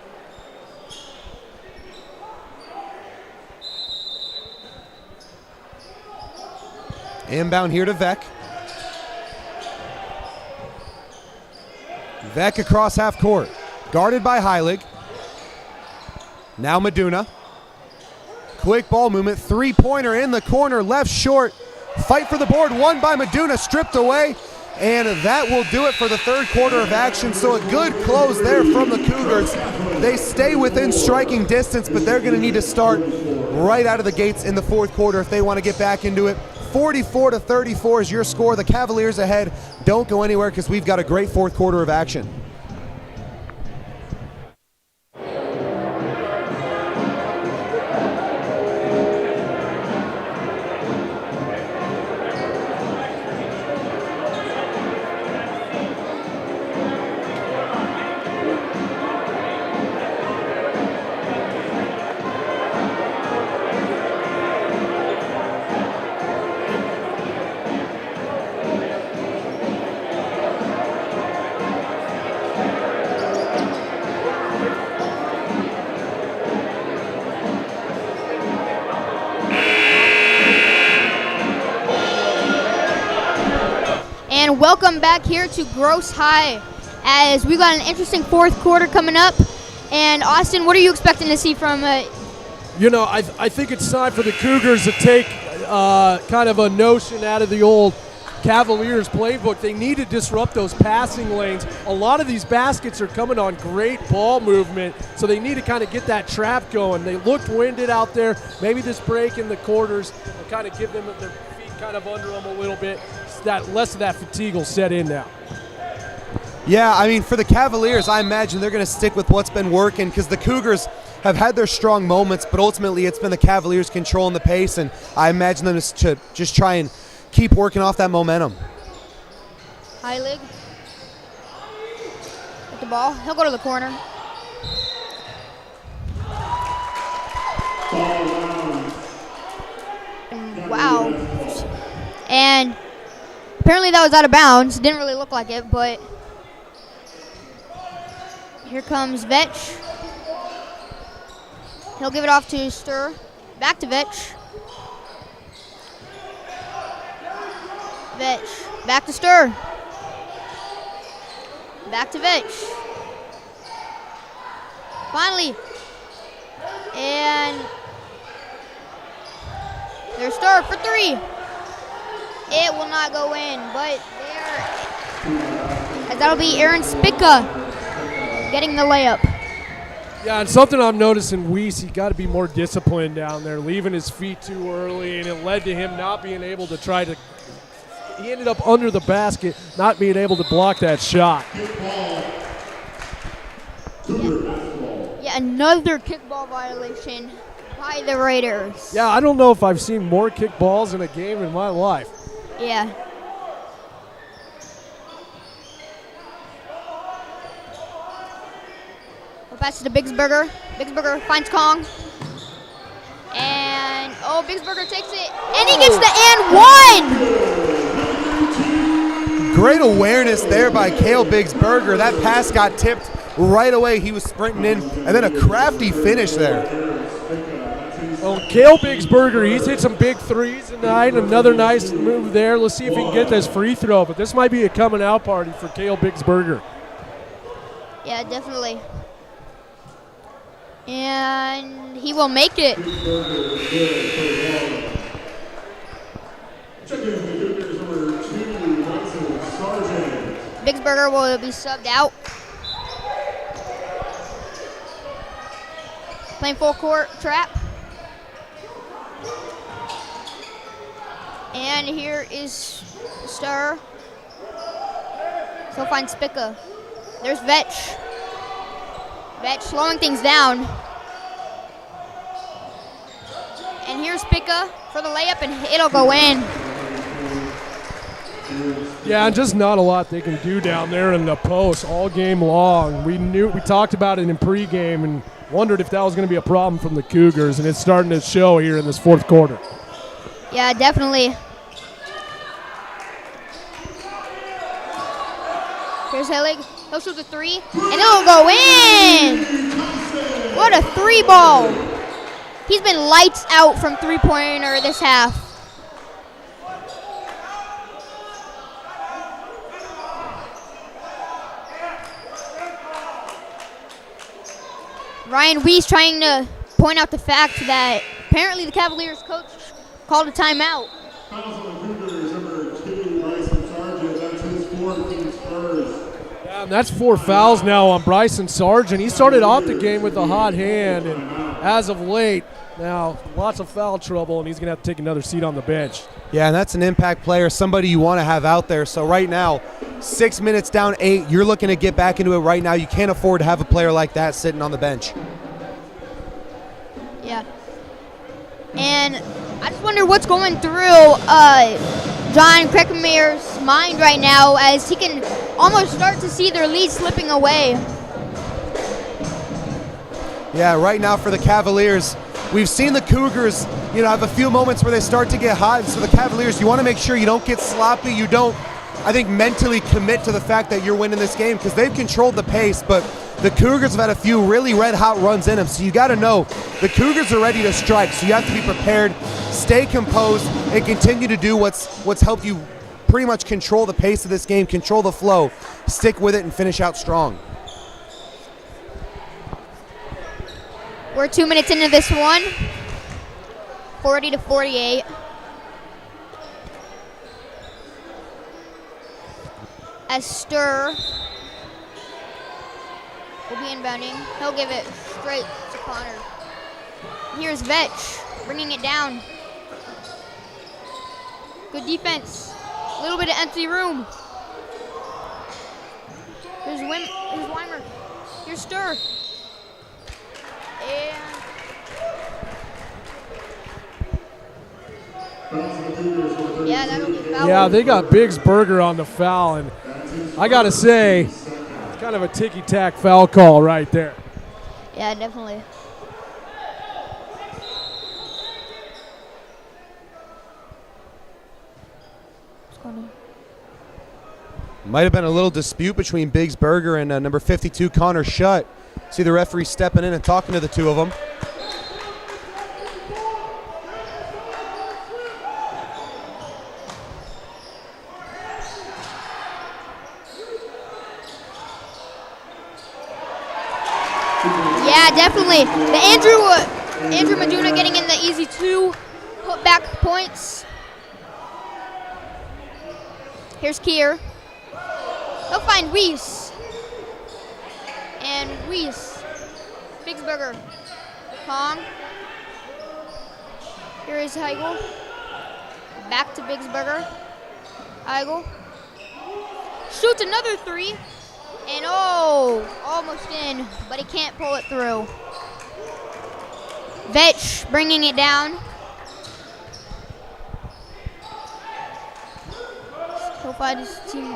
Inbound here to Vec. Vec across half court. Guarded by Heilig. Now Meduna. Quick ball movement. Three-pointer in the corner. Left short. Fight for the board. Won by Meduna. Stripped away. And that will do it for the third quarter of action. So a good close there from the Cougars. They stay within striking distance, but they're going to need to start right out of the gates in the fourth quarter if they want to get back into it. 44-34 is your score. The Cavaliers ahead. Don't go anywhere because we've got a great fourth quarter of action.
And welcome back here to Gross High as we got an interesting fourth quarter coming up. And Austin, what are you expecting to see from
I think it's time for the Cougars to take kind of a notion out of the old Cavaliers playbook. They need to disrupt those passing lanes. A lot of these baskets are coming on great ball movement, so they need to kind of get that trap going. They looked winded out there. Maybe this break in the quarters will kind of give them their feet kind of under them a little bit. That less of that fatigue will set in now.
Yeah, I mean, for the Cavaliers, I imagine they're going to stick with what's been working because the Cougars have had their strong moments, but ultimately it's been the Cavaliers controlling the pace, and I imagine them to just try and keep working off that momentum.
Heilig with the ball. He'll go to the corner. Wow. And apparently that was out of bounds. Didn't really look like it, but here comes Vetch. He'll give it off to Stir. Back to Vetch. Vetch. Back to Stir. Back to Vetch. Finally. And there's Stir for three. It will not go in, but that'll be Aaron Spica getting the layup.
Yeah, and something I'm noticing, Weiss, he got to be more disciplined down there, leaving his feet too early, and it led to him not being able to try to he ended up under the basket, not being able to block that shot.
Yeah, another kickball violation by the Raiders.
Yeah, I don't know if I've seen more kickballs in a game in my life.
Yeah. We'll pass it to Bigsburger. Bigsburger finds Kong. And, Bigsburger takes it. And he gets the and one!
Great awareness there by Cale Bigsburger. That pass got tipped right away. He was sprinting in, and then a crafty finish there.
Well, Cale Bigsburger, he's hit some big threes tonight. Another nice move there. Let's see if he can get this free throw, but this might be a coming out party for Cale Bigsburger.
Yeah, definitely. And he will make it. Bigsburger will be subbed out. Playing full court trap. And here is Star. He'll find Spica. There's Vetch. Vetch slowing things down. And here's Spica for the layup, and it'll go in.
Yeah, just not a lot they can do down there in the post all game long. We talked about it in pregame and wondered if that was going to be a problem from the Cougars, and it's starting to show here in this fourth quarter.
Yeah, definitely. Here's Helig. He'll shoot the three, and it'll go in. What a three ball. He's been lights out from three-pointer this half. Ryan Weiss trying to point out the fact that apparently the Cavaliers coach called a timeout.
Yeah, and that's 4 fouls now on Bryson Sargent. He started off the game with a hot hand, and as of late, now lots of foul trouble, and he's going to have to take another seat on the bench.
Yeah, and that's an impact player, somebody you want to have out there. So right now, 6 minutes down 8, you're looking to get back into it right now. You can't afford to have a player like that sitting on the bench.
Yeah. And I just wonder what's going through John Kreckmeier's mind right now as he can almost start to see their lead slipping away.
Yeah, right now for the Cavaliers, we've seen the Cougars, have a few moments where they start to get hot. So the Cavaliers, you want to make sure you don't get sloppy. You don't, I think, mentally commit to the fact that you're winning this game because they've controlled the pace, but the Cougars have had a few really red-hot runs in them. So you got to know the Cougars are ready to strike. So you have to be prepared, stay composed, and continue to do what's helped you pretty much control the pace of this game, control the flow, stick with it, and finish out strong.
We're 2 minutes into this one, 40-48. As Stir will be inbounding. He'll give it straight to Connor. Here's Vetch bringing it down. Good defense. A little bit of empty room. Here's Weimer. Here's Stir. Yeah, that'll be foul.
Yeah, they got Bigsburger on the foul, and I got to say, it's kind of a ticky-tack foul call right there.
Yeah, definitely. What's going on?
Might have been a little dispute between Bigsburger and number 52, Connor Shutt. See the referee stepping in and talking to the two of them.
Yeah, definitely. The Andrew Maduna getting in the easy 2 put-back points. Here's Kier. He'll find Weiss. And Weiss. Bigsburger. Kong. Here is Heigl. Back to Bigsburger. Heigl shoots another three. And oh, almost in, but he can't pull it through. Vetch bringing it down. He'll find his team.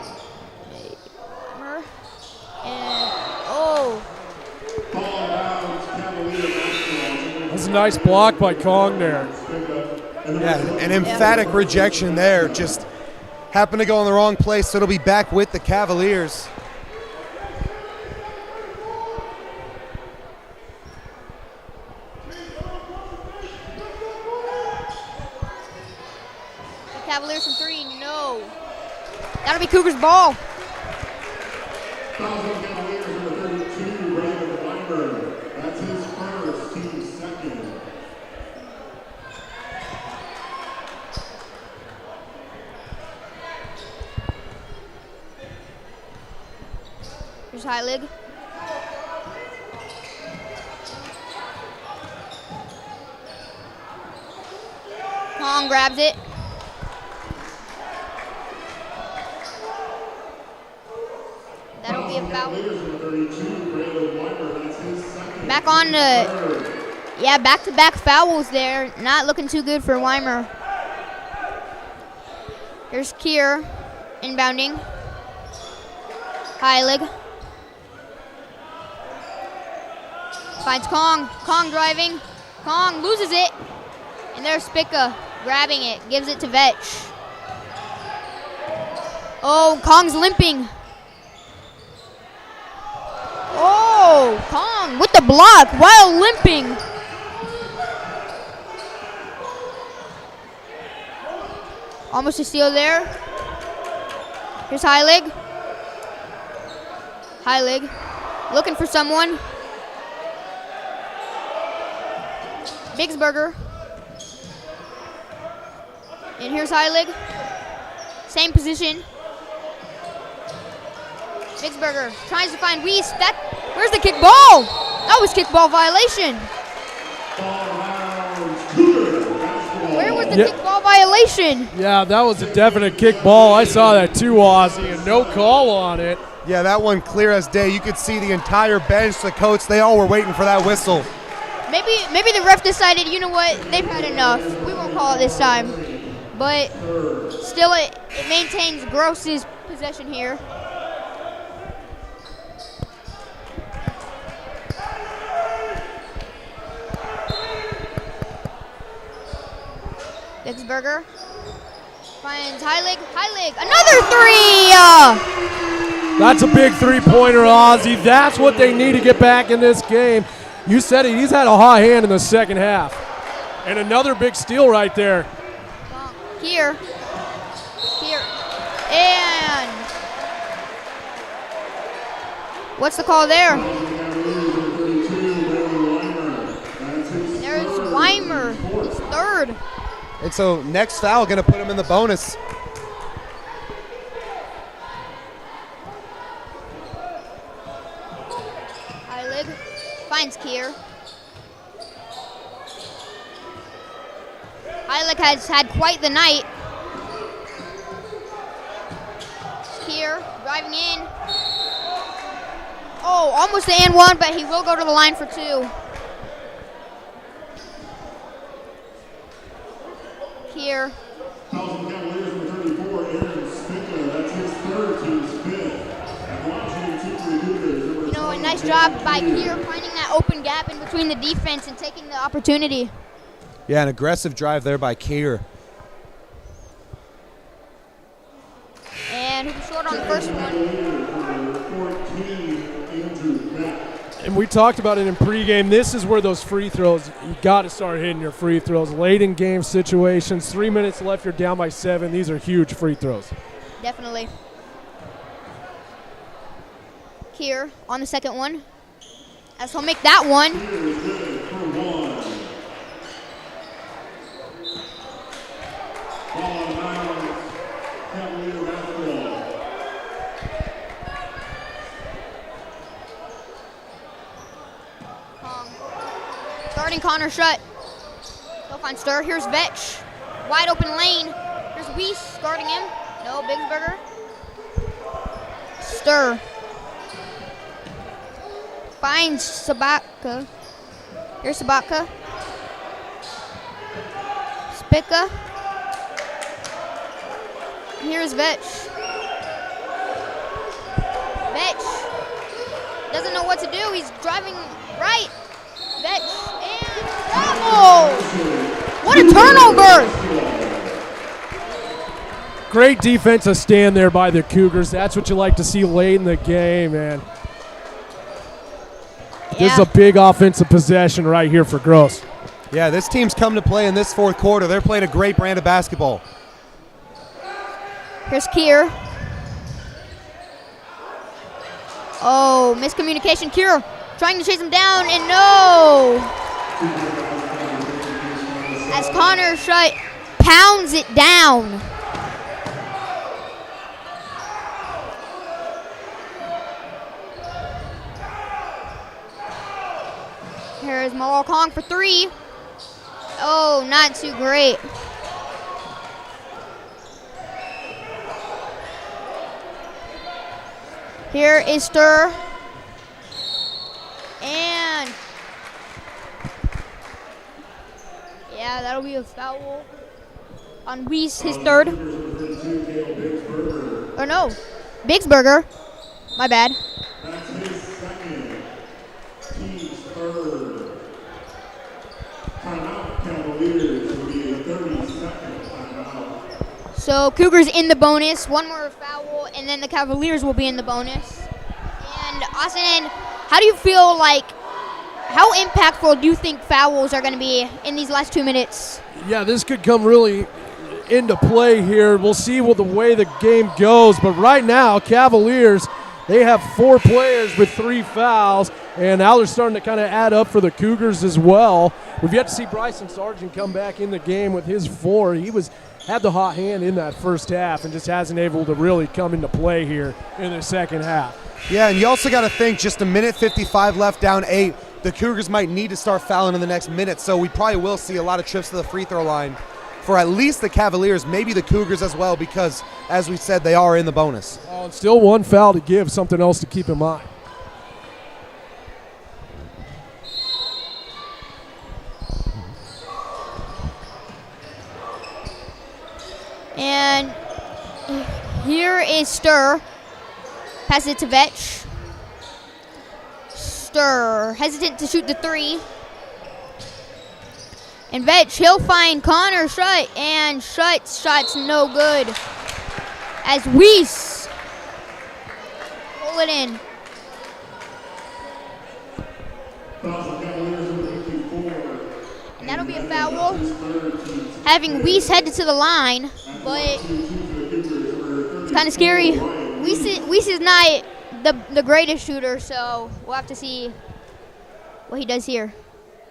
And oh.
That's a nice block by Kong there.
Yeah, an emphatic rejection there. Just happened to go in the wrong place, so it'll be back with the Cavaliers.
Cavaliers from three, no. That'll be Cougars ball.
Cavaliers number 32, Brandon Weinberg. That's his first, team second.
Here's Heilig. Kong grabs it. That'll be a foul. Back on the, yeah, back-to-back fouls there. Not looking too good for Weimer. Here's Kier inbounding. Heilig. Finds Kong. Kong driving. Kong loses it. And there's Spica grabbing it. Gives it to Vetch. Oh, Kong's limping. Oh, Kong with the block while limping. Almost a steal there. Here's Heilig. Heilig looking for someone. Bigsberger. And here's Heilig. Same position. Bigsberger tries to find Weiss. Where's the kick ball? That was kickball violation. Where was the kickball violation?
Yeah, that was a definite kick ball. I saw that too, Ozzy, and no call on it.
Yeah, that one clear as day. You could see the entire bench, the coach, they all were waiting for that whistle.
Maybe the ref decided, you know what, they've had enough. We won't call it this time. But still, it maintains Gross's possession here. Bigsberger finds Heilig. Heilig, another three!
That's a big three-pointer, Ozzy. That's what they need to get back in this game. You said it. He's had a hot hand in the second half. And another big steal right there.
Here. And what's the call there? There's Weimer, his third.
And so next foul going to put him in the bonus.
Heilig finds Kier. Heilig has had quite the night. Kier driving in. Oh, almost the and one, but he will go to the line for two. Here.
You
know, a nice job by Kier finding that open gap in between the defense and taking the opportunity.
Yeah, an aggressive drive there by Kier.
And he was short on the first one.
And we talked about it in pregame. This is where those free throws, you got to start hitting your free throws. Late in game situations, 3 minutes left, you're down by 7. These are huge free throws.
Definitely. Kier on the second one. As he'll make that one. Starting Connor shut. He'll find Stir. Here's Vetch. Wide open lane. Here's Weiss guarding him. No, Bigsburger. Stir. Finds Sabatka. Here's Sabatka. Spica. Here's Vetch. Vetch doesn't know what to do. He's driving right. Vetch and double. What a turnover!
Great defensive stand there by the Cougars. That's what you like to see late in the game, man. This is a big offensive possession right here for Gross.
Yeah, this team's come to play in this fourth quarter. They're playing a great brand of basketball.
Here's Kier. Oh, miscommunication. Kier trying to chase him down, and no! As Connor Shutt pounds it down. Here's Malal Kong for three. Oh, not too great. Here is Stir. And yeah, that'll be a foul on Weiss, his third. Or no, Bigsburger. My bad.
That's his second. Team's third. Timeout, Cavaliers will be a 30-second timeout.
So Cougars in the bonus. One more foul, and then the Cavaliers will be in the bonus. And Austin, how do you feel like, how impactful do you think fouls are going to be in these last 2 minutes?
Yeah, this could come really into play here. We'll see what the way the game goes. But right now, Cavaliers, they have 4 players with 3 fouls, and now they're starting to kind of add up for the Cougars as well. We've yet to see Bryson Sargent come back in the game with his 4. He had the hot hand in that first half and just hasn't able to really come into play here in the second half.
Yeah, and you also got to think just a minute 55 left, down 8. The Cougars might need to start fouling in the next minute, so we probably will see a lot of trips to the free throw line for at least the Cavaliers, maybe the Cougars as well, because, as we said, they are in the bonus.
Oh, and still 1 foul to give, something else to keep in mind.
And here is Stir. Passes it to Vetch. Stir, hesitant to shoot the 3. And Vetch, he'll find Connor Shutt, and Shutt's shot's no good. As Weiss pull it in. And that'll be a foul. Having Weiss headed to the line, but it's kind of scary. Weiss is not the greatest shooter, so we'll have to see what he does here.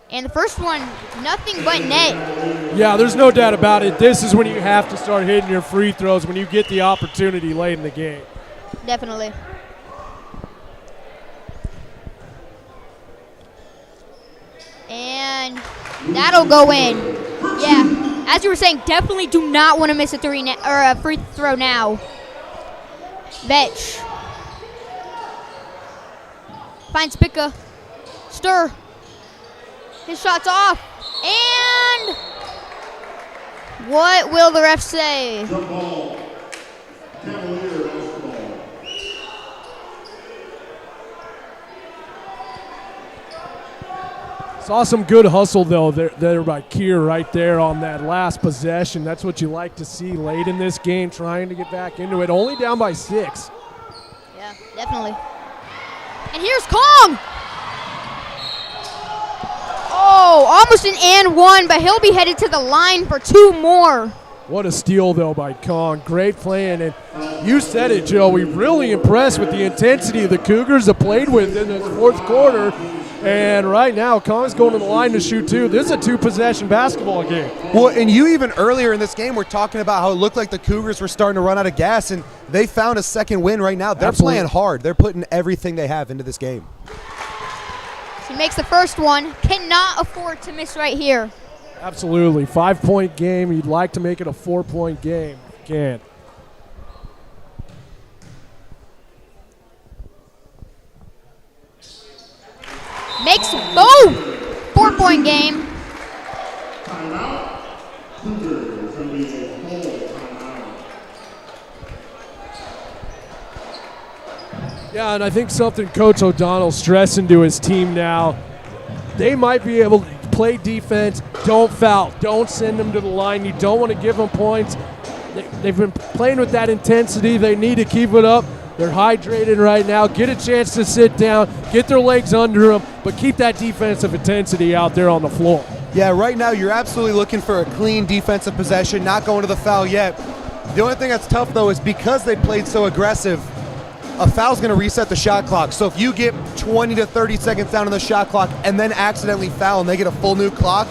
And the first one, nothing but net.
Yeah, there's no doubt about it. This is when you have to start hitting your free throws, when you get the opportunity late in the game.
Definitely. And that'll go in. Yeah, as you were saying, definitely do not want to miss a free throw now. Vetch finds Spica. Stir. His shot's off. And what will the ref say?
Jump ball. Cavalier basketball.
Saw some good hustle, though, there by Kier right there on that last possession. That's what you like to see late in this game, trying to get back into it. Only down by 6.
Yeah, definitely. And here's Kong. Oh, almost an and 1, but he'll be headed to the line for 2 more.
What a steal, though, by Kong. Great playing. And you said it, Joe. We're really impressed with the intensity the Cougars have played with in this fourth quarter. And right now, Kong's going to the line to shoot 2. This is a 2-possession basketball game.
Well, and you even earlier in this game were talking about how it looked like the Cougars were starting to run out of gas, and they found a second win right now. They're
Absolutely.
playing hard. They're putting everything they have into this game.
He makes the first one. Cannot afford to miss right here.
Absolutely. 5-point game. You'd like to make it a 4-point game. You can.
Makes both. 4-point game.
Timeout. Cougars going to be a whole timeout.
Yeah, and I think something Coach O'Donnell's stressing to his team now, they might be able to play defense, don't foul, don't send them to the line. You don't want to give them points. They've been playing with that intensity. They need to keep it up. They're hydrated right now. Get a chance to sit down, get their legs under them, but keep that defensive intensity out there on the floor.
Yeah, right now you're absolutely looking for a clean defensive possession, not going to the foul yet. The only thing that's tough, though, is because they played so aggressive, a foul's going to reset the shot clock. So if you get 20 to 30 seconds down on the shot clock and then accidentally foul and they get a full new clock,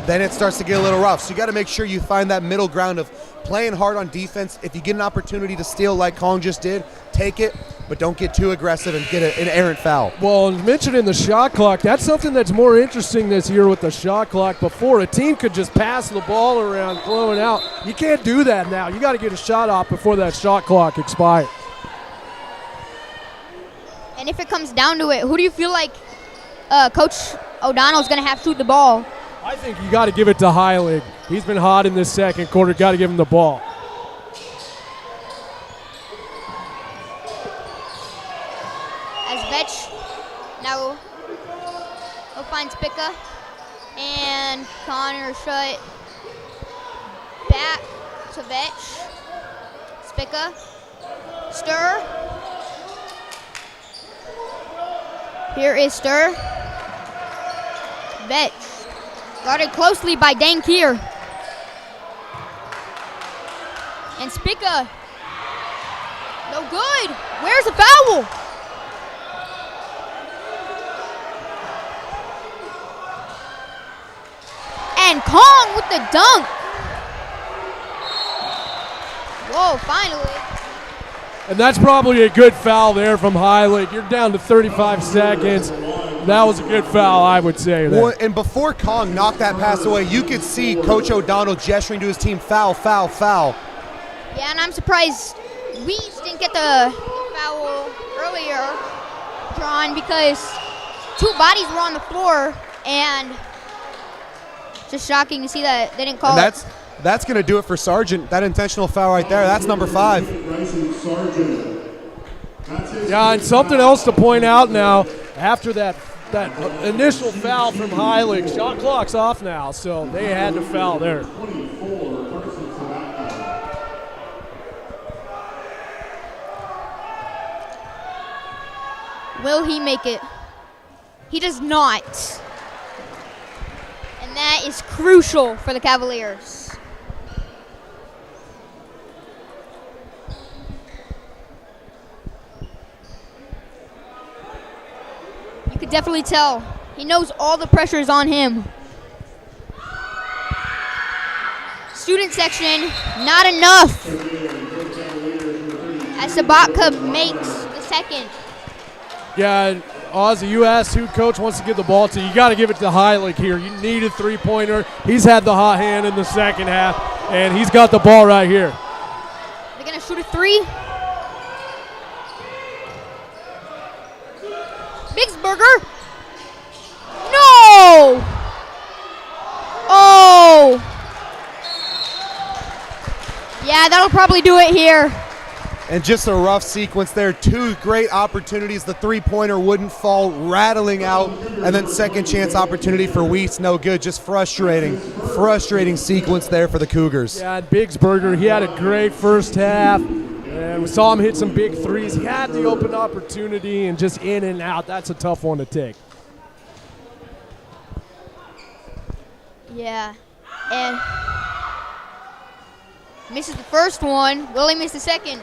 then it starts to get a little rough. So you got to make sure you find that middle ground of playing hard on defense. If you get an opportunity to steal like Kong just did, take it, but don't get too aggressive and get an errant foul.
Well, mentioning the shot clock, that's something that's more interesting this year with the shot clock. Before, a team could just pass the ball around, blowing out. You can't do that now. You got to get a shot off before that shot clock expires.
And if it comes down to it, who do you feel like Coach O'Donnell's going to have to shoot the ball?
I think you got to give it to Heilig. He's been hot in this second quarter. Got to give him the ball.
As Vetch now he'll find Spica and Connor shut back to Vetch. Spica, Stir. Here is Stir. Vetch. Guarded closely by Dankier. And Spica. No good. Where's the foul? And Kong with the dunk. Whoa, finally.
And that's probably a good foul there from Heilig. You're down to 35 seconds. That was a good foul, I would say.
Well, and before Kong knocked that pass away, you could see Coach O'Donnell gesturing to his team, foul, foul, foul.
Yeah, and I'm surprised Weiss didn't get the foul earlier drawn because two bodies were on the floor, and just shocking to see that they didn't call it.
That's going to do it for Sargent. That intentional foul right there, that's number 5.
Yeah, and something else to point out now, after that initial foul from Heilig, shot clock's off now, so they had to foul there.
Will he make it? He does not. And that is crucial for the Cavaliers. You could definitely tell. He knows all the pressure is on him. Student section, not enough. As Sabatka makes the second.
Yeah, Ozzy, you asked who coach wants to give the ball to. You got to give it to Heilig here. You need a three-pointer. He's had the hot hand in the second half, and he's got the ball right here.
They're going to shoot a three. Bigsberger. No! Oh! Yeah, that'll probably do it here.
And just a rough sequence there. Two great opportunities. The three-pointer wouldn't fall, rattling out. And then second chance opportunity for Weiss, no good. Just frustrating sequence there for the Cougars.
Yeah, and Bigsberger, he had a great first half. And we saw him hit some big threes. He had the open opportunity and just in and out. That's a tough one to take.
Yeah. And misses the first one. Will he miss the second?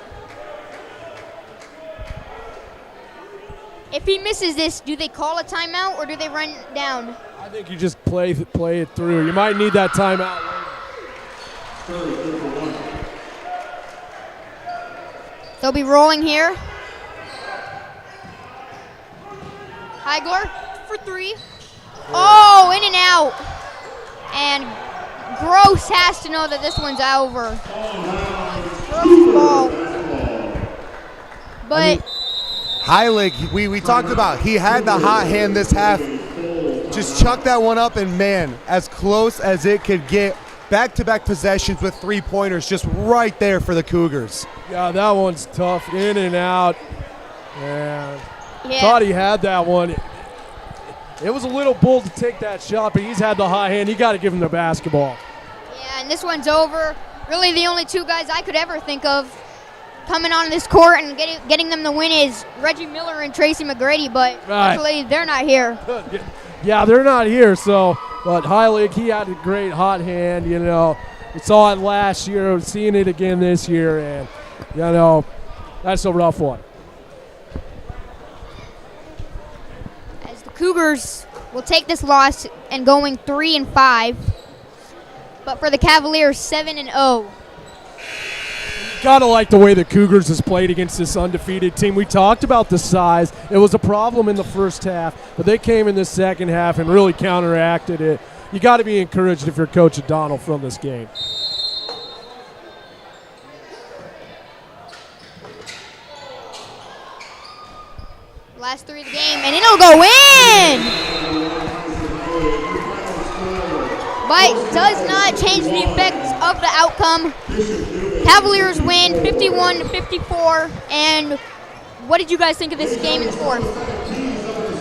If he misses this, do they call a timeout or do they run down?
I think you just play it through. You might need that timeout later.
They'll be rolling here. Heigler for three. Oh, in and out. And Gross has to know that this one's over. Gross ball. But
Heilig, we talked about, he had the hot hand this half. Just chuck that one up, and man, as close as it could get. Back-to-back possessions with three-pointers just right there for the Cougars.
Yeah, that one's tough. In and out. And
Yeah.
thought he had that one. It was a little bold to take that shot, but he's had the high hand. You got to give him the basketball.
Yeah, and this one's over. Really, the only two guys I could ever think of coming on this court and getting them the win is Reggie Miller and Tracy McGrady, but actually they're not here.
Yeah, they're not here, so, but Heilig, he had a great hot hand, you know. We saw it last year, we're seeing it again this year, and, you know, that's a rough one.
As the Cougars will take this loss and going 3-5, but for the Cavaliers, 7-0.
Gotta like the way the Cougars has played against this undefeated team. We talked about the size. It was a problem in the first half, but they came in the second half and really counteracted it. You got to be encouraged if you're Coach O'Donnell from this game.
Last three of the game, and it'll go in! But does not change the effect of the outcome. Cavaliers win 51-54. And what did you guys think of this game in the fourth?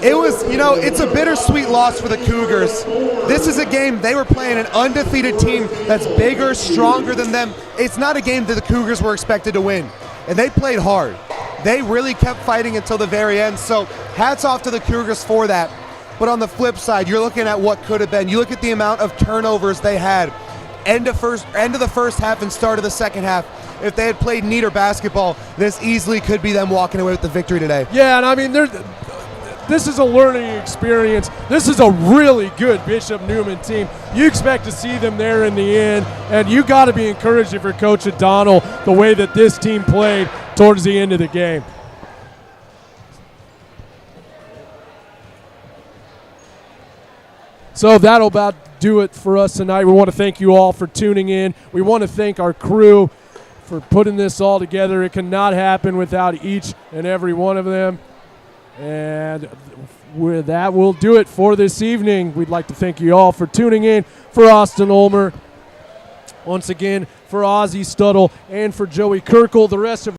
It was, you know, it's a bittersweet loss for the Cougars. This is a game, they were playing an undefeated team that's bigger, stronger than them. It's not a game that the Cougars were expected to win. And they played hard. They really kept fighting until the very end. So hats off to the Cougars for that. But on the flip side, you're looking at what could have been. You look at the amount of turnovers they had. End of the first half and start of the second half. If they had played neater basketball, this easily could be them walking away with the victory today.
Yeah, and I mean, this is a learning experience. This is a really good Bishop Neumann team. You expect to see them there in the end, and you got to be encouraged if you're Coach O'Donnell the way that this team played towards the end of the game. So that'll about do it for us tonight. We want to thank you all for tuning in. We want to thank our crew for putting this all together. It cannot happen without each and every one of them. And with that, we'll do it for this evening. We'd like to thank you all for tuning in. For Austin Ulmer, once again, for Ozzie Stuttle, and for Joey Kirkle, the rest of